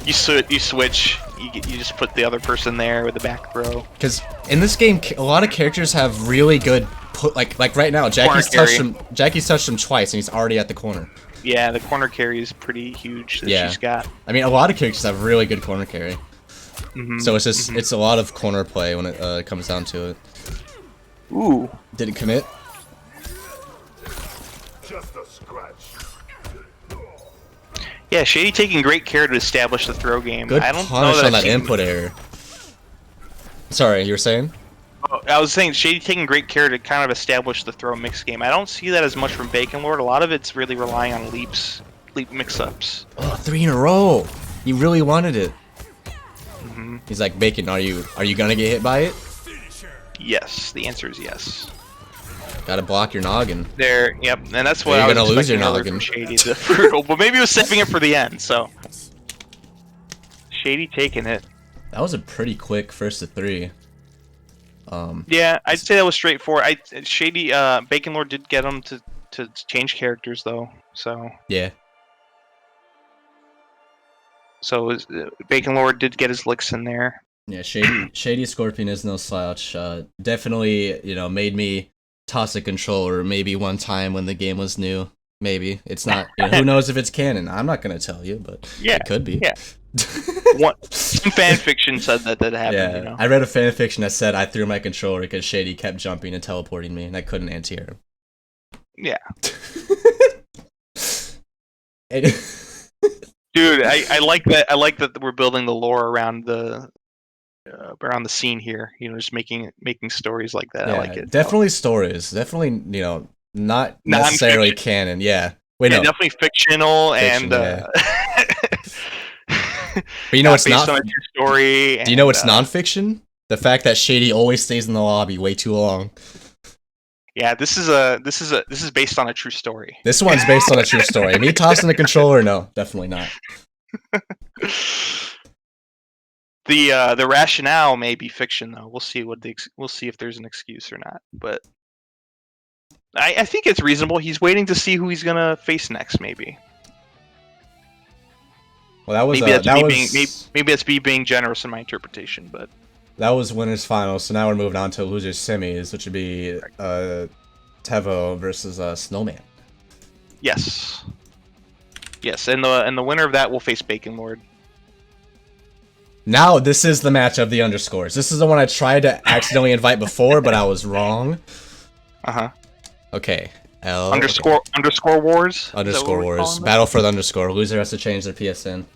you switch. You just put the other person there with the back throw. Because in this game, a lot of characters have really good like right now, Jackie's touched him twice and he's already at the corner. Yeah, the corner carry is pretty huge that she's got. I mean, a lot of characters have really good corner carry. So it's just it's a lot of corner play when it comes down to it. Ooh. Did it commit? Just a scratch. Yeah, Shady taking great care to establish the throw game. Good I don't punish know that on I've that seen- input error. Sorry, you were saying? Oh, I was saying Shady taking great care to kind of establish the throw mix game. I don't see that as much from Bacon Lord. A lot of it's really relying on leap mix-ups. Oh, 3 in a row. He really wanted it. He's like, Bacon, are you gonna get hit by it? Yes, the answer is yes. Gotta block your noggin. There, yep, and that's what You're I was gonna lose your expecting earlier noggin. from Shady. The brutal, but maybe it was saving it for the end. So Shady taking it. That was a pretty quick first to 3. Yeah, I'd say that was straightforward. Shady, Bacon Lord did get him to change characters though. So Yeah. Bacon Lord did get his licks in there. Yeah, Shady Scorpion is no slouch. Definitely, made me toss a controller maybe one time when the game was new. Maybe. It's not, who knows if it's canon. I'm not going to tell you, but Yeah, it could be. yeah. Some fan fiction said that happened. Yeah, I read a fan fiction that said I threw my controller because Shady kept jumping and teleporting me, and I couldn't anti-air him. Yeah. And- Dude, I like that. I like that we're building the lore around the around the scene here. You know, just making stories like that. I Yeah, like it. definitely stories. Definitely, not necessarily Non-fiction. canon. Yeah. Wait, Yeah, no. definitely fictional Fiction, and But not it's based not. on a true story. Do you know And, it's nonfiction? The fact that Shady always stays in the lobby way too long. Yeah, this is based on a true story. This one's based on a true story. Me tossing the controller? No, definitely not. The rationale may be fiction though. We'll see we'll see if there's an excuse or not. But I think it's reasonable. He's waiting to see who he's gonna face next. Maybe. Well, that was Maybe that's me being generous in my interpretation, but that was winners finals. So now we're moving on to losers semis, which would be Tevo versus Snowman. yes, and the winner of that will face Bacon Lord. Now this is the match of the underscores. This is the one I tried to accidentally invite before, but I was wrong. Okay. Underscore wars. Underscore wars. Battle for the underscore. Loser has to change their PSN.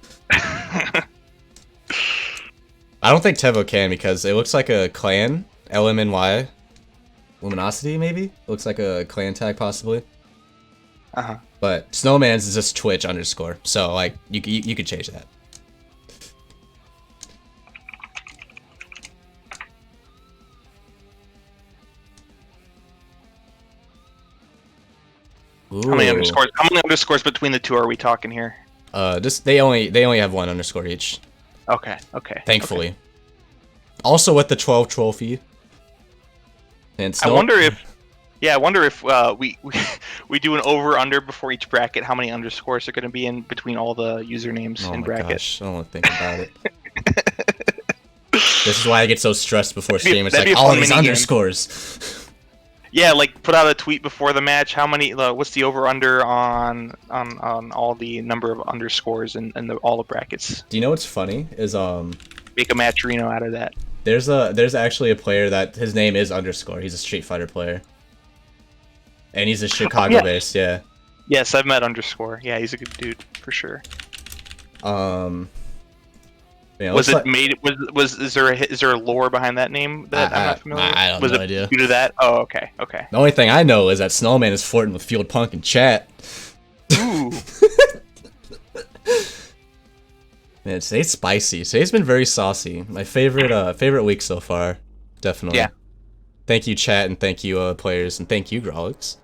I don't think Tevo can because it looks like a clan. LMNY. Luminosity, maybe? It looks like a clan tag, possibly. But Snowman's is just Twitch underscore. So, like, you could change that. Ooh. How many underscores between the two are we talking here? Just they only have one underscore each. Okay. Thankfully. Okay. Also with the 12 trophy. And I wonder if we do an over under before each bracket. How many underscores are going to be in between all the usernames in bracket? Gosh, I don't want to think about it. This is why I get so stressed before stream. It's like all these underscores. Yeah, like put out a tweet before the match. How many? What's the over under on all the number of underscores and all the brackets? Do you know what's funny? Is make a match Reno out of that. There's actually a player that his name is underscore. He's a Street Fighter player, and he's a Chicago based. Yeah. Yes, I've met underscore. Yeah, he's a good dude for sure. Yeah, was it made? Is there a lore behind that name that I'm not familiar with? I have no idea. Due to that? Oh, okay. The only thing I know is that Snowman is flirting with Field Punk in chat. Ooh. Man, today's spicy. Today's been very saucy. My favorite week so far, definitely. Yeah. Thank you, chat, and thank you, players, and thank you, Grolix.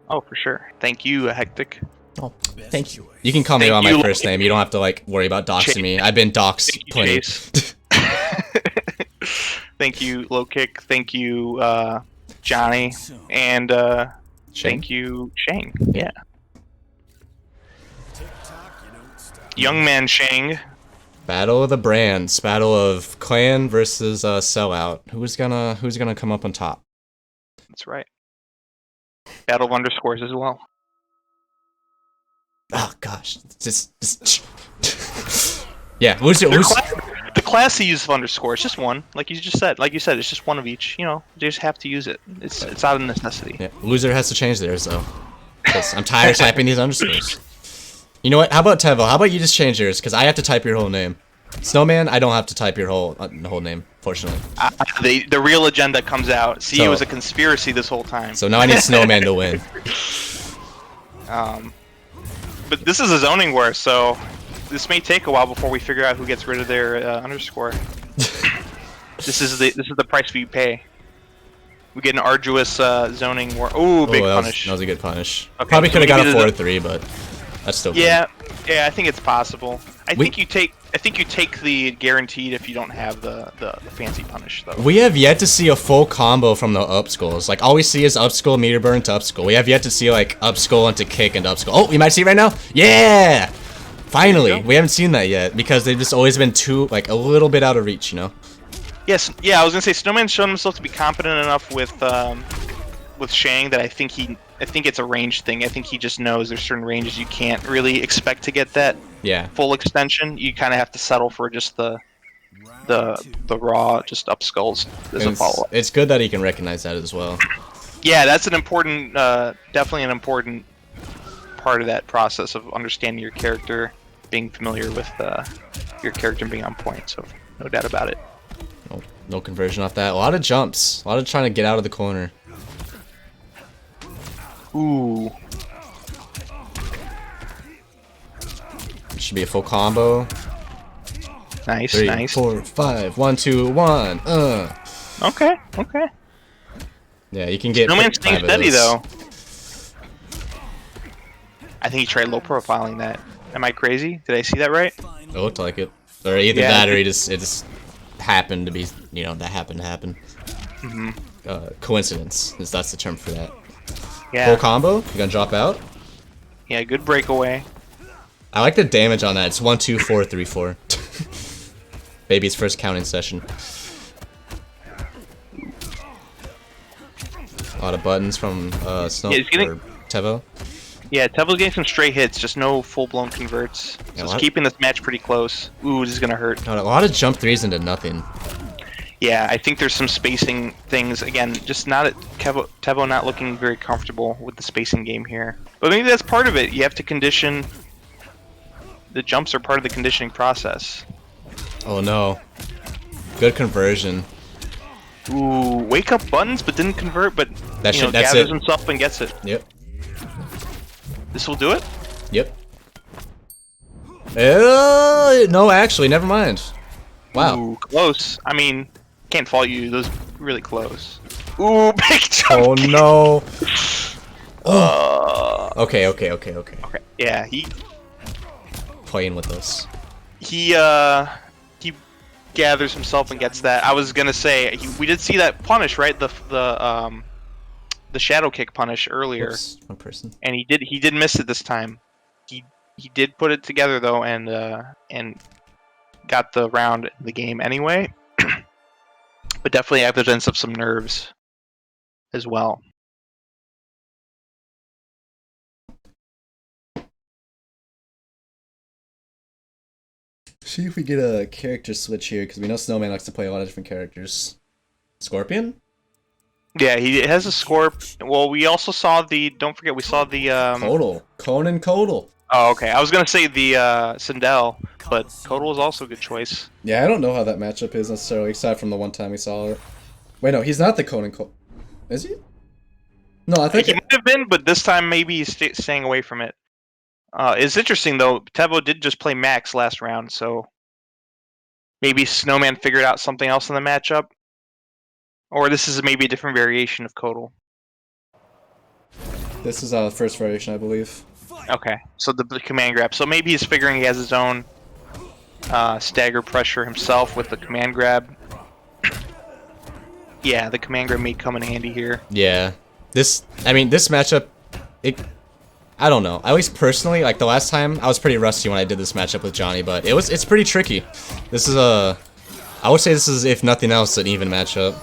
Oh, for sure. Thank you, Hectic. Oh, thank you. You can call me by my first name. You don't have to like worry about doxing me. I've been doxed plenty. Thank you, Low Kick. Thank you, Johnny, and thank you, Shang. Yeah. Young man Shang. Battle of the brands. Battle of clan versus sellout. Who's gonna come up on top? That's right. Battle of underscores as well. Oh gosh, just yeah. The classy use of underscores, just one, like you said, it's just one of each. You know, they just have to use it. It's out of necessity. Yeah, loser has to change theirs though, because I'm tired of typing these underscores. You know what? How about Tevo? How about you just change yours? Because I have to type your whole name. Snowman, I don't have to type your whole name, fortunately. The real agenda comes out. See, it was a conspiracy this whole time. So now I need Snowman to win. But this is a zoning war, so this may take a while before we figure out who gets rid of their underscore. This is the price we pay. We get an arduous zoning war. Ooh, big punish. That was a good punish. Okay, probably could have got a 4-3, but that's still good. Yeah, I think it's possible. I think you take the guaranteed if you don't have the fancy punish though. We have yet to see a full combo from the up skulls. Like all we see is up skull, meter burn to up skull. We have yet to see like up skull into kick and up skull. Oh, we might see it right now. Yeah, finally. We haven't seen that yet because they've just always been too like a little bit out of reach, you know. Yes, yeah. I was gonna say Snowman's shown himself to be competent enough with Shang that I think it's a range thing. I think he just knows there's certain ranges you can't really expect to get that full extension. You kind of have to settle for just the raw just up skulls as a follow up. It's good that he can recognize that as well. Yeah, that's an important, definitely an important part of that process of understanding your character, being familiar with your character and being on point. So no doubt about it. Oh, no conversion off that. A lot of jumps. A lot of trying to get out of the corner. Ooh. Should be a full combo. Nice, 3, nice. 4, 5. 1, 2, 1. Okay, okay. Yeah, you can get. Snowman's staying 5 of steady, those. though. I think he tried low profiling that. Am I crazy? Did I see that right? It looked like it. Or either Yeah, that or it just happened to be, you know, that happened to happen. Coincidence. That's the term for that. Yeah. Full combo. You gonna drop out? Yeah, good breakaway. I like the damage on that. It's 1, 2, 4, 3, 4. Baby's first counting session. A lot of buttons from Snow Yeah, he's getting- or Tevo. Yeah, Tevo's getting some stray hits, just no full-blown converts. Yeah, So it's what? keeping this match pretty close. Ooh, this is gonna hurt. A lot of jump threes into nothing. Yeah, I think there's some spacing things. Again, just not at Tevo not looking very comfortable with the spacing game here. But maybe that's part of it. You have to condition. The jumps are part of the conditioning process. Oh no. Good conversion. Ooh, wake up buttons, but didn't convert. But That's gathers it. himself and gets it. Yep. This will do it. Yep. No, actually, never mind. Wow. Ooh, close. I mean, can't fault you. Those really close. Ooh, big jump. Oh kick. no. Okay. Okay. Yeah, he Playing with us. he gathers himself and gets that. I was gonna say we did see that punish, right? The shadow kick punish earlier, Oops, one person. and he did miss it this time. He did put it together though, and got the round in the game anyway. But definitely evidence of some nerves as well. See if we get a character switch here, because we know Snowman likes to play a lot of different characters. Scorpion? Yeah, he has a Scorp. Well, we also saw the. Don't forget, we saw the. Kodal. Conan Kodal. Oh, okay. I was gonna say the Sindel, but Kodal is also a good choice. Yeah, I don't know how that matchup is necessarily, aside from the one time we saw it. Wait, no, he's not the Conan Kodal. Is he? No, I think He might have been, but this time maybe he's staying away from it. It's interesting though. Tevo did just play Max last round, so maybe Snowman figured out something else in the matchup, or this is maybe a different variation of Kodal. this is the first variation, I believe. Okay, so the command grab. So maybe he's figuring he has his own stagger pressure himself with the command grab. Yeah, the command grab may come in handy here. Yeah. This matchup, I don't know. At least personally, like the last time, I was pretty rusty when I did this matchup with Johnny, but it's pretty tricky. This is I would say this is, if nothing else, an even matchup.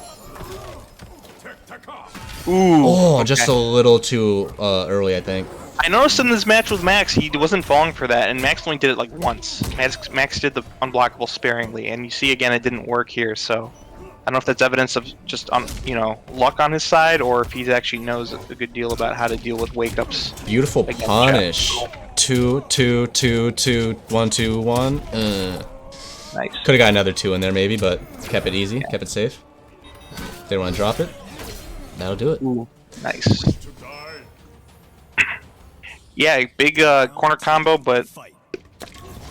Ooh. Oh, okay. just a little too early, I think. I noticed in this match with Max, he wasn't falling for that, and Max only did it like once. Max did the unblockable sparingly, and you see again it didn't work here. So I don't know if that's evidence of just luck on his side, or if he actually knows a good deal about how to deal with wake ups. Beautiful against punish. Shadow. 2, 2, 2, 2, 1, 2, 1. Nice. Could have got another 2 in there maybe, but kept it easy, kept it safe. Didn't want to drop it. That'll do it. Ooh, nice. Yeah, big corner combo, but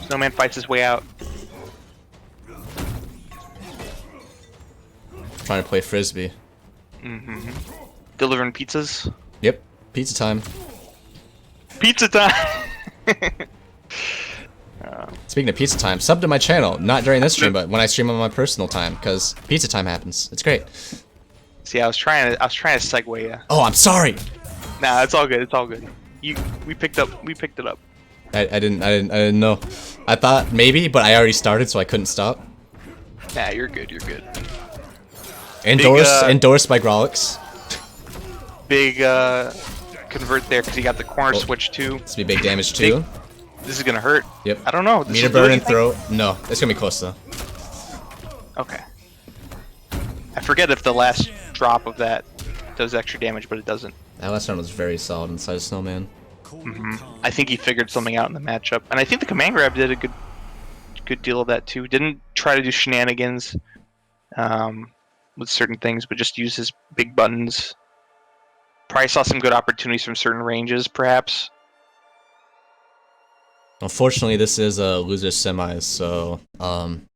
Snowman fights his way out. Trying to play frisbee. Delivering pizzas. Yep. Pizza time. Pizza time! Speaking of pizza time, sub to my channel. Not during this stream, but when I stream on my personal time, because pizza time happens. It's great. See, I was trying to segue you. Oh, I'm sorry. Nah, it's all good. It's all good. We picked it up. I didn't know. I thought maybe, but I already started, so I couldn't stop. Nah, you're good. You're good. Endorsed by Grolix. Big convert there because he got the corner switch too. This will be big damage too. This is gonna hurt. Yep. I don't know. Meter burn and throw. No, it's gonna be close though. Okay. I forget if the last drop of that does extra damage, but it doesn't. That last round was very solid inside of Snowman. I think he figured something out in the matchup, and I think the command grab did a good deal of that too. Didn't try to do shenanigans. with certain things, but just use his big buttons. Probably saw some good opportunities from certain ranges, perhaps. Unfortunately, this is a loser semis, so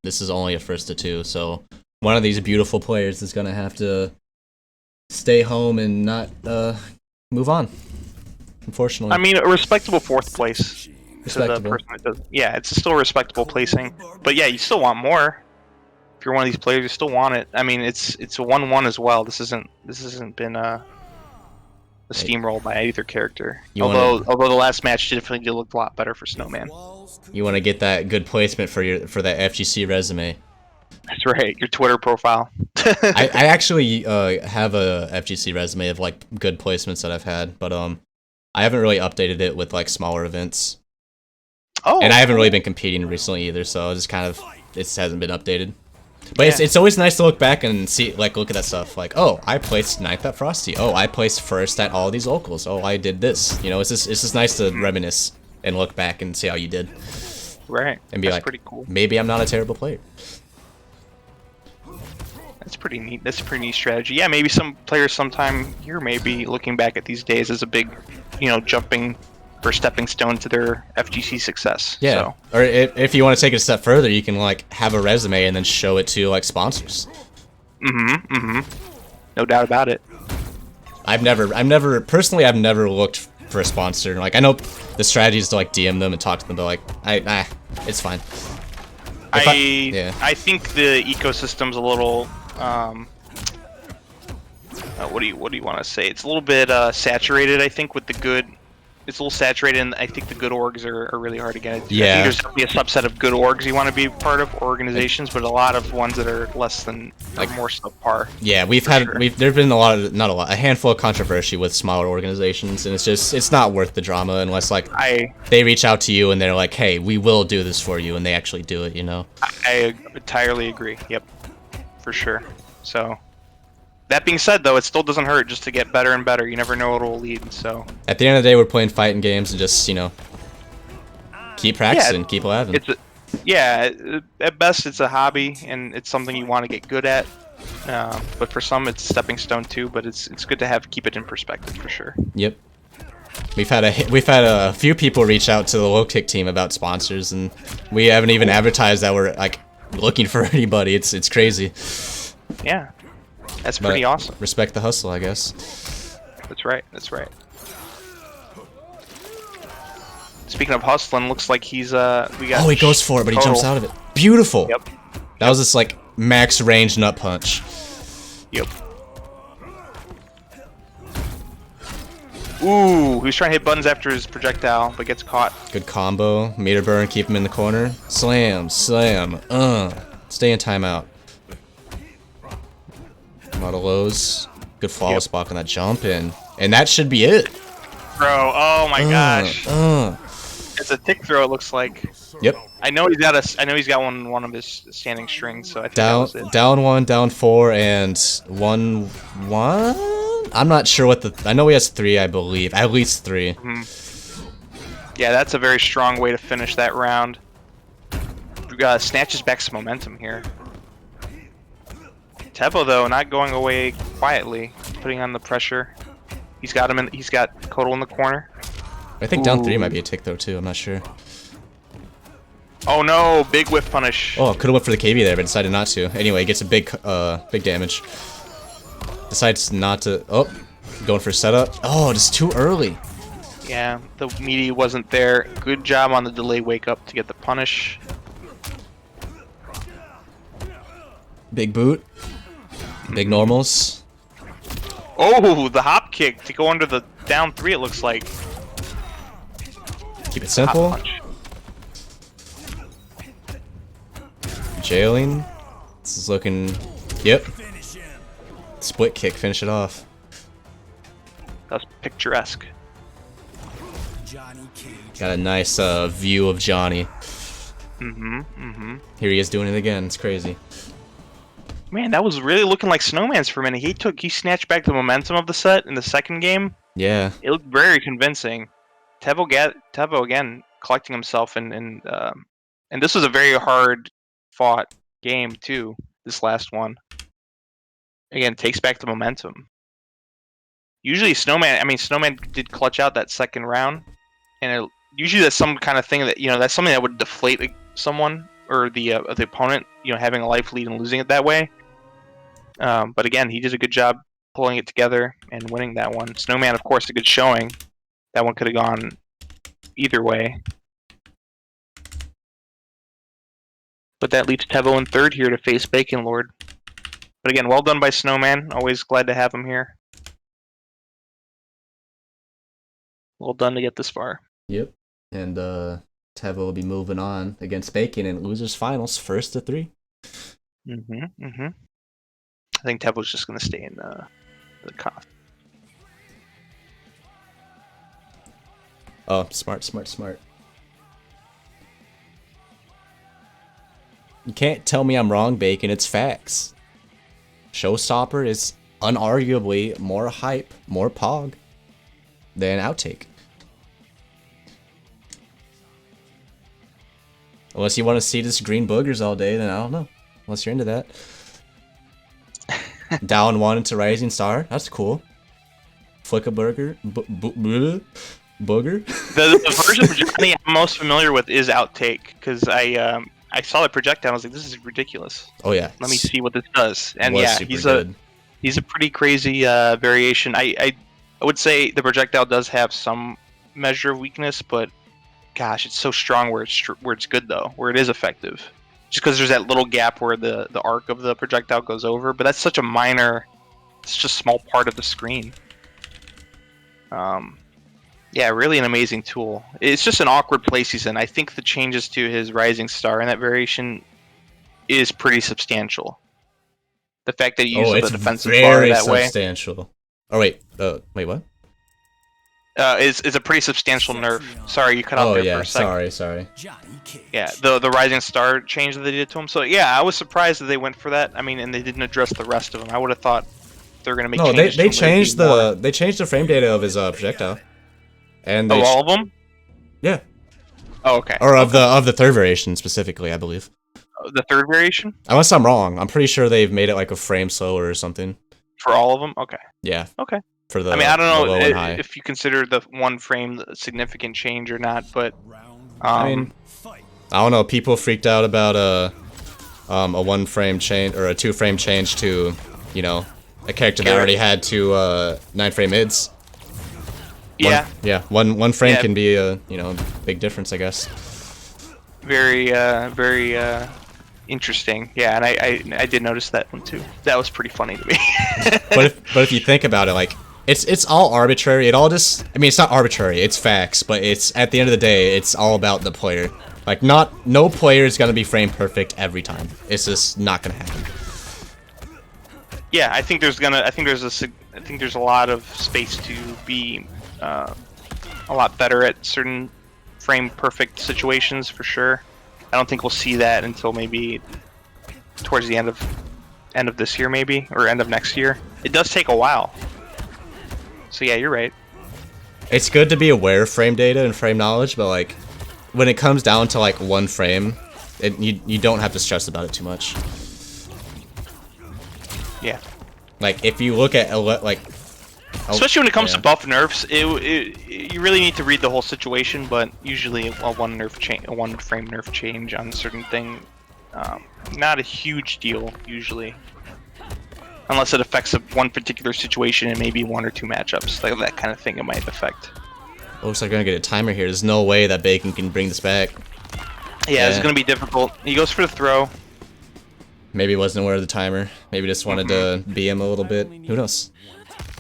this is only a first to two. So one of these beautiful players is gonna have to stay home and not move on. Unfortunately, I mean, a respectable fourth place to the respectable. person that does. Yeah, it's still respectable placing, but yeah, you still want more. If you're one of these players, you still want it. I mean, it's a 1-1 as well. This hasn't been a steamroll by either character. Although the last match definitely did look a lot better for Snowman. You want to get that good placement for that FGC resume. That's right, your Twitter profile. I actually have a FGC resume of like good placements that I've had, but I haven't really updated it with like smaller events. Oh, and I haven't really been competing recently either, so just kind of it hasn't been updated. But Yeah. it's always nice to look back and see, like, look at that stuff. Like, oh, I placed 9th at Frosty. Oh, I placed 1st at all these locals. Oh, I did this. You know, it's just nice to reminisce and look back and see how you did. Right. And be That's like, pretty cool. maybe I'm not a terrible player. That's pretty neat. That's a pretty neat strategy. Yeah, maybe some players sometime here may be looking back at these days as a big, jumping or stepping stone to their FGC success. Yeah. So. Or if you want to take it a step further, you can like have a resume and then show it to like sponsors. No doubt about it. I've never personally I've never looked for a sponsor. Like I know the strategy is to like DM them and talk to them, but like it's fine. I think the ecosystem's a little what do you want to say? It's a little bit saturated, I think, with the good. It's a little saturated, and I think the good orgs are really hard to get into. Yeah. I think there's definitely a subset of good orgs you want to be part of, organizations, but a lot of ones that are less than, like more subpar. Yeah, there've been a handful of controversy with smaller organizations, and it's not worth the drama unless like they reach out to you and they're like, hey, we will do this for you, and they actually do it, you know? I entirely agree. Yep, for sure. So. That being said, though, it still doesn't hurt just to get better and better. You never know what will lead. So at the end of the day, we're playing fighting games and just keep practicing, keep laughing. At best, it's a hobby and it's something you want to get good at. But for some, it's a stepping stone too. But it's good to keep it in perspective for sure. Yep. We've had a few people reach out to the low kick team about sponsors, and we haven't even advertised that we're like looking for anybody. It's crazy. Yeah. That's pretty awesome. Respect the hustle, I guess. That's right. That's right. Speaking of hustling, looks like he's we got. Oh, he goes for it, but he jumps out of it. Beautiful. Yep. That was this like max range nut punch. Yep. Ooh, he was trying to hit buttons after his projectile, but gets caught. Good combo. Meter burn, keep him in the corner. Slam, slam. Stay in timeout. A lot of lows. Good follow spot on that jump in. And that should be it. Bro, oh my gosh. It's a tick throw, it looks like. Yep. I know he's got one of his standing strings, so I think that was it. Down 1, down 4, and 1. I'm not sure what I know he has 3, I believe. At least 3. Yeah, that's a very strong way to finish that round. Snatches back some momentum here. Tevo, though, not going away quietly, putting on the pressure. He's got Kotal in the corner. I think down 3 might be a tick though too. I'm not sure. Oh no! Big whiff punish. Oh, could have went for the KB there, but decided not to. Anyway, gets a big damage. Decides not to. Oh, going for setup. Oh, just too early. Yeah, the meaty wasn't there. Good job on the delay wake up to get the punish. Big boot. Big normals. Oh, the hop kick to go under the down 3, it looks like. Keep it simple. Jailing. This is looking... Yep. Split kick, finish it off. That was picturesque. Got a nice view of Johnny. Here he is doing it again. It's crazy. Man, that was really looking like Snowman's for a minute. He snatched back the momentum of the set in the second game. Yeah. It looked very convincing. Tevo again collecting himself and this was a very hard fought game too. this last one. Again, takes back the momentum. Usually Snowman did clutch out that second round, and usually that's some kind of thing that, that's something that would deflate someone or the opponent, having a life lead and losing it that way. But again, he did a good job pulling it together and winning that one. Snowman, of course, a good showing. That one could have gone either way. But that leaves Tevo in third here to face Bacon Lord. But again, well done by Snowman. Always glad to have him here. Well done to get this far. Yep. And Tevo will be moving on against Bacon in losers finals, 1st to 3. I think Tevo's just gonna stay in the conf. Oh, smart. You can't tell me I'm wrong, Bacon. It's facts. Showstopper is unarguably more hype, more pog than Outtake. Unless you want to see just green boogers all day, then I don't know. Unless you're into that. Down 1 into Rising Star. That's cool. Flick a burger. Booger. The version of Johnny I'm most familiar with is Outtake, because I saw the projectile. I was like, this is ridiculous. Oh yeah. Let me see what this does. And Was yeah, super he's a pretty crazy variation. I would say the projectile does have some measure of weakness, but gosh, it's so strong where it's good though, where it is effective. Just because there's that little gap where the arc of the projectile goes over, but that's such a minor, it's just a small part of the screen. Yeah, really an amazing tool. It's just an awkward place he's in. I think the changes to his Rising Star and that variation is pretty substantial. The fact that he uses the defensive bar that way. Very substantial. Oh wait, what? Is a pretty substantial nerf. Sorry, you cut out there for a second. Sorry. Yeah, the Rising Star change that they did to him. So yeah, I was surprised that they went for that. I mean, and they didn't address the rest of them. I would have thought they're gonna make. No, changes they changed they changed the frame data of his projectile. And they all of them? Yeah. Oh, okay. Or of the third variation specifically, I believe. The third variation? Unless I'm wrong, I'm pretty sure they've made it like a frame slower or something. For all of them? Okay. Yeah. Okay. For the I don't know low and high. if you consider the one frame a significant change or not, but I mean, I don't know. People freaked out about a 1 frame change or a 2 frame change to, a character that already had 2 9 frame mids. Yeah. One frame can be a big difference, I guess. Very interesting. Yeah, and I did notice that one too. That was pretty funny to me. but if you think about it, like it's all arbitrary. It all just it's not arbitrary. It's facts, but it's at the end of the day, it's all about the player. Like no player is gonna be frame perfect every time. It's just not gonna happen. Yeah, I think there's a lot of space to be a lot better at certain frame perfect situations for sure. I don't think we'll see that until maybe towards the end of this year, maybe, or end of next year. It does take a while. So yeah, you're right. It's good to be aware of frame data and frame knowledge, but like when it comes down to like 1 frame, you don't have to stress about it too much. Yeah. Like if you look at especially when it comes to buff nerfs, you really need to read the whole situation. But usually, a 1 frame nerf change on a certain thing, not a huge deal usually, unless it affects one particular situation and maybe 1 or 2 matchups, like that kind of thing. It might affect. Looks like we're gonna get a timer here. There's no way that Bacon can bring this back. Yeah, it's gonna be difficult. He goes for the throw. Maybe wasn't aware of the timer. Maybe just wanted to be him a little bit. Who knows?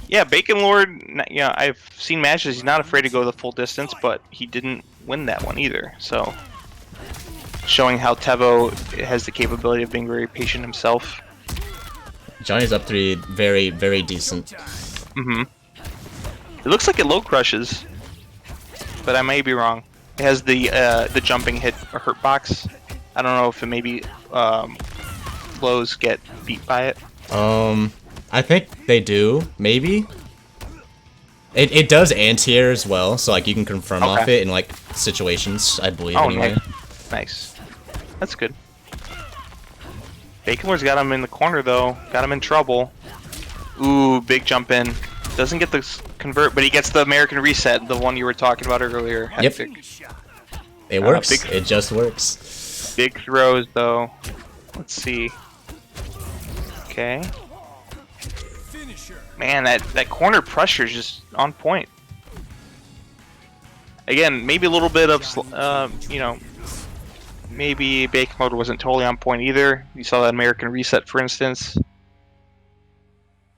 Yeah, Bacon Lord, I've seen matches, he's not afraid to go the full distance, but he didn't win that one either, so showing how Tevo has the capability of being very patient himself. Johnny's up 3, very, very decent. It looks like it low crushes, but I may be wrong. It has the jumping hit or hurt box. I don't know if it maybe lows get beat by it. I think they do, maybe. It does anti-air as well, so like you can confirm off it in like situations, I believe. Oh, anyway. Nice. That's good. Baconlord's got him in the corner though. Got him in trouble. Ooh, big jump in. Doesn't get the convert, but he gets the American reset, the one you were talking about earlier. Hectic. Yep. It works. Big, It just works. big throws though. Let's see. Okay. Man, that corner pressure is just on point. Again, maybe a little bit of, you know, maybe Baconlord wasn't totally on point either. You saw that American reset, for instance.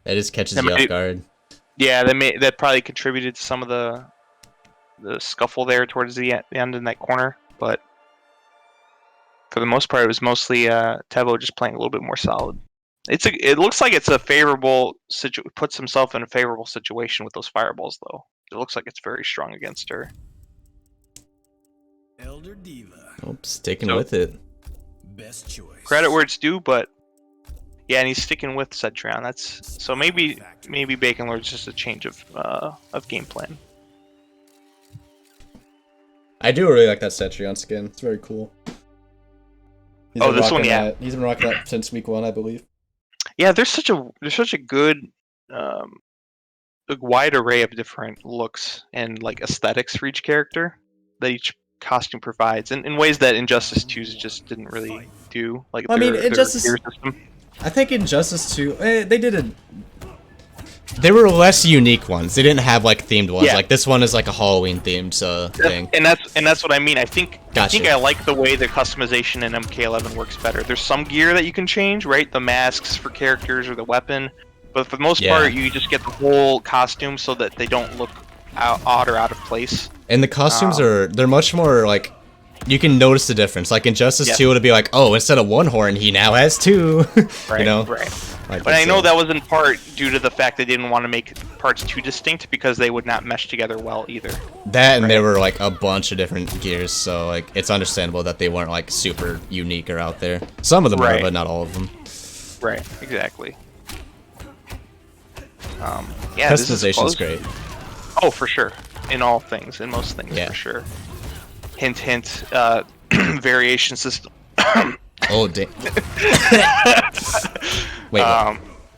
That just catches you off guard. Yeah, that probably contributed to some of the scuffle there towards the end in that corner. But for the most part, it was mostly Tevo just playing a little bit more solid. It looks like it's a favorable puts himself in a favorable situation with those fireballs though. It looks like it's very strong against her. Elder Diva. Oops, sticking with it. Best choice. Credit where it's due, but yeah, and he's sticking with Cetrion. That's so maybe Baconlord's just a change of game plan. I do really like that Cetrion skin. It's very cool. This one, yeah. He's been rocking that since week 1, I believe. Yeah, there's such a good a wide array of different looks and like aesthetics for each character that each costume provides, in ways that Injustice 2 just didn't really do. Like, I mean, Injustice. I think Injustice 2, they were less unique ones. They didn't have like themed ones. Yeah. Like this one is like a Halloween themed thing. And that's what I mean. I think Gotcha. I like the way the customization in MK11 works better. There's some gear that you can change, right? The masks for characters or the weapon, but for the most part, you just get the whole costume so that they don't look odd or out of place. And the costumes they're much more like, you can notice the difference. Like Injustice 2 would be like, oh, instead of 1 horn, he now has 2. Right, you know? right. Like, but I know that was in part due to the fact they didn't want to make parts too distinct because they would not mesh together well either. That and there were like a bunch of different gears, so like it's understandable that they weren't like super unique or out there. Some of them were, but not all of them. Right, exactly. Yeah, customization's great. Oh, for sure. In all things, in most things, for sure. Hint, hint. Variation system. Oh, damn. Wait.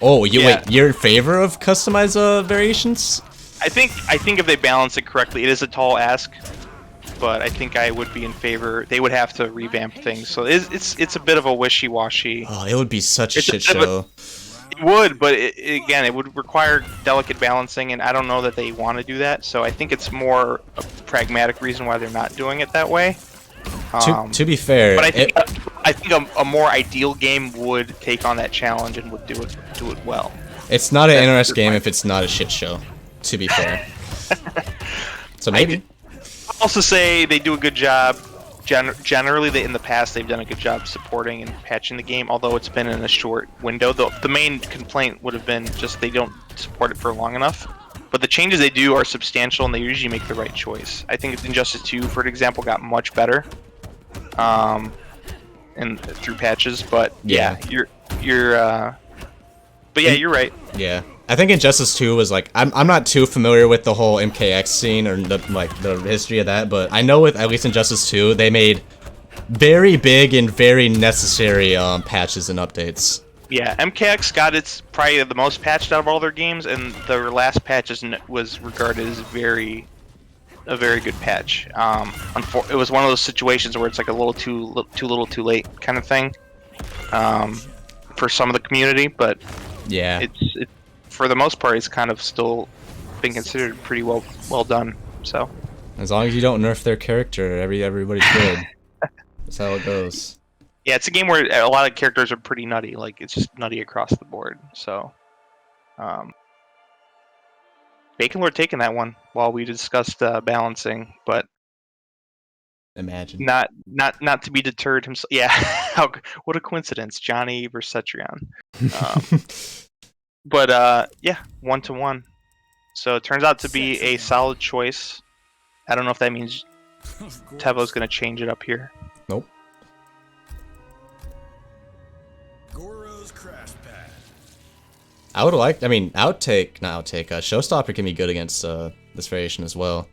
Wait. You're in favor of customized variations? I think if they balance it correctly, it is a tall ask, but I think I would be in favor. They would have to revamp things, so it's a bit of a wishy-washy. Oh, it would be such a shit show. It would, but again, it would require delicate balancing, and I don't know that they want to do that. So I think it's more a pragmatic reason why they're not doing it that way. To be fair, but I think a more ideal game would take on that challenge and would do it well. It's not an interesting game if it's not a shit show. To be fair, so maybe. I'll also say they do a good job. Generally, in the past, they've done a good job supporting and patching the game, although it's been in a short window. The main complaint would have been just they don't support it for long enough. But the changes they do are substantial, and they usually make the right choice. I think Injustice 2, for example, got much better, and through patches. But yeah, you're right. Yeah. I think Injustice 2 was like, I'm not too familiar with the whole MKX scene or the history of that, but I know with at least Injustice 2, they made very big and very necessary patches and updates. Yeah, MKX got its probably the most patched out of all their games, and their last patch was regarded as a very good patch. It was one of those situations where it's like a little too little too late kind of thing for some of the community, but yeah, it's for the most part, it's kind of still been considered pretty well done. So, as long as you don't nerf their character, everybody's good. That's how it goes. Yeah, it's a game where a lot of characters are pretty nutty. Like it's just nutty across the board. So, Baconlord taking that one while we discussed balancing, but imagine not to be deterred himself. Yeah, what a coincidence, Johnny versus Cetrion. But yeah, 1-1. So it turns out to be a solid choice. I don't know if that means Tevo's going to change it up here. Nope. Goro's crash pad. I would like. I mean, Showstopper can be good against this variation as well,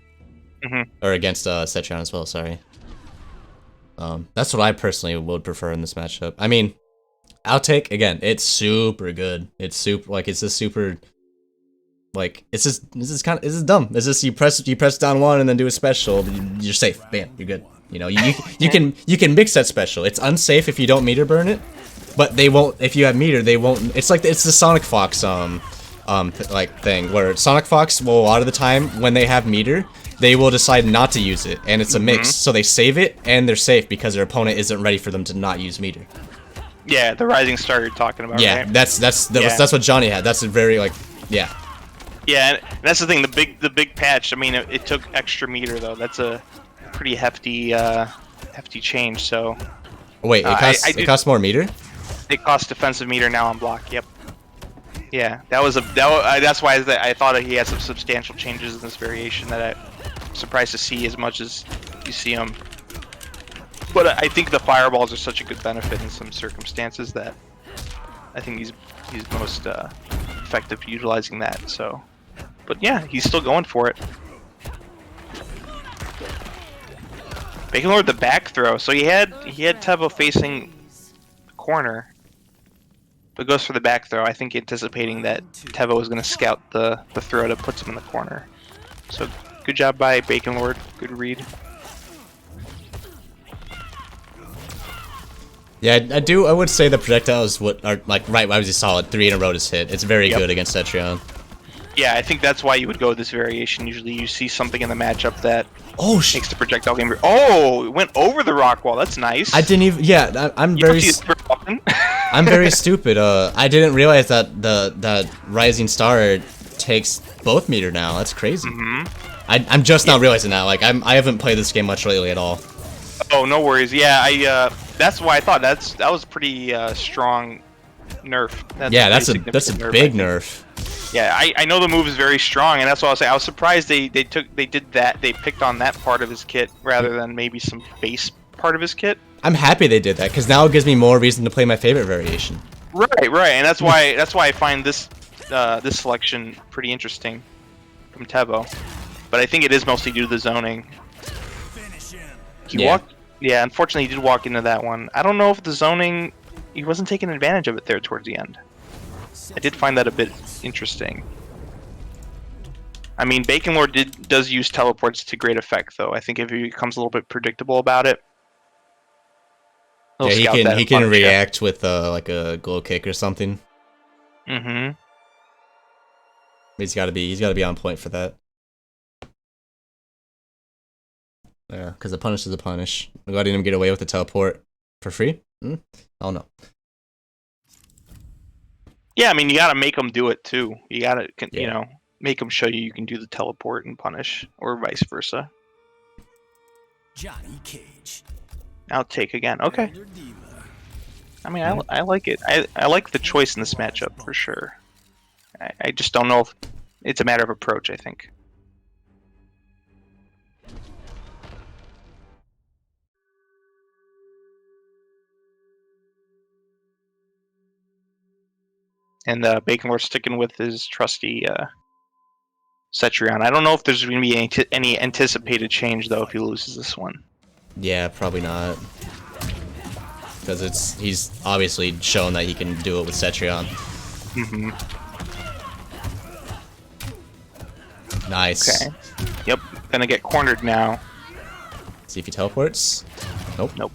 or against Cetrion as well. Sorry. That's what I personally would prefer in this matchup. I mean, Outtake again. It's super good. It's super like it's just super. Like it's just this is dumb. It's just you press down one and then do a special. You're safe. Bam. You're good. You know you can mix that special. It's unsafe if you don't meter burn it, but they won't if you have meter. They won't. It's like it's the Sonic Fox like thing where Sonic Fox will a lot of the time when they have meter they will decide not to use it and it's a mix. So they save it and they're safe because their opponent isn't ready for them to not use meter. Yeah, the Rising Star you're talking about. Yeah, right? That's what Johnny had. That's a very like yeah. Yeah, and that's the thing. The big patch. I mean, it took extra meter though. That's a pretty hefty change. So. Wait, it costs more meter? It costs defensive meter now on block. Yep. Yeah, that's why I thought he had some substantial changes in this variation that I'm surprised to see as much as you see them. But I think the fireballs are such a good benefit in some circumstances that I think he's most effective utilizing that. So, but yeah, he's still going for it. Bacon Lord the back throw. So he had Tevo facing the corner, but goes for the back throw. I think anticipating that Tevo was going to scout the throw that puts him in the corner. So good job by Bacon Lord. Good read. Yeah, I would say the projectiles are like right as you saw it, 3 in a row to hit. It's very good against Cetrion. Yeah, I think that's why you would go with this variation. Usually you see something in the matchup that makes the projectile game. Oh, it went over the rock wall. That's nice. I didn't even. Yeah, I'm very. I'm very stupid. I didn't realize that that Rising Star takes both meter now. That's crazy. I'm just not realizing that. Like I haven't played this game much lately at all. Oh, no worries. Yeah, that's why I thought that was pretty strong nerf. That's a big nerf. Yeah, I know the move is very strong, and that's what I was saying. I was surprised they did that. They picked on that part of his kit rather than maybe some base part of his kit. I'm happy they did that because now it gives me more reason to play my favorite variation. Right, and that's why I find this this selection pretty interesting from Tevo. But I think it is mostly due to the zoning. Yeah, unfortunately he did walk into that one. I don't know if the zoning, he wasn't taking advantage of it there towards the end. I did find that a bit interesting. I mean, Bacon Lord does use teleports to great effect, though. I think if he becomes a little bit predictable about it, he can react with like a glow kick or something. He's got to be on point for that. Yeah, because a punish is a punish. I'm letting him get away with the teleport for free. Oh no. Yeah, I mean, you gotta make them do it too. You gotta, you know, make them show you can do the teleport and punish, or vice versa. Johnny Cage. Outtake again. Okay. I mean, I like it. I like the choice in this matchup for sure. I just don't know if it's a matter of approach, I think. And Bacon Lord sticking with his trusty Cetrion. I don't know if there's going to be any anticipated change, though, if he loses this one. Yeah, probably not. Because he's obviously shown that he can do it with Cetrion. Nice. Okay. Yep, gonna get cornered now. See if he teleports. Nope. Nope.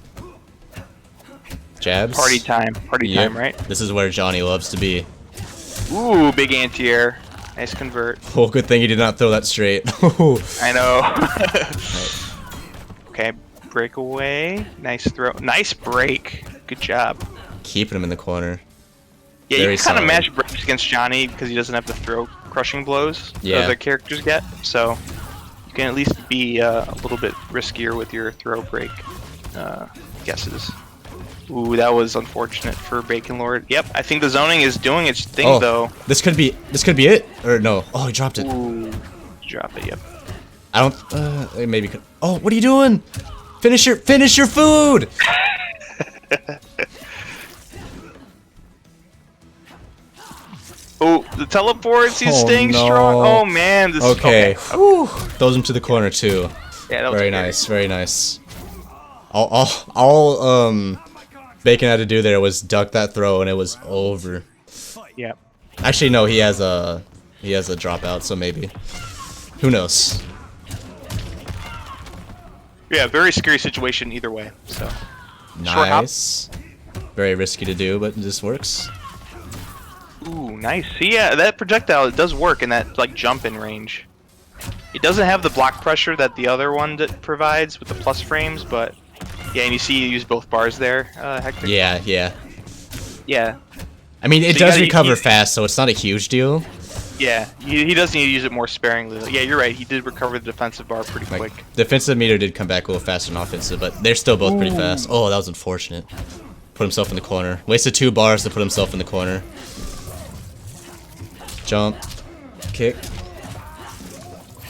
Jabs. Party time, right? This is where Johnny loves to be. Ooh, big anti-air. Nice convert. Oh, good thing he did not throw that straight. I know. Okay, breakaway. Nice throw. Nice break. Good job. Keeping him in the corner. Yeah, you can kind of match breaks against Johnny because he doesn't have to throw crushing blows that other characters get. So you can at least be a little bit riskier with your throw break guesses. Ooh, that was unfortunate for Bacon Lord. Yep, I think the zoning is doing its thing though. This could be it, or no? Oh, he dropped it. Ooh, drop it. Yep. I don't. Maybe could. Oh, what are you doing? Finish your food. Oh, the teleports. He's staying strong. Oh man. This okay. Throws him to the corner too. Yeah, that was very nice. Very nice. I'll Bacon had to do there was duck that throw, and it was over. Yeah. Actually, no, he has a dropout, so maybe. Who knows? Yeah, very scary situation either way. So. Short hop. Nice. Very risky to do, but this works. Ooh, nice. See, yeah, that projectile, it does work in that like jump in range. It doesn't have the block pressure that the other one provides with the plus frames, but yeah, and you see you use both bars there, Hector. Yeah. Yeah. I mean, it So does recover fast, so it's not a huge deal. Yeah, he does need to use it more sparingly. Yeah, you're right. He did recover the defensive bar pretty quick. Defensive meter did come back a little faster than offensive, but they're still both pretty fast. Oh, that was unfortunate. Put himself in the corner. Wasted 2 bars to put himself in the corner. Jump. Kick.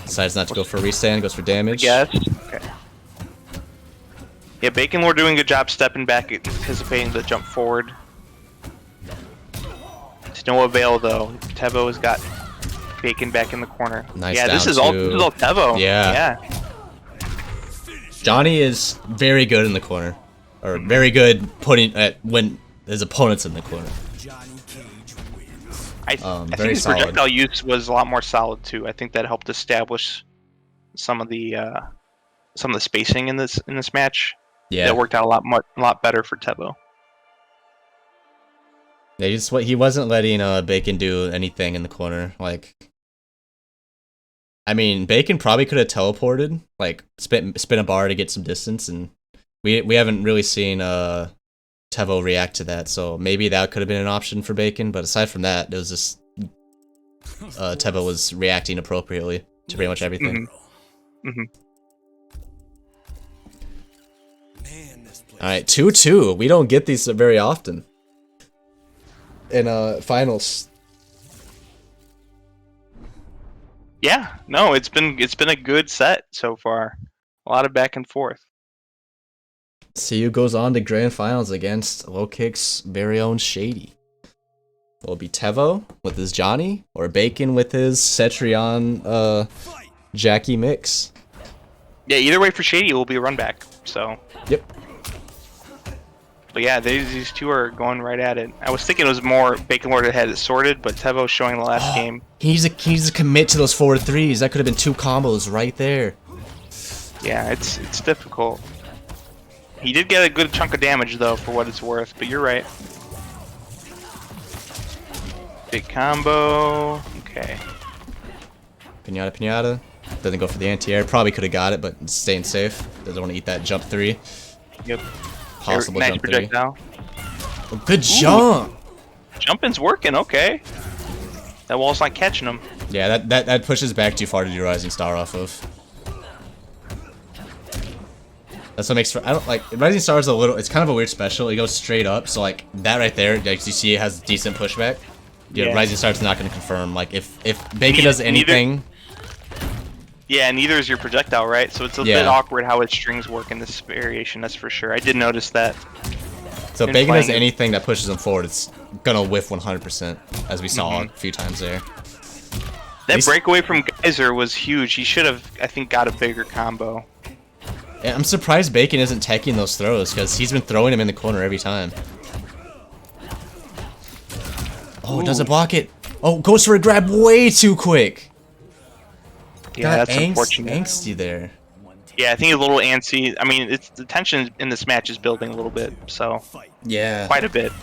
Decides not to go for a restand, goes for damage. Yes. Okay. Yeah, Bacon Lord doing a good job stepping back, anticipating the jump forward. It's no avail though. Tevo has got Bacon back in the corner. Nice. Yeah, down this is all Tevo. Yeah. Johnny is very good in the corner, or very good putting at when his opponent's in the corner. I think very his solid. projectile use was a lot more solid too. I think that helped establish some of the spacing in this match. Yeah. That worked out a lot better for Tevo. Yeah, he wasn't letting Bacon do anything in the corner. Like, I mean, Bacon probably could have teleported, like spin a bar to get some distance, and we haven't really seen Tevo react to that. So maybe that could have been an option for Bacon. But aside from that, it was just Tevo was reacting appropriately to pretty much everything. All right, 2-2. We don't get these very often in finals. Yeah, no, it's been a good set so far. A lot of back and forth. CU goes on to grand finals against Low Kick's very own Shady. It'll be Tevo with his Johnny, or Bacon with his Cetrion Jackie mix. Yeah, either way for Shady, it will be a run back. So. Yep. But yeah, these two are going right at it. I was thinking it was more Bacon Lord that had it sorted, but Tevo showing the last game. He needs to commit to those forward threes. That could have been 2 combos right there. Yeah, it's difficult. He did get a good chunk of damage though, for what it's worth. But you're right. Big combo. Okay. Pinata. Doesn't go for the anti-air. Probably could have got it, but staying safe. Doesn't want to eat that jump 3. Yep. Possible nice jump projectile. 3. Oh, good jump! Jumping's working, okay. That wall's not catching him. Yeah, that pushes back too far to do Rising Star off of. That's what makes for, I don't like Rising Star is a little. It's kind of a weird special. It goes straight up, so like that right there, like you see, it has decent pushback. Yeah, Rising Star's not going to confirm. Like if Bacon does anything. Yeah, neither is your projectile, right? So it's a bit awkward how its strings work in this variation. That's for sure. I did notice that. So if Bacon does anything that pushes him forward, it's gonna whiff 100%, as we saw a few times there. That breakaway from Geyser was huge. He should have, I think, got a bigger combo. Yeah, I'm surprised Bacon isn't teching those throws, because he's been throwing him in the corner every time. Oh, doesn't block it. Oh, goes for a grab way too quick. Yeah, that's unfortunate. Angsty there. Yeah, I think he's a little antsy. I mean, the tension in this match is building a little bit, so yeah, quite a bit.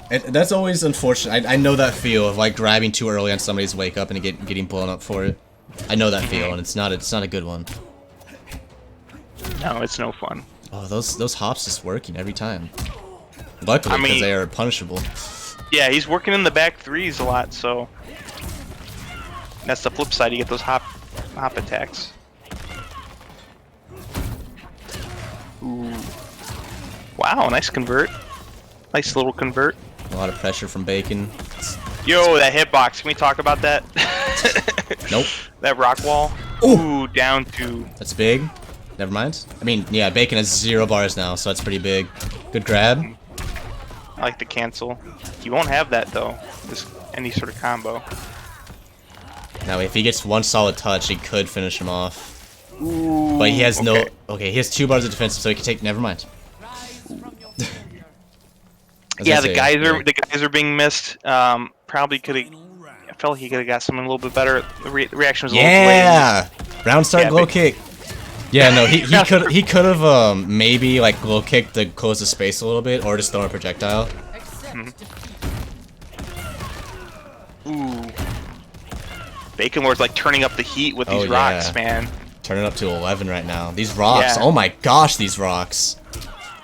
That's always unfortunate. I know that feel of like grabbing too early on somebody's wake up and getting blown up for it. I know that feel, and it's not a good one. No, it's no fun. Oh, those hops just working every time. Luckily, because they are punishable. Yeah, he's working in the back threes a lot, so that's the flip side. You get those hop attacks. Ooh. Wow, nice convert. Nice little convert. A lot of pressure from Bacon. Yo, that hitbox. Can we talk about that? Nope. That rock wall. Ooh, down 2. That's big. Never mind. I mean, yeah, Bacon has 0 bars now, so that's pretty big. Good grab. I like the cancel. He won't have that though. Just any sort of combo. Now, if he gets 1 solid touch, he could finish him off. Ooh, But he has no. Okay, he has 2 bars of defensive, so he can take. Never mind. Yeah, the guys are being missed. Probably could have. I felt like he could have got something a little bit better. The reaction was a little delayed. Yeah, round start glow kick. Yeah, no, he could have maybe like glow kicked to close the space a little bit, or just throw a projectile. Ooh. Bacon Lord's like turning up the heat with these rocks, man. Turning up to 11 right now. These rocks. Oh my gosh, these rocks.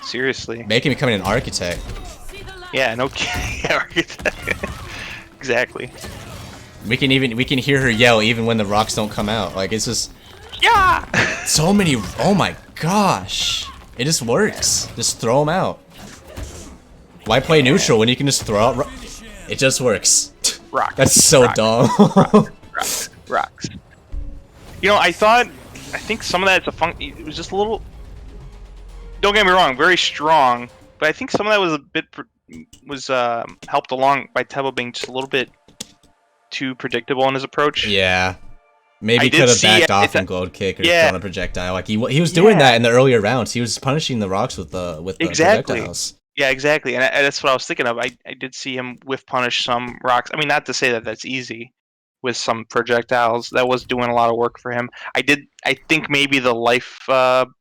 Seriously. Making me becoming an architect. Yeah, no kidding. Architect. Exactly. We can hear her yell even when the rocks don't come out. Like it's just so many. Oh my gosh. It just works. Just throw them out. Why play neutral when you can just throw out? It just works. Rocks. That's so dumb. Rocks. You know, I think some of that's a fun. It was just a little. Don't get me wrong, very strong, but I think some of that was a bit helped along by Tebo being just a little bit too predictable in his approach. Yeah. Maybe could have backed off and glowed kick or thrown a projectile. Like he was doing that in the earlier rounds. He was punishing the rocks with the projectiles. Yeah, exactly, and that's what I was thinking of. I did see him whiff punish some rocks. I mean, not to say that that's easy with some projectiles. That was doing a lot of work for him. I think maybe the life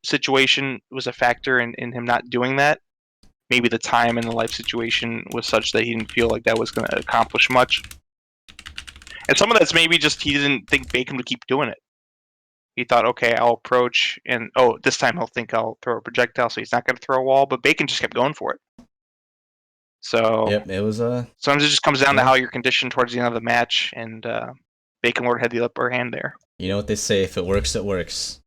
situation was a factor in him not doing that. Maybe the time and the life situation was such that he didn't feel like that was going to accomplish much. And some of that's maybe just he didn't think Bacon would keep doing it. He thought, okay, I'll approach, and this time he'll think I'll throw a projectile, so he's not going to throw a wall. But Bacon just kept going for it. So it was sometimes it just comes down to how you're conditioned towards the end of the match, and Bacon Lord had the upper hand there. You know what they say: if it works, it works.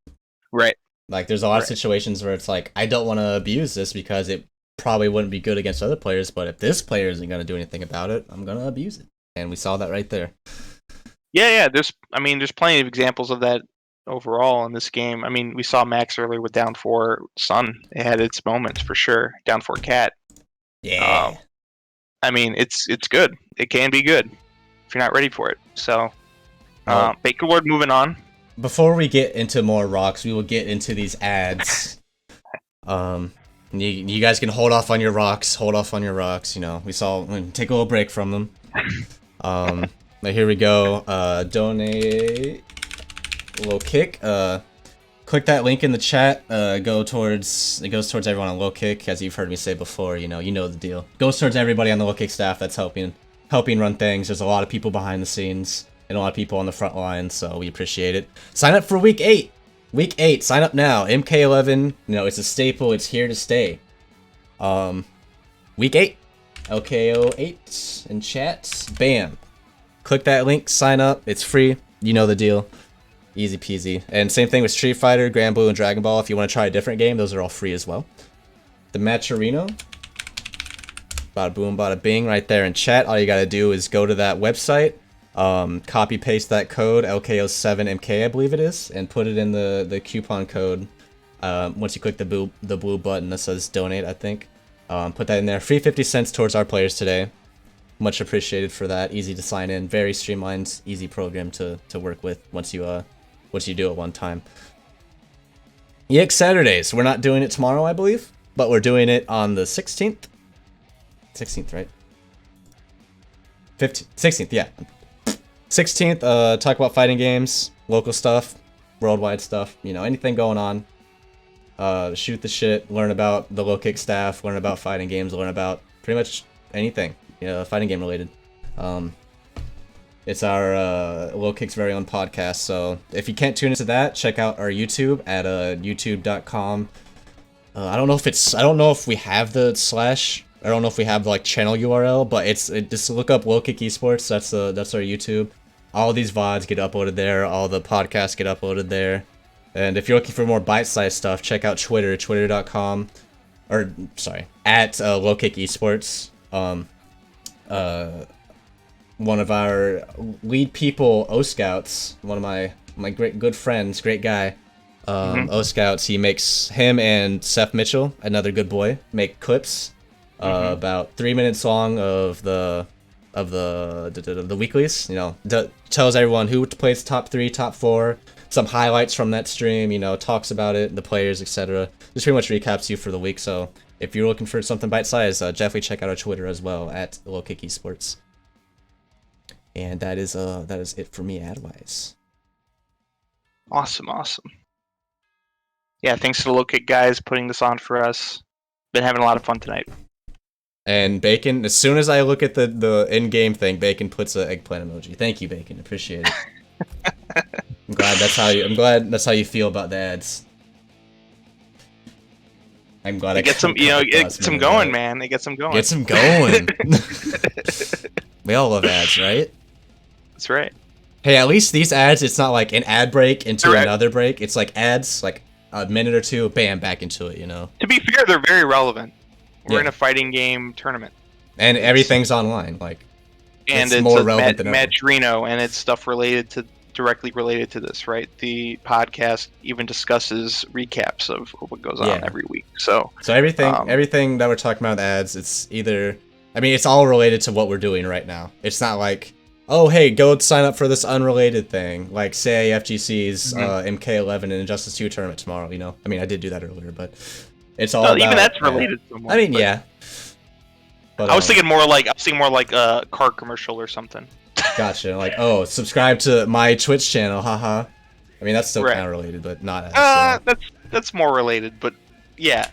Right. Like there's a lot of situations where it's like I don't want to abuse this because it probably wouldn't be good against other players, but if this player isn't going to do anything about it, I'm going to abuse it, and we saw that right there. Yeah. There's plenty of examples of that overall in this game. I mean, we saw Max earlier with down 4 Sun. It had its moments for sure. Down 4 Cat. Yeah. I mean, it's good. It can be good if you're not ready for it. So, Bacon Lord moving on. Before we get into more rocks, we will get into these ads. You guys can hold off on your rocks. You know, take a little break from them. Here we go. Donate. Low kick. Click that link in the chat. It goes towards everyone on Low Kick, as you've heard me say before. You know the deal. Goes towards everybody on the Low Kick staff that's helping run things. There's a lot of people behind the scenes and a lot of people on the front line, so we appreciate it. Sign up for week 8. Week 8. Sign up now. MK11. You know, it's a staple. It's here to stay. Week 8. LKO8 in chat. Bam. Click that link. Sign up. It's free. You know the deal. Easy peasy. And same thing with Street Fighter, Grand Blue, and Dragon Ball. If you want to try a different game, those are all free as well. The Matcherino. Bada boom, bada bing, right there in chat. All you gotta do is go to that website, copy paste that code, LKO7MK, I believe it is, and put it in the coupon code. Once you click the blue button that says donate, I think. Put that in there. Free 50 cents towards our players today. Much appreciated for that. Easy to sign in. Very streamlined, easy program to work with once you do it one time. EX Saturdays. We're not doing it tomorrow, I believe, but we're doing it on the 16th. 16th, right? 15th. 16th, yeah. 16th, talk about fighting games, local stuff, worldwide stuff, you know, anything going on. Shoot the shit, learn about the Low Kick staff, learn about fighting games, learn about pretty much anything, you know, fighting game related. It's our Low Kick's very own podcast, so if you can't tune into that, check out our YouTube at youtube.com. I don't know if we have the slash. I don't know if we have the like channel URL, but just look up Low Kick eSports. That's our YouTube. All these VODs get uploaded there. All the podcasts get uploaded there. And if you're looking for more bite-sized stuff, check out Twitter, twitter.com, or sorry, at Low Kick eSports. One of our lead people, O-Scouts, one of my good friends, great guy, O-Scouts, him and Seth Mitchell, another good boy, make clips, about 3 minutes long of the weeklies, you know, tells everyone who plays top 3, top 4, some highlights from that stream, you know, talks about it, the players, etc. Just pretty much recaps you for the week, so if you're looking for something bite-sized, definitely check out our Twitter as well at Low Kick Esports. And that is it for me ad-wise. Awesome. Yeah, thanks to the Low Kick guys putting this on for us. Been having a lot of fun tonight. And Bacon, as soon as I look at the in-game thing, Bacon puts an eggplant emoji. Thank you, Bacon. Appreciate it. I'm glad that's how you feel about the ads. I'm glad It gets them, it gets them going, man. It gets them going. Gets them going. We all love ads, right? That's right. Hey, at least these ads, it's not like an ad break into another break. It's like ads, like a minute or two, bam, back into it, you know? To be fair, they're very relevant. We're in a fighting game tournament. And everything's online, like, and it's more relevant than ever. Matt Drino, and it's stuff directly related to this, right? The podcast even discusses recaps of what goes on every week. So everything that we're talking about with ads, it's either, I mean, it's all related to what we're doing right now. It's not like, oh, hey, go sign up for this unrelated thing, like say FGC's MK11 and Injustice 2 tournament tomorrow, you know? I mean, I did do that earlier, but it's all about, even that's related somewhat. I mean, yeah. But, I was thinking more like a car commercial or something. Gotcha. Like, oh, subscribe to my Twitch channel, haha. I mean, that's still kind of related, but not as. That's more related, but yeah,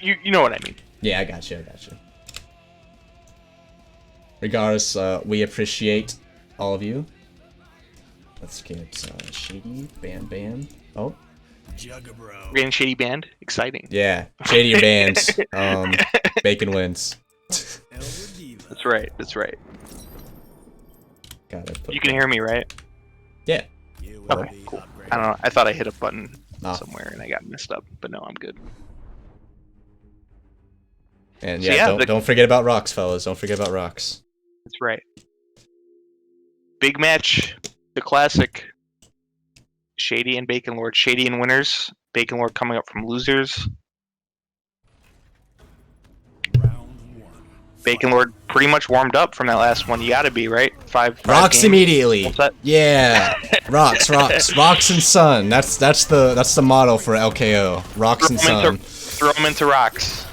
you know what I mean. Yeah, I got you. Regardless, we appreciate all of you. Let's get Shady Bam. Oh. We're getting Shady banned. Exciting. Yeah, Shady banned. Bacon wins. That's right. Got it. You can hear me, right? Yeah. Okay, cool. I don't know. I thought I hit a button somewhere and I got messed up, but no, I'm good. And don't forget about rocks, fellas. Don't forget about rocks. That's right. Big match, the classic. Shady and Bacon Lord. Shady and winners. Bacon Lord coming up from losers. Bacon Lord pretty much warmed up from that last one. You gotta be, right? Five rocks games. Immediately. Yeah. rocks and sun. That's the motto for LKO. Rocks and sun. Throw them into rocks.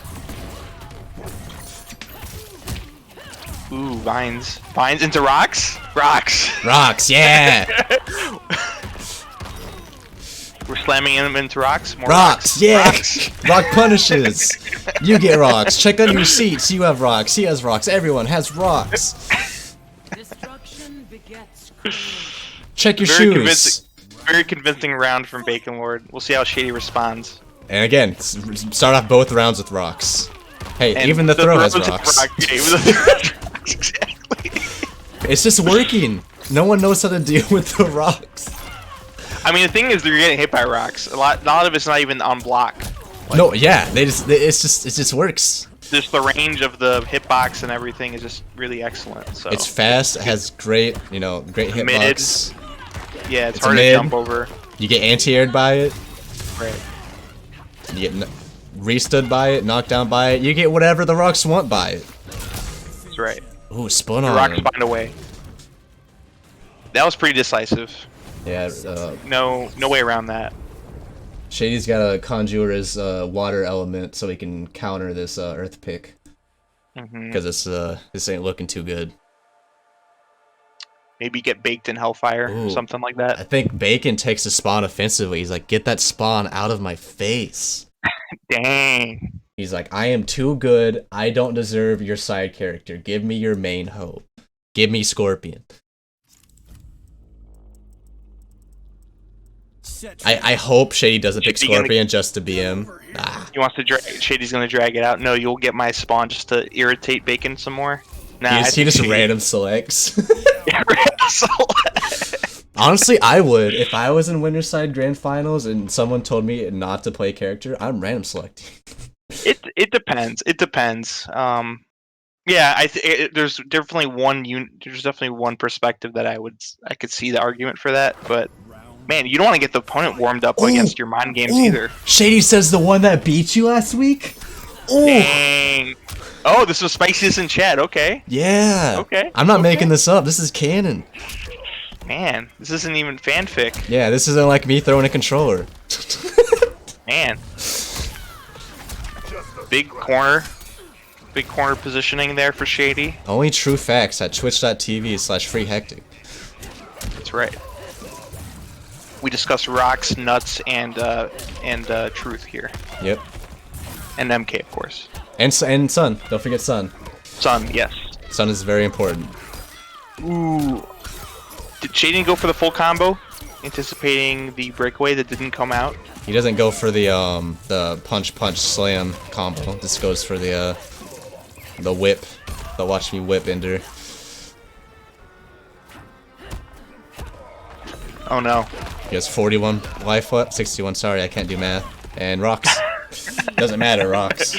Ooh, vines. Vines into rocks? Rocks, yeah! We're slamming them into rocks? More rocks, yeah! Rocks. Rock punishes! You get rocks. Check on your seats. You have rocks. He has rocks. Everyone has rocks. Destruction begets. Check your shoes. Very convincing round from Bacon Lord. We'll see how Shady responds. And again, start off both rounds with rocks. Hey, and even the throw has rocks. Exactly. It's just working. No one knows how to deal with the rocks. I mean, the thing is, they're getting hit by rocks. A lot of it's not even on block. Like, no, yeah, it just works. Just the range of the hitbox and everything is just really excellent. So it's fast. It has great hitbox. Yeah, it's hard to jump over. You get anti-aired by it. Right. You get restood by it, knocked down by it. You get whatever the rocks want by it. That's right. Ooh, spun on. The rocks find a way. That was pretty decisive. Yeah. No way around that. Shady's gotta conjure his water element so he can counter this earth pick. Because this ain't looking too good. Maybe get baked in hellfire or something like that. I think Bacon takes the spawn offensively. He's like, get that spawn out of my face. Dang. He's like, I am too good. I don't deserve your side character. Give me your main hope. Give me Scorpion. I hope Shady doesn't pick Scorpion just to be him. He wants to drag. Shady's gonna drag it out. No, you'll get my spawn just to irritate Bacon some more. Nah, he just random selects. Honestly, I would. If I was in Winterside Grand Finals and someone told me not to play character, I'm random selecting. It depends. It depends. Yeah, there's definitely one perspective that I could see the argument for that, but man, you don't want to get the opponent warmed up against your mind games either. Shady says the one that beat you last week? Ooh. Dang. Oh, this was Spiciest in chat. Okay. Yeah. Okay. I'm not making this up. This is canon. Man, this isn't even fanfic. Yeah, this isn't like me throwing a controller. Man. Big corner positioning there for Shady. Only true facts at twitch.tv/freehectic. That's right. We discuss rocks, nuts, and truth here, Yep. and MK of course. And Sun. Don't forget Sun. Sun, yes. Sun is very important. Ooh. Did Shady go for the full combo, anticipating the breakaway that didn't come out? He doesn't go for the punch slam combo. This goes for the whip. The watch me whip ender. Oh no. He has 41 life left. 61. Sorry, I can't do math. And rocks. Doesn't matter. Rocks.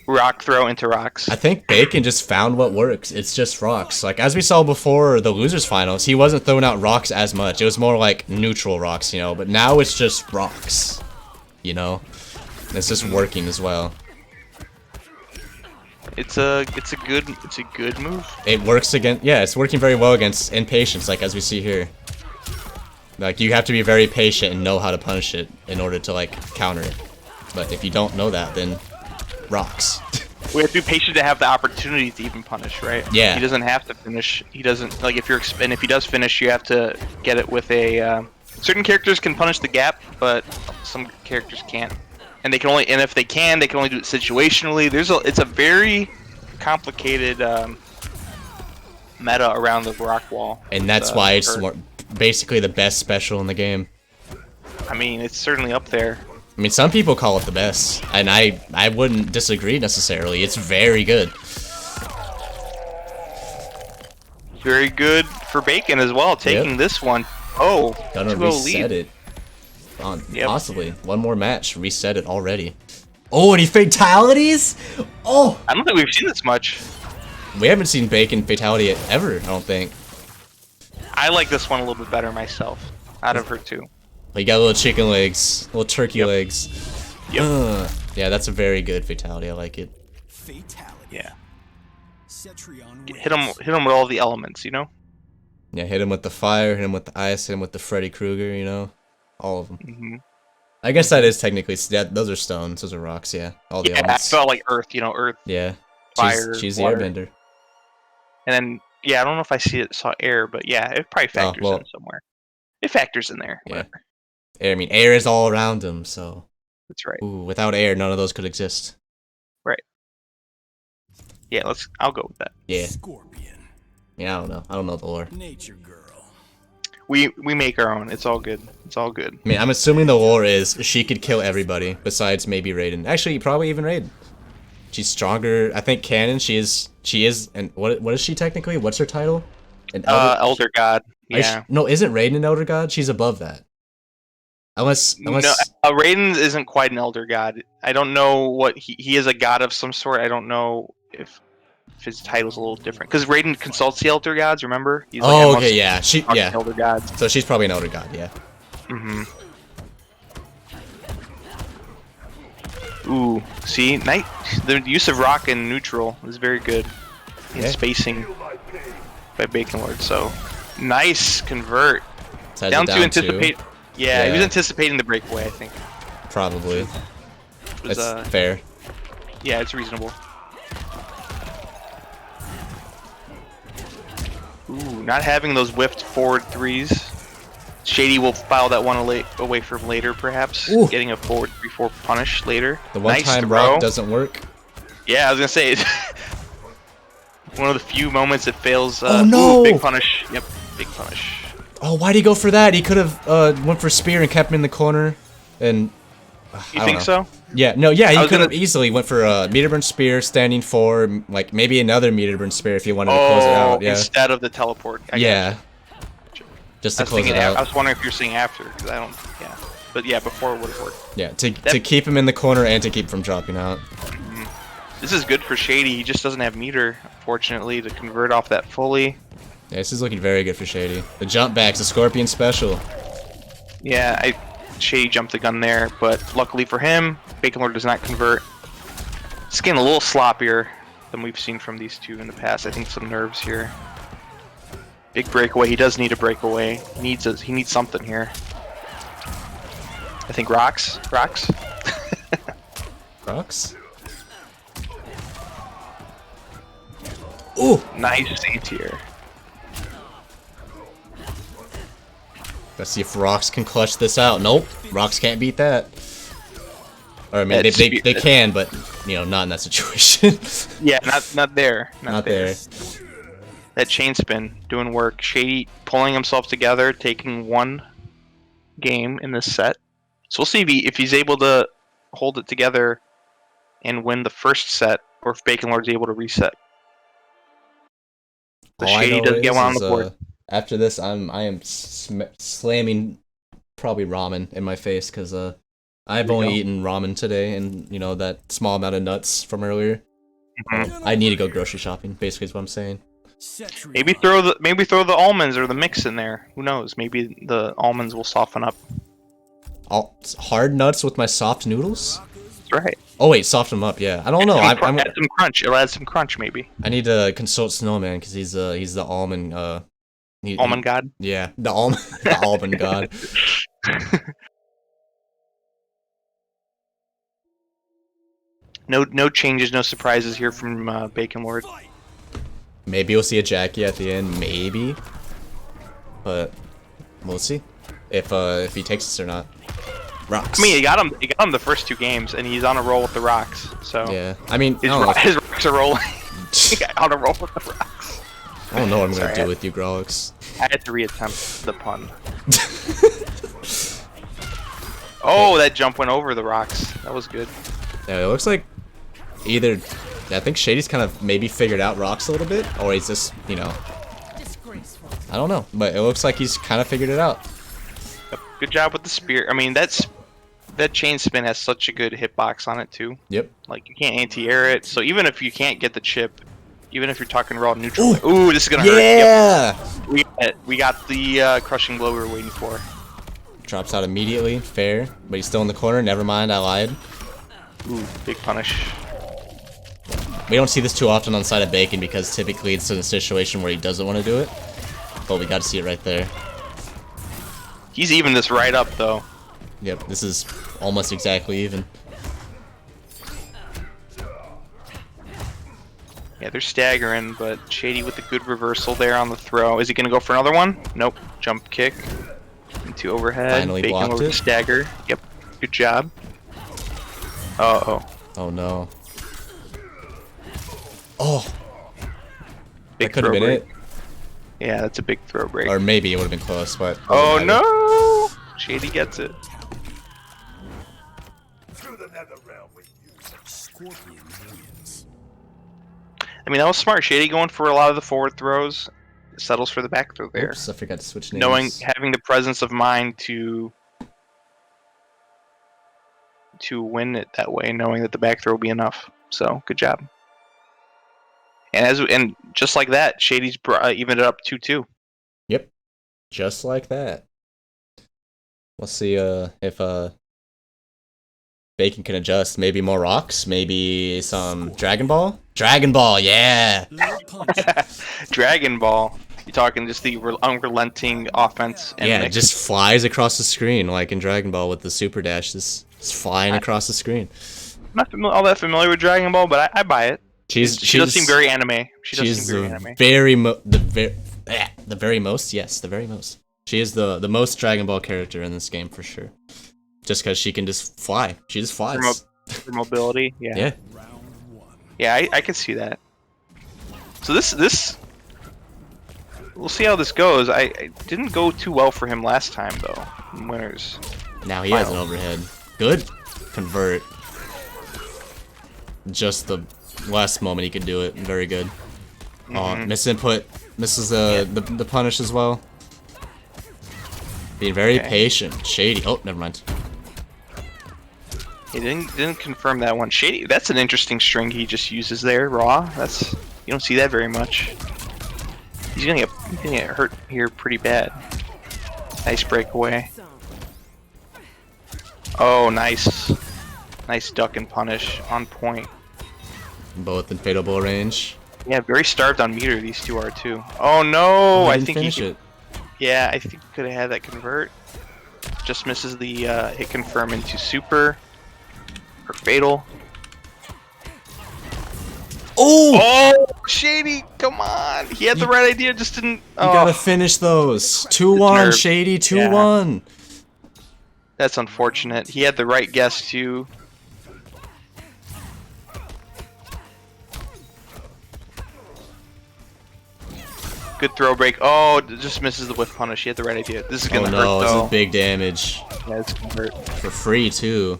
Rock throw into rocks. I think Bacon just found what works. It's just rocks. Like, as we saw before the losers finals, he wasn't throwing out rocks as much. It was more like neutral rocks, you know. But now it's just rocks, you know. And it's just working as well. It's a good move. It works against, yeah, it's working very well against impatience, like as we see here. Like, you have to be very patient and know how to punish it in order to like counter it. But if you don't know that, then rocks. We have to be patient to have the opportunity to even punish, right? Yeah. He doesn't have to finish. He doesn't, like, if he does finish, you have to get it with a. Certain characters can punish the gap, but some characters can't. And they can only, and if they can only do it situationally. It's a very complicated meta around the rock wall. And that's why it's basically the best special in the game. I mean, it's certainly up there. I mean, some people call it the best, and I wouldn't disagree necessarily. It's very good. Very good for Bacon as well, taking this one. Oh, Gonna 2-0 reset lead. it. Possibly. One more match. Reset it already. Oh, and he fatalities? Oh! I don't think we've seen this much. We haven't seen Bacon fatality ever, I don't think. I like this one a little bit better myself, out of her two. You got little chicken legs, little turkey legs. Yep. Yeah, that's a very good fatality. I like it. Fatality. Yeah. Cetrion Hit him with all the elements, you know? Yeah, hit him with the fire, hit him with the ice, hit him with the Freddy Krueger, you know? All of them. Mm-hmm. I guess that is technically, yeah, those are stones, those are rocks, yeah. All the Yeah, elements. I felt like earth, you know, earth, Yeah. fire, She's the water. airbender. And then, yeah, I don't know if I saw air, but yeah, it probably factors in somewhere. It factors in there. Yeah. Whatever. Air, I mean, air is all around him, so. That's right. Ooh, without air, none of those could exist. Right. Yeah, I'll go with that. Yeah. Scorpion. Yeah, I don't know the lore. Nature girl. We make our own. It's all good. It's all good. I mean, I'm assuming the lore is she could kill everybody besides maybe Raiden. Actually, probably even Raiden. She's stronger. I think canon. She is. And what is she technically? What's her title? An Elder God. Yeah. No, isn't Raiden an Elder God? She's above that. Unless. No, Raiden isn't quite an Elder God. I don't know what he is, a god of some sort. I don't know if his title's a little different, because Raiden consults the Elder Gods. Remember? He's like, oh, okay, yeah. Elder Gods. So she's probably an Elder God, yeah. Mm-hmm. Ooh, see, the use of rock and neutral is very good in spacing by Bacon Lord. So nice convert. Down to anticipate. Yeah, he was anticipating the breakaway, I think. Probably. That's fair. Yeah, it's reasonable. Ooh, not having those whiffed forward threes. Shady will file that one away from later, perhaps. Ooh. Getting a forward 3-4 punish later. The one-time rock doesn't work. Yeah, I was gonna say one of the few moments it fails. Oh no! Ooh, big punish. Yep, big punish. Oh, why'd he go for that? He could have went for spear and kept him in the corner. And you think so? Yeah, no, yeah, he could have easily went for a meter burn spear, standing 4, like maybe another meter burn spear if you wanted to close it out. Yeah. Instead of the teleport. Yeah. Just to close it out. I was wondering if you're saying after, because I don't. Yeah, but yeah, before it would have worked. Yeah, to keep him in the corner and to keep from dropping out. This is good for Shady. He just doesn't have meter, unfortunately, to convert off that fully. Yeah, this is looking very good for Shady. The jump back's a Scorpion special. Yeah, Shady jumped the gun there, but luckily for him, Bacon Lord does not convert. It's getting a little sloppier than we've seen from these two in the past. I think some nerves here. Big breakaway. He does need a breakaway. He needs something here. I think rocks. Rocks. Ooh! Nice C tier. Let's see if Rocks can clutch this out. Nope, Rocks can't beat that. Or I mean, That's they can, but you know, not in that situation. Yeah, not there. Not there. That chain spin doing work. Shady pulling himself together, taking one game in this set. So we'll see if he's able to hold it together and win the first set, or if Bacon Lord's able to reset. The All I Shady know doesn't get is, one on the board. after this, I am slamming probably ramen in my face because I've only eaten ramen today, and you know that small amount of nuts from earlier. I need to go grocery shopping. Basically, is what I'm saying. Maybe throw the almonds or the mix in there. Who knows? Maybe the almonds will soften up. Hard nuts with my soft noodles. That's right. Oh wait, soften them up. Yeah, I don't know. Add some crunch. It'll add some crunch, maybe. I need to consult Snowman because he's the almond Almond god. Yeah, the almond the almond god. No changes, no surprises here from Bacon Lord. Maybe we'll see a Jackie at the end, maybe. But we'll see if he takes us or not. Rocks. I mean, he got him the first 2 games, and he's on a roll with the rocks. So yeah, I mean, his rocks are rolling. He got on a roll with the rocks. I don't know what I'm gonna do with you, Grolix. I had to reattempt the pun. Oh, that jump went over the rocks. That was good. Yeah, it looks like either I think Shady's kind of maybe figured out Rocks a little bit, or he's just, you know, I don't know, but it looks like he's kind of figured it out. Good job with the spear. I mean, that chain spin has such a good hitbox on it too. Yep. Like you can't anti-air it, so even if you can't get the chip, even if you're talking raw neutral, ooh, this is gonna hurt. Yeah. Yep. We got the crushing blow we were waiting for. Drops out immediately, fair, but he's still in the corner. Never mind, I lied. Ooh, big punish. We don't see this too often on side of Bacon because typically it's in a situation where he doesn't want to do it, but we got to see it right there. He's even this right up though. Yep, this is almost exactly even. Yeah, they're staggering, but Shady with the good reversal there on the throw. Is he gonna go for another one? Nope. Jump kick into overhead. Finally Bacon blocked over it. the stagger. Yep. Good job. Uh-oh. Oh no. Oh, Big that could have throw been break. it. Yeah, that's a big throw break. Or maybe it would have been close, but Oh doesn't matter. no! Shady gets it. I mean, that was smart. Shady going for a lot of the forward throws. Settles for the back throw there. Oops, I forgot to switch names. Having the presence of mind to win it that way, knowing that the back throw will be enough. So good job. And just like that, Shady's evened it up 2-2. Yep, just like that. Let's see if Bacon can adjust. Maybe more rocks. Maybe some Dragon Ball. Dragon Ball, yeah. Dragon Ball. You're talking just the unrelenting offense. And Yeah, it mix. just flies across the screen like in Dragon Ball with the super dash. Just flying across the screen. I'm not all that familiar with Dragon Ball, but I buy it. She does seem very anime. She does seem very anime. The very most. Yes, the very most. She is the most Dragon Ball character in this game for sure. Just because she can just fly. She just flies. For mobility, yeah. Yeah. Yeah, I can see that. So this we'll see how this goes. I didn't go too well for him last time though. In winners. Now he has an overhead. Good. Convert. Just the last moment he could do it. Very good. Miss input. Misses the punish as well. Being very patient. Shady. Oh, never mind. He didn't confirm that one. Shady. That's an interesting string he just uses there. Raw. You don't see that very much. He's gonna get hurt here pretty bad. Nice breakaway. Oh, nice. Nice duck and punish on point. Both in fadeable range. Yeah, very starved on meter. These two are too. Oh no! I think finish it. Yeah, I think he could have had that convert. Just misses the hit confirm into super or fatal. Oh! Oh, Shady, come on. He had the right idea, just didn't. You Oh, gotta finish those. 2-1, nerve. Shady, 2-1. that's unfortunate. He had the right guess too. Good throw break. Oh, just misses the whiff punish. He had the right idea. This is Oh gonna no, hurt this though. is big damage. Yeah, it's gonna hurt. For free, too.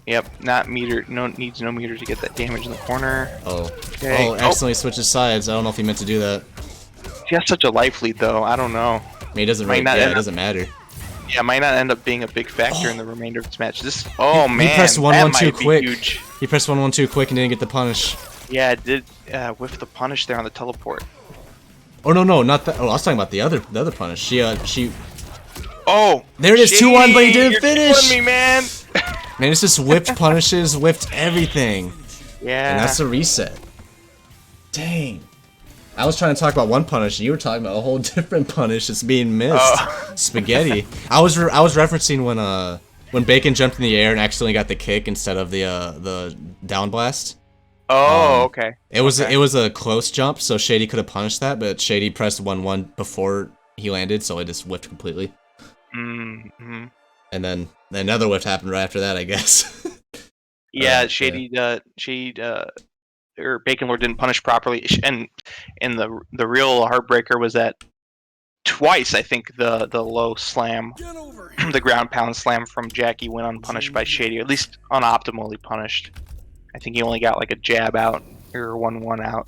Yep, not meter. No, needs no meter to get that damage in the corner. Oh. Okay. Oh, accidentally switches sides. I don't know if he meant to do that. He has such a life lead though. I don't know. I mean, it doesn't Might really, not yeah, end it up- doesn't matter. Yeah, might not end up being a big factor in the remainder of this match. This. Oh man. He pressed that 1-1 too might be quick. huge. He pressed 1-1 too quick and didn't get the punish. Yeah, it did whiff the punish there on the teleport. Oh no, no, not that. Oh, I was talking about the other punish. She Oh. There it is, Shady, 2-1, but he didn't you're finish. killing me, man. Man, it's just whipped punishes, whipped everything. Yeah. And that's a reset. Dang. I was trying to talk about one punish, and you were talking about a whole different punish that's being missed. Oh. Spaghetti. I was referencing when Bacon jumped in the air and accidentally got the kick instead of the down blast. Oh, okay. It was Okay. it was a close jump, so Shady could have punished that, but Shady pressed 1-1 before he landed, so it just whipped completely. Mm-hmm. And then another whiff happened right after that, I guess. Yeah, yeah. Shady, or Bacon Lord didn't punish properly, and the real heartbreaker was that twice I think the low slam, the ground pound slam from Jackie went unpunished by Shady, or at least unoptimally punished. I think he only got like a jab out or 1-1 out.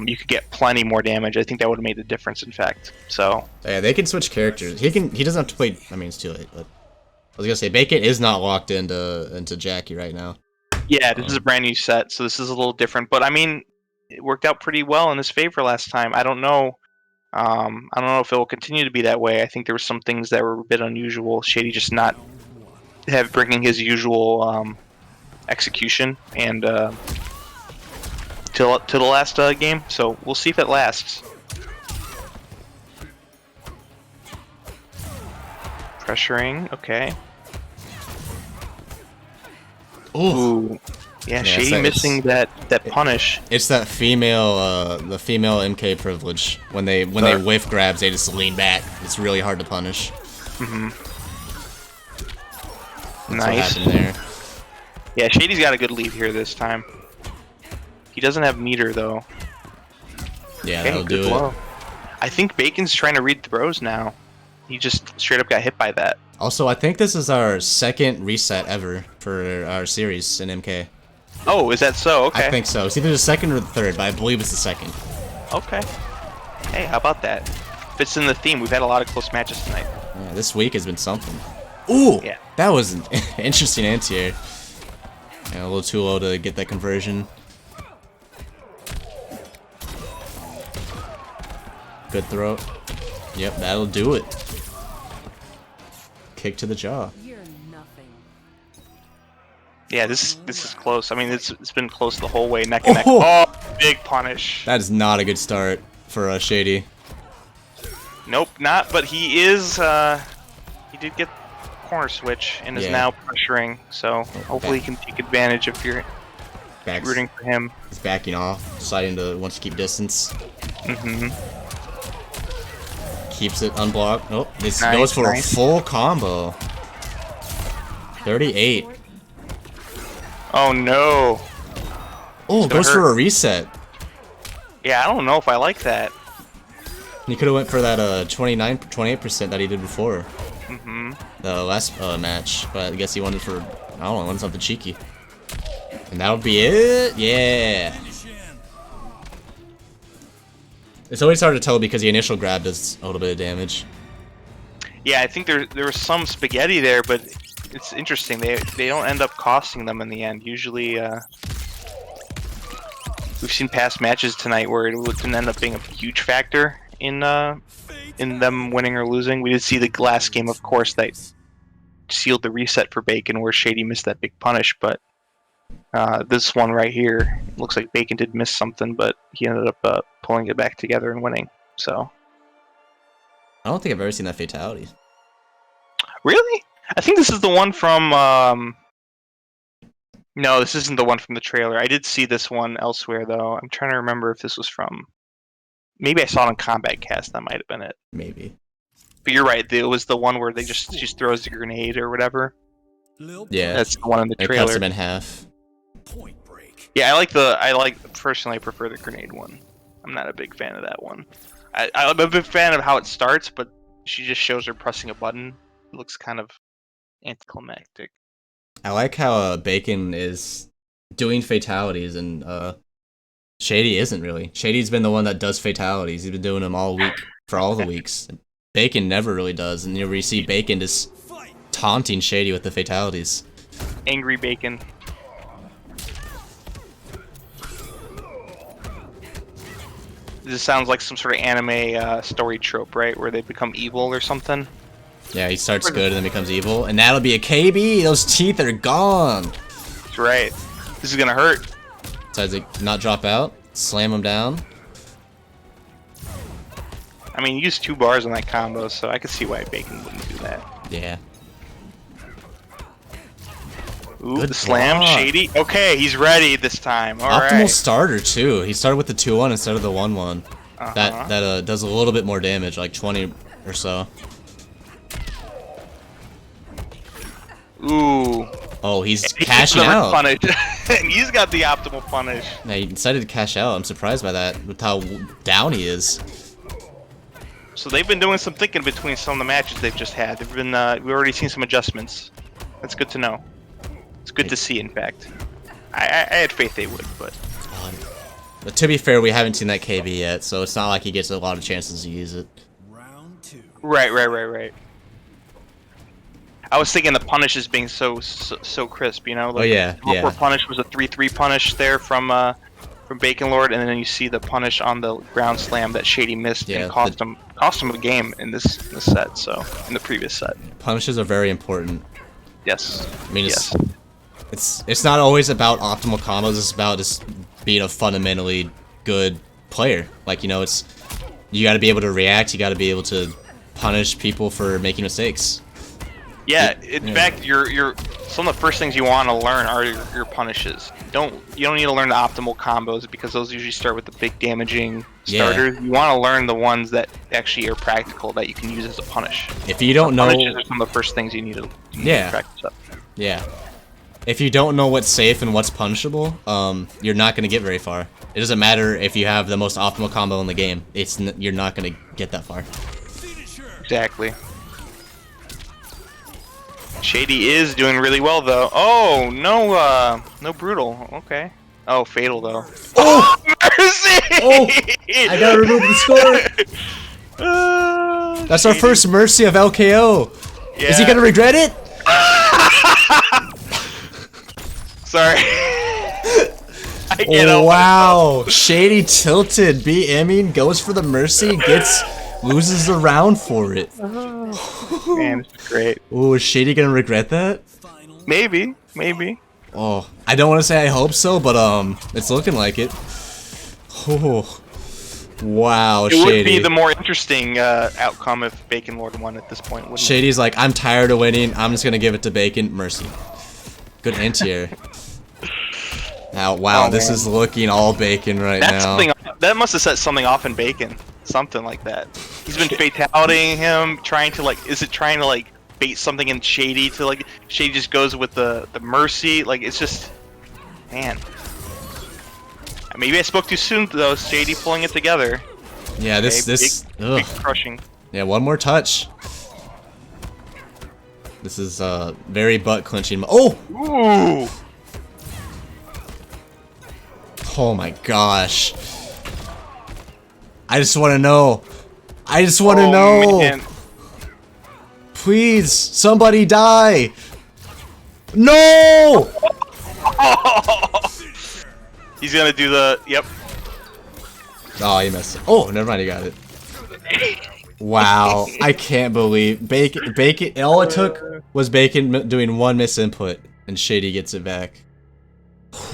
You could get plenty more damage. I think that would have made the difference, in fact. So Yeah, they can switch characters. He doesn't have to play. I mean, it's too late. But I was gonna say Bacon is not locked into Jackie right now. yeah, this is a brand new set, so this is a little different. But I mean, it worked out pretty well in his favor last time. I don't know. I don't know if it will continue to be that way. I think there were some things that were a bit unusual. Shady just not bringing his usual execution and to the last game. So we'll see if it lasts. Pressuring, okay. Ooh. Yeah, Shady it's- missing that punish. It's that female, the female MK privilege. When they whiff grabs, they just lean back. It's really hard to punish. Mm-hmm. That's Nice. what happened there. Yeah, Shady's got a good lead here this time. He doesn't have meter though. Yeah, Okay, that'll good do it. blow. I think Bacon's trying to read throws now. He just straight up got hit by that. Also, I think this is our second reset ever for our series in MK. Oh, is that so? Okay. I think so. It's either the second or the third, but I believe it's the second. Okay. Hey, how about that? Fits in the theme. We've had a lot of close matches tonight. Yeah, this week has been something. Ooh! Yeah. That was an interesting anti-air. Yeah, a little too low to get that conversion. Good throw. Yep, that'll do it. Kick to the jaw. You're nothing. Yeah, this is close. I mean, it's been close the whole way, neck and neck. Oh! Oh, big punish. That is not a good start for Shady. Nope, not. But he is. He did get corner switch and is Yeah. now pressuring. So hopefully he can take advantage if you're rooting for him. He's backing off, deciding to wants to keep distance. Mm-hmm. Keeps it unblocked. Nope. This Nice, goes for nice. a full combo. 38. Oh no. Oh, gonna goes for hurt. a reset. Yeah, I don't know if I like that. He could have went for that 28% that he did before. Mm-hmm. The last match, but I guess he wanted for, I don't know, wanted something cheeky. And that'll be it. Yeah. It's always hard to tell because the initial grab does a little bit of damage. Yeah, I think there was some spaghetti there, but it's interesting. They don't end up costing them in the end. Usually, we've seen past matches tonight where it didn't end up being a huge factor in them winning or losing. We did see the last game, of course, that sealed the reset for Bacon, where Shady missed that big punish. But this one right here, looks like Bacon did miss something, but he ended up pulling it back together and winning. So. I don't think I've ever seen that fatality. Really? I think this is the one from No, this isn't the one from the trailer. I did see this one elsewhere though. I'm trying to remember if this was from. Maybe I saw it on Combat Cast. That might have been it. Maybe. But you're right. It was the one where she just throws the grenade or whatever. Yeah. That's the one in the It trailer. cuts him in half. Point break. Yeah, personally I prefer the grenade one. I'm not a big fan of that one. I'm a big fan of how it starts, but she just shows her pressing a button. It looks kind of anticlimactic. I like how Bacon is doing fatalities and Shady isn't really. Shady's been the one that does fatalities. He's been doing them all week for all the weeks. Bacon never really does, and you see Bacon just taunting Shady with the fatalities. Angry Bacon. This sounds like some sort of anime story trope, right? Where they become evil or something. Yeah, he starts good and then becomes evil, and that'll be a KB. Those teeth are gone. That's right. This is gonna hurt. Decides to not drop out, slam him down. I mean, you used 2 bars on that combo, so I could see why Bacon wouldn't do that. Yeah. Ooh, Good the slam, block. Shady. Okay, he's ready this time. All Optimal right. starter too. He started with the 2-1 instead of the 1-1. Uh-huh. That does a little bit more damage, like 20 or so. Ooh. Oh, he's He cashing gets the out. Punish. And he's got the optimal punish. Yeah, he decided to cash out. I'm surprised by that, with how down he is. So they've been doing some thinking between some of the matches they've just had. They've been we've already seen some adjustments. That's good to know. It's good to see, in fact. I had faith they would, but But to be fair, we haven't seen that KB yet, so it's not like he gets a lot of chances to use it. Round 2. right. I was thinking the punish is being so crisp, you know. Like, Oh yeah, the yeah. punish was a 3-3 punish there from Bacon Lord, and then you see the punish on the ground slam that Shady missed Yeah, and cost him a game in this set. So in the previous set, Punishes are very important. yes. I mean, Yes. it's not always about optimal combos. It's about just being a fundamentally good player. Like, you know, you got to be able to react. You got to be able to punish people for making mistakes. Yeah, in fact, you're some of the first things you want to learn are your punishes. You don't need to learn the optimal combos because those usually start with the big damaging starters. You want to learn the ones that actually are practical that you can use as a punish. If you don't know, Punishes are some of the first things you need to practice up. yeah. If you don't know what's safe and what's punishable, you're not gonna get very far. It doesn't matter if you have the most optimal combo in the game. You're not gonna get that far. Exactly. Shady is doing really well though. Oh no, no brutal. Okay. Oh, fatal though. Oh! Mercy! Oh! I gotta remove the score. That's our Shady. first mercy of LKO. Yeah. Is he gonna regret it? Sorry. I get Oh, out wow. Shady tilted. BMing goes for the mercy, loses the round for it. Man, this is great. Oh, is Shady gonna regret that? Maybe. Oh, I don't want to say I hope so, but it's looking like it. Oh, wow, It Shady. would be the more interesting outcome if Bacon Lord won at this point, wouldn't it? Shady's like, I'm tired of winning. I'm just gonna give it to Bacon. Mercy. Good anti-air. Now, wow, Oh, this man. is looking all Bacon right now. That must have set something off in Bacon. Something like that. He's been fatalitying him, trying to bait something in Shady to Shady just goes with the mercy. Like, it's just, man. Maybe I spoke too soon though. Shady pulling it together. Yeah, Okay, big ugh. crushing. Yeah, one more touch. This is very butt clenching. Oh! Ooh. Oh my gosh. I just want to know. I just want to Oh, know. man. Please, somebody die. No! He's gonna do the yep. Oh, he messed up. Oh, never mind, he got it. Wow, I can't believe Bacon. All it took was Bacon doing one misinput, and Shady gets it back.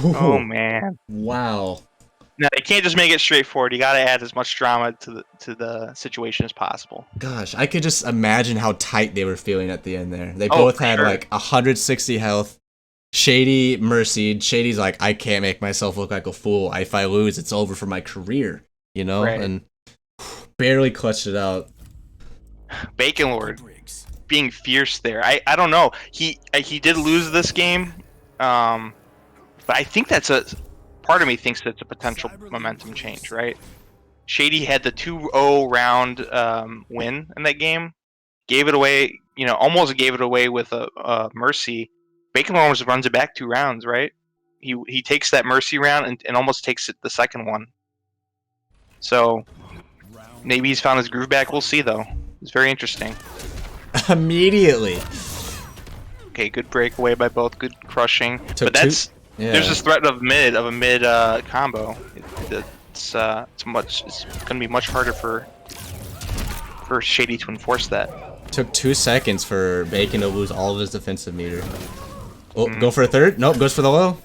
Oh man. Wow. No, you can't just make it straightforward. You gotta add as much drama to the situation as possible. Gosh, I could just imagine how tight they were feeling at the end there. They Oh, both for had sure. like 160 health. Shady mercied. Shady's like, I can't make myself look like a fool. If I lose, it's over for my career. You know, Right. and barely clutched it out. Bacon Lord being fierce there. I don't know. He did lose this game, but I think that's a part of me thinks that's a potential momentum change, right? Shady had the 2-0 round win in that game, gave it away. You know, almost gave it away with a mercy. Bacon Lord almost runs it back 2 rounds, right? He takes that mercy round and almost takes it the second one. So maybe he's found his groove back. We'll see though. It's very interesting. Immediately. Okay, good breakaway by both. Good crushing. Took but that's yeah. there's this threat of a mid combo. It's gonna be much harder for Shady to enforce that. Took 2 seconds for Bacon to lose all of his defensive meter. Oh, go for a third? Nope, goes for the low.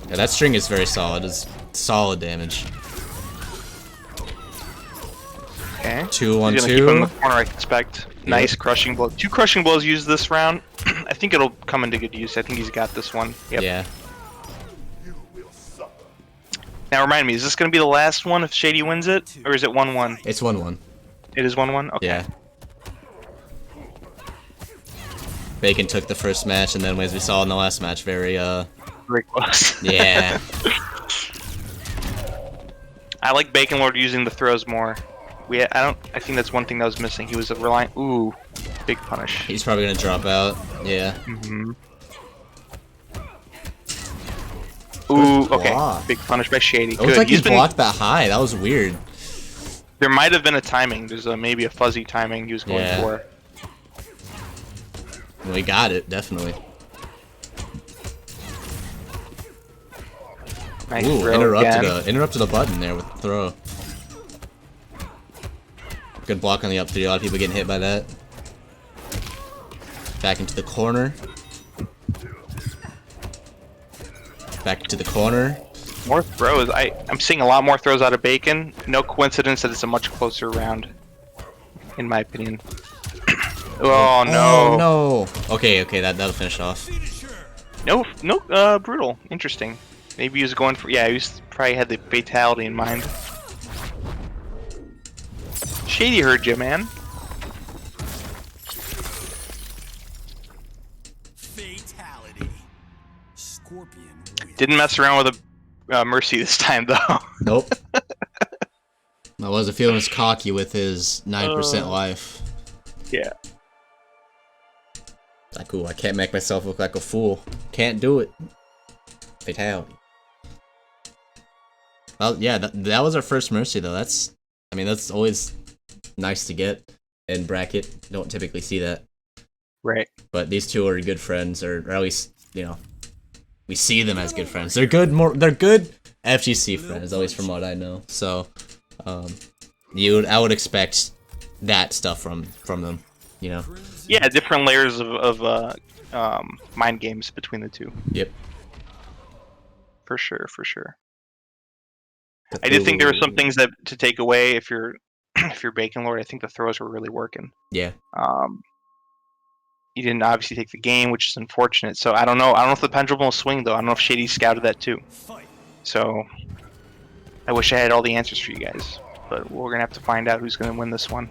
Yeah, that string is very solid. It's solid damage. Okay. 2 1 He's gonna keep him in the 2. corner, I expect. Nice crushing blow. 2 crushing blows used this round. I think it'll come into good use. I think he's got this one. Yep. Yeah. Now remind me, is this gonna be the last one if Shady wins it, or is it 1-1? It's 1-1. It is 1-1. Okay. Yeah. Bacon took the first match, and then as we saw in the last match, very Very close. yeah. I like Bacon Lord using the throws more. I think that's one thing that was missing. He was relying. Ooh, big punish. He's probably gonna drop out. Yeah. Mm-hmm. Ooh, okay. block. Big punish by Shady. It looks Good. like he blocked that high. That was weird. There might have been a timing. There's maybe a fuzzy timing he was going for. We got it, definitely. Nice Ooh, throw interrupted a button there with the throw. Good block on the up 3. A lot of people getting hit by that. Back into the corner. Back into the corner. More throws. I'm seeing a lot more throws out of Bacon. No coincidence that it's a much closer round, in my opinion. Oh no! Oh no! Okay, that'll finish off. No, brutal. Interesting. Maybe he was going for. Yeah, he was probably had the fatality in mind. Shady heard you, man. Fatality. Scorpion wins. Didn't mess around with a Mercy this time though. Nope. I wasn't feeling as cocky with his 9% life. Yeah. Like, ooh, I can't make myself look like a fool. Can't do it. Fatality. Well, yeah, that was our first Mercy though. That's always nice to get in bracket. Don't typically see that. Right. But these two are good friends, or at least, you know, we see them as good friends. They're good FGC friends, at least from what I know. So, I would expect that stuff from them, you know. Yeah, different layers of mind games between the two. Yep. For sure. I did think there were some things that to take away if you're Bacon Lord. I think the throws were really working. Yeah. You didn't obviously take the game, which is unfortunate. So I don't know. I don't know if the pendulum will swing though. I don't know if Shady scouted that too. So I wish I had all the answers for you guys, but we're gonna have to find out who's gonna win this one.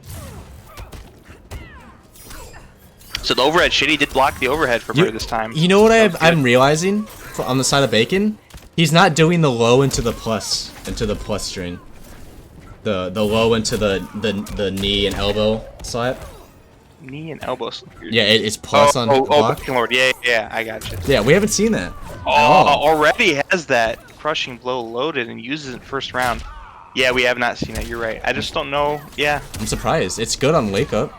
So the overhead, Shady did block the overhead for her this time. You know what I'm realizing on the side of Bacon? He's not doing the low into the plus string. The low into the knee and elbow slap. Knee and elbow. Yeah, it's plus on block. Bacon Lord. Yeah, I got you. Yeah, we haven't seen that. Already has that crushing blow loaded and uses it first round. Yeah, we have not seen it. You're right. I just don't know. Yeah, I'm surprised. It's good on wake up.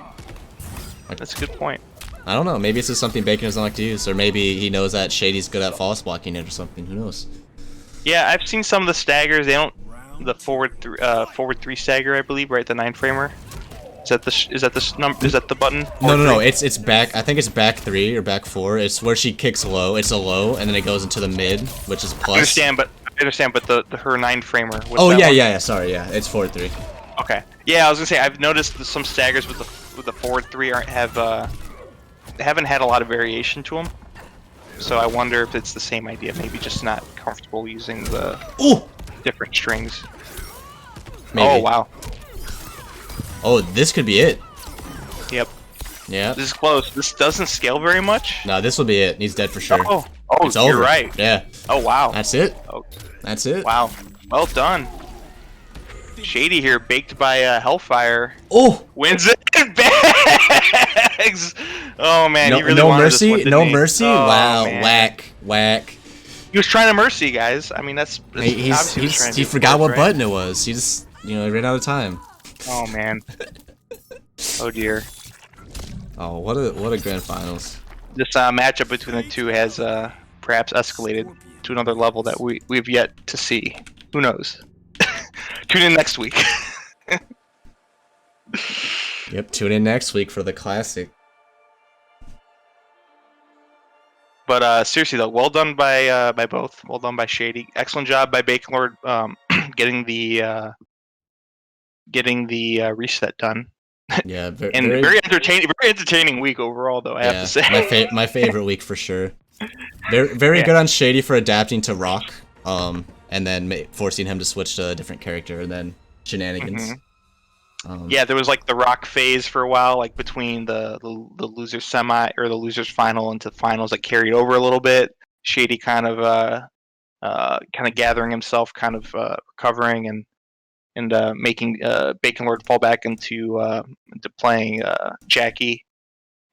that's a good point. I don't know. Maybe it's just something Bacon doesn't like to use, or maybe he knows that Shady's good at false blocking it or something. Who knows? Yeah, I've seen some of the staggers. They don't the forward 3 stagger, I believe, right? The 9-framer. Is that the button? No. It's back. I think it's back 3 or back 4. It's where she kicks low. It's a low, and then it goes into the mid, which is plus. I understand, but her 9-framer. Oh yeah. Sorry, yeah. It's forward 3. Okay. Yeah, I was gonna say I've noticed some staggers with with the forward three haven't had a lot of variation to them. So I wonder if it's the same idea. Maybe just not comfortable using the different strings. Maybe. Oh wow. Oh, this could be it. Yep. Yeah. This is close. This doesn't scale very much. No, this will be it. He's dead for sure. Oh, it's you're over. right. Yeah. Oh wow. That's it. Oh, That's it. wow. Well done. Shady here, baked by Hellfire. Oh. Wins it bags. Oh man, No, he really no wanted mercy. This one, didn't No he? mercy. Oh, Wow. man. Whack. He was trying to mercy, guys. I mean, that's obviously he was trying to He do forgot both, what right? button it was. He just ran out of time. Oh man. Oh dear. Oh, what a grand finals. This matchup between the two has perhaps escalated to another level that we've yet to see. Who knows? Tune in next week. Yep. Tune in next week for the classic. But seriously though, well done by both. Well done by Shady. Excellent job by Bacon Lord getting the reset done. Yeah. And very entertaining week overall though. I have to say. my favorite week for sure. Very good on Shady for adapting to Rock. And then forcing him to switch to a different character, and then shenanigans. Yeah, there was like the Rock phase for a while, like between the losers semi or the losers final into the finals that carried over a little bit. Shady kind of gathering himself, kind of recovering and making Bacon Lord fall back into playing Jackie,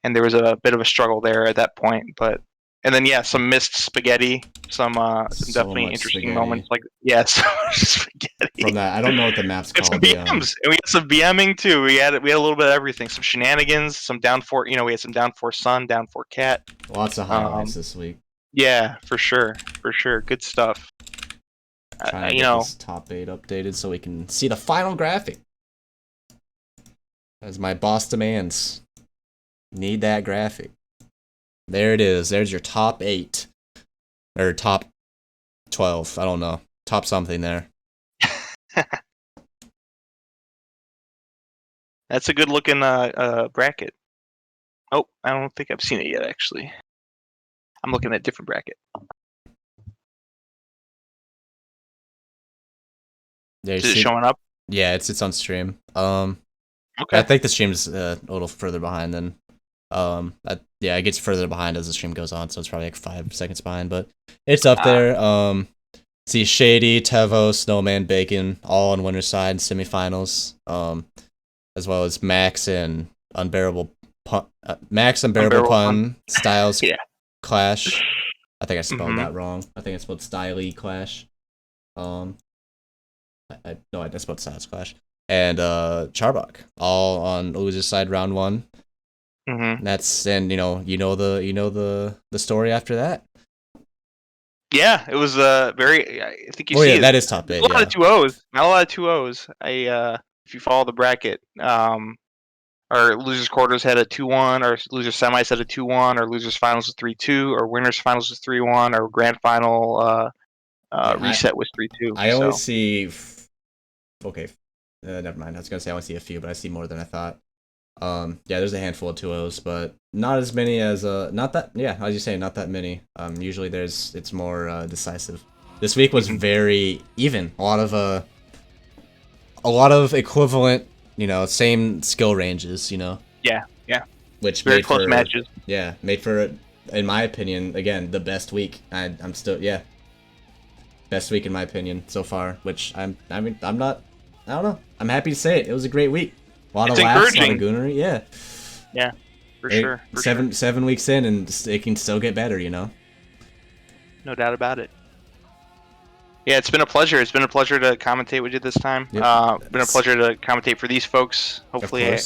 and there was a bit of a struggle there at that point, but. And then some missed spaghetti, some definitely interesting spaghetti. moments like so much spaghetti. From that, I don't know what the map's And called. some BMs, and we had some BMing too. We had a little bit of everything, some shenanigans, some down four. We had some down four sun, down four cat. Lots of highlights this week. Yeah, for sure, good stuff. Trying to get this top 8 updated so we can see the final graphic. As my boss demands, need that graphic. There it is. There's your top 8. Or top 12. I don't know. Top something there. That's a good looking bracket. Oh, I don't think I've seen it yet, actually. I'm looking at a different bracket. Is it showing up? Yeah, it's on stream. Okay. I think the stream's a little further behind than it gets further behind as the stream goes on, so it's probably like 5 seconds behind, but it's up there. See Shady, Tevo, Snowman, Bacon, all on winner's side in semifinals. As well as Max and Unbearable Pun Styles Clash. I think I spelled that wrong. I think I spelled Styley Clash. I spelled Styles Clash. And Charbok, all on loser's side round 1. That's you know the story after that. Yeah, it was very. I think you see. Yeah, that is top 8. A lot of 2-0s. Not a lot of 2-0s. If you follow the bracket, our losers quarters had a 2-1, our losers semis had a 2-1, our losers finals was 3-2, our winners finals was 3-1, our grand final reset was 3-2. I only see. Okay, never mind. I was gonna say I only see a few, but I see more than I thought. There's a handful of 2-0s, but not as many as not that. Yeah, as you say, not that many. Usually it's more decisive. This week was very even. A lot of equivalent, same skill ranges, Yeah. Which very made close for, matches. Yeah, made for, in my opinion, again, the best week. I'm still best week in my opinion so far. Which I don't know. I'm happy to say it. It was a great week. A lot of laughs, a lot of goonery. Yeah. Yeah, for sure. 7 weeks in, and it can still get better. No doubt about it. Yeah, it's been a pleasure. It's been a pleasure to commentate with you this time. Yep. Been a pleasure to commentate for these folks. Hopefully, I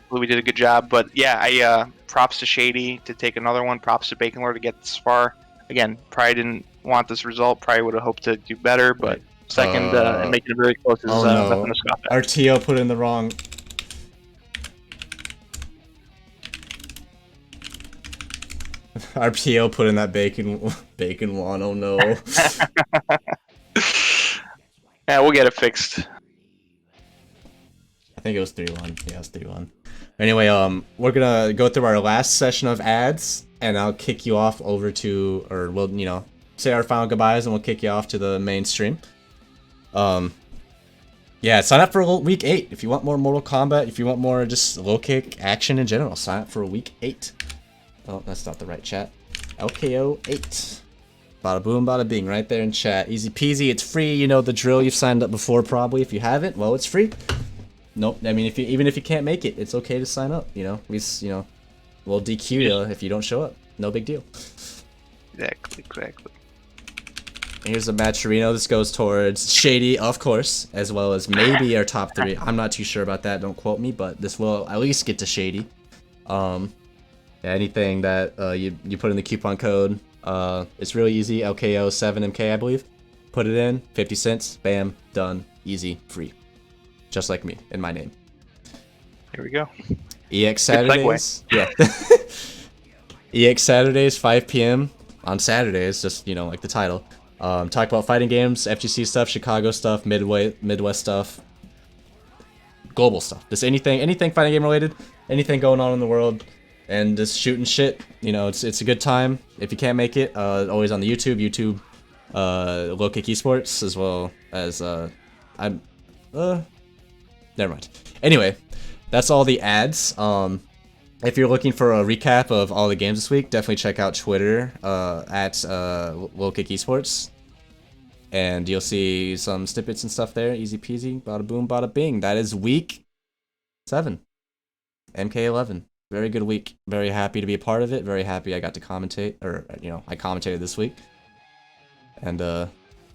believe we did a good job. But yeah, props to Shady to take another one. Props to Bacon Lord to get this far. Again, probably didn't want this result. Probably would have hoped to do better, but second and making it very close is nothing to scoff at. Our TO put in the wrong. Our PO put in that bacon one. Oh no. Yeah, we'll get it fixed. I think it was 3-1. Yeah, it was 3-1. Anyway, we're gonna go through our last session of ads, and I'll kick you off over to, or we'll, say our final goodbyes, and we'll kick you off to the main stream. Yeah, sign up for week 8 if you want more Mortal Kombat. If you want more just low kick action in general, sign up for week 8. Oh, that's not the right chat. LKO 8. Bada boom, bada bing, right there in chat. Easy peasy. It's free. You know the drill. You've signed up before, probably. If you haven't, well, it's free. Nope. I mean, even if you can't make it, it's okay to sign up. We'll DQ you if you don't show up. No big deal. Exactly. Here's a Maturino. This goes towards Shady, of course, as well as maybe our top 3. I'm not too sure about that. Don't quote me, but this will at least get to Shady. Anything that you put in the coupon code, it's really easy. LKO 7MK, I believe. Put it in, 50 cents, bam, done, easy, free. Just like me, in my name. Here we go. EX Saturdays. Yeah. EX Saturdays, 5 p.m. on Saturdays, just, like the title. Talk about fighting games, FGC stuff, Chicago stuff, Midwest stuff, global stuff. Just anything fighting game related, anything going on in the world, and just shooting shit. It's a good time. If you can't make it, always on the YouTube, Low Kick Esports, as well as never mind. Anyway, that's all the ads. If you're looking for a recap of all the games this week, definitely check out Twitter at Low Kick Esports. And you'll see some snippets and stuff there. Easy peasy, bada boom, bada bing. That is week 7. MK11. Very good week. Very happy to be a part of it. Very happy I got to commentate, or, I commentated this week. And,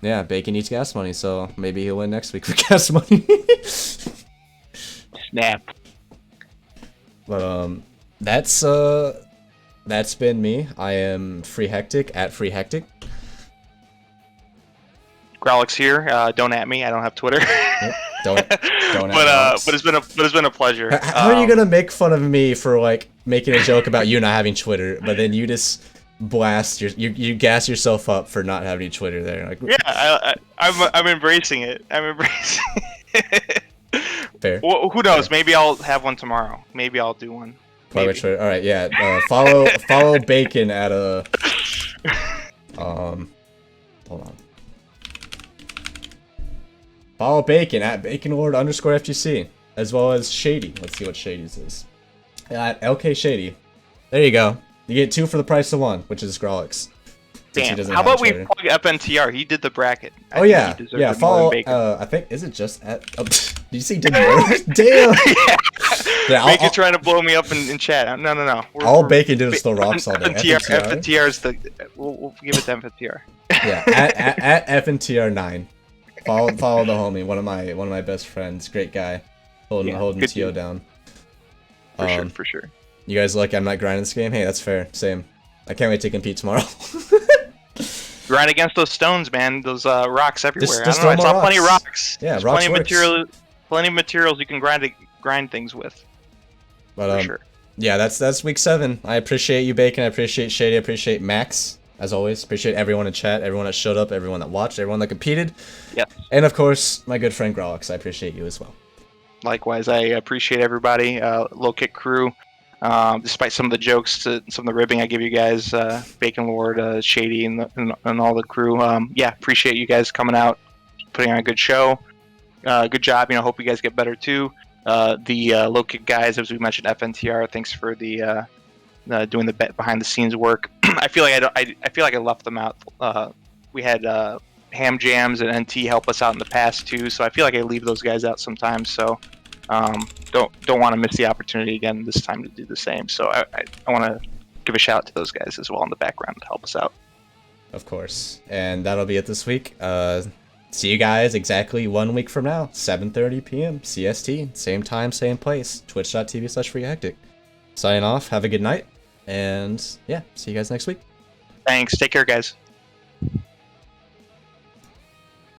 yeah, Bacon needs gas money, so maybe he'll win next week for gas money. Snap. But, that's been me. I am Free Hectic at Free Hectic. Growlix here. Don't at me. I don't have Twitter. Yep. Don't at but it's been a pleasure. How are you gonna make fun of me for making a joke about you not having Twitter, but then you just blast you gas yourself up for not having Twitter there? Yeah, I'm embracing it. I'm embracing it. Fair. Well, who knows? Maybe I'll have one tomorrow. Maybe I'll do one. Twitter. All right, yeah. Follow Bacon at hold on. Follow Bacon at BaconLord_FGC, as well as Shady. Let's see what Shady's is. At LK Shady. There you go. You get 2 for the price of 1, which is Grolix. Damn. How about we plug FNTR? He did the bracket. Oh yeah, yeah. Follow. I think is it just at? Oh, did you see? Did more? Damn. Yeah, Bacon trying to blow me up in chat. No. All Bacon did was throw rocks all day. FNTR is the. We'll give it to FNTR. Yeah, at FNTR 9. Follow the homie. One of my best friends. Great guy. Holding TO down. For sure. You guys lucky I'm not grinding this game? Hey, that's fair. Same. I can't wait to compete tomorrow. Grind against those stones, man. Those rocks everywhere. Just I saw plenty of rocks. Yeah, There's rocks plenty of materials you can grind things with. But for sure. Yeah, that's week 7. I appreciate you, Bacon. I appreciate Shady. I appreciate Max, as always. Appreciate everyone in chat, everyone that showed up, everyone that watched, everyone that competed. Yes. And of course, my good friend Grolix. I appreciate you as well. Likewise, I appreciate everybody. Low Kick crew. Despite some of the jokes, some of the ribbing I give you guys, Bacon Lord, Shady, and all the crew. Yeah, appreciate you guys coming out, putting on a good show. Good job. Hope you guys get better too. The Low Kick guys, as we mentioned, FNTR. Thanks for the doing the behind the scenes work. I feel like I left them out. We had Ham Jams and NT help us out in the past too, so I feel like I leave those guys out sometimes. So. Don't want to miss the opportunity again this time to do the same. So I want to give a shout out to those guys as well in the background to help us out. Of course. And that'll be it this week. See you guys exactly 1 week from now, 7:30 p.m. CST. Same time, same place. Twitch.tv/freehectic. Signing off. Have a good night. And yeah, see you guys next week. Thanks. Take care, guys.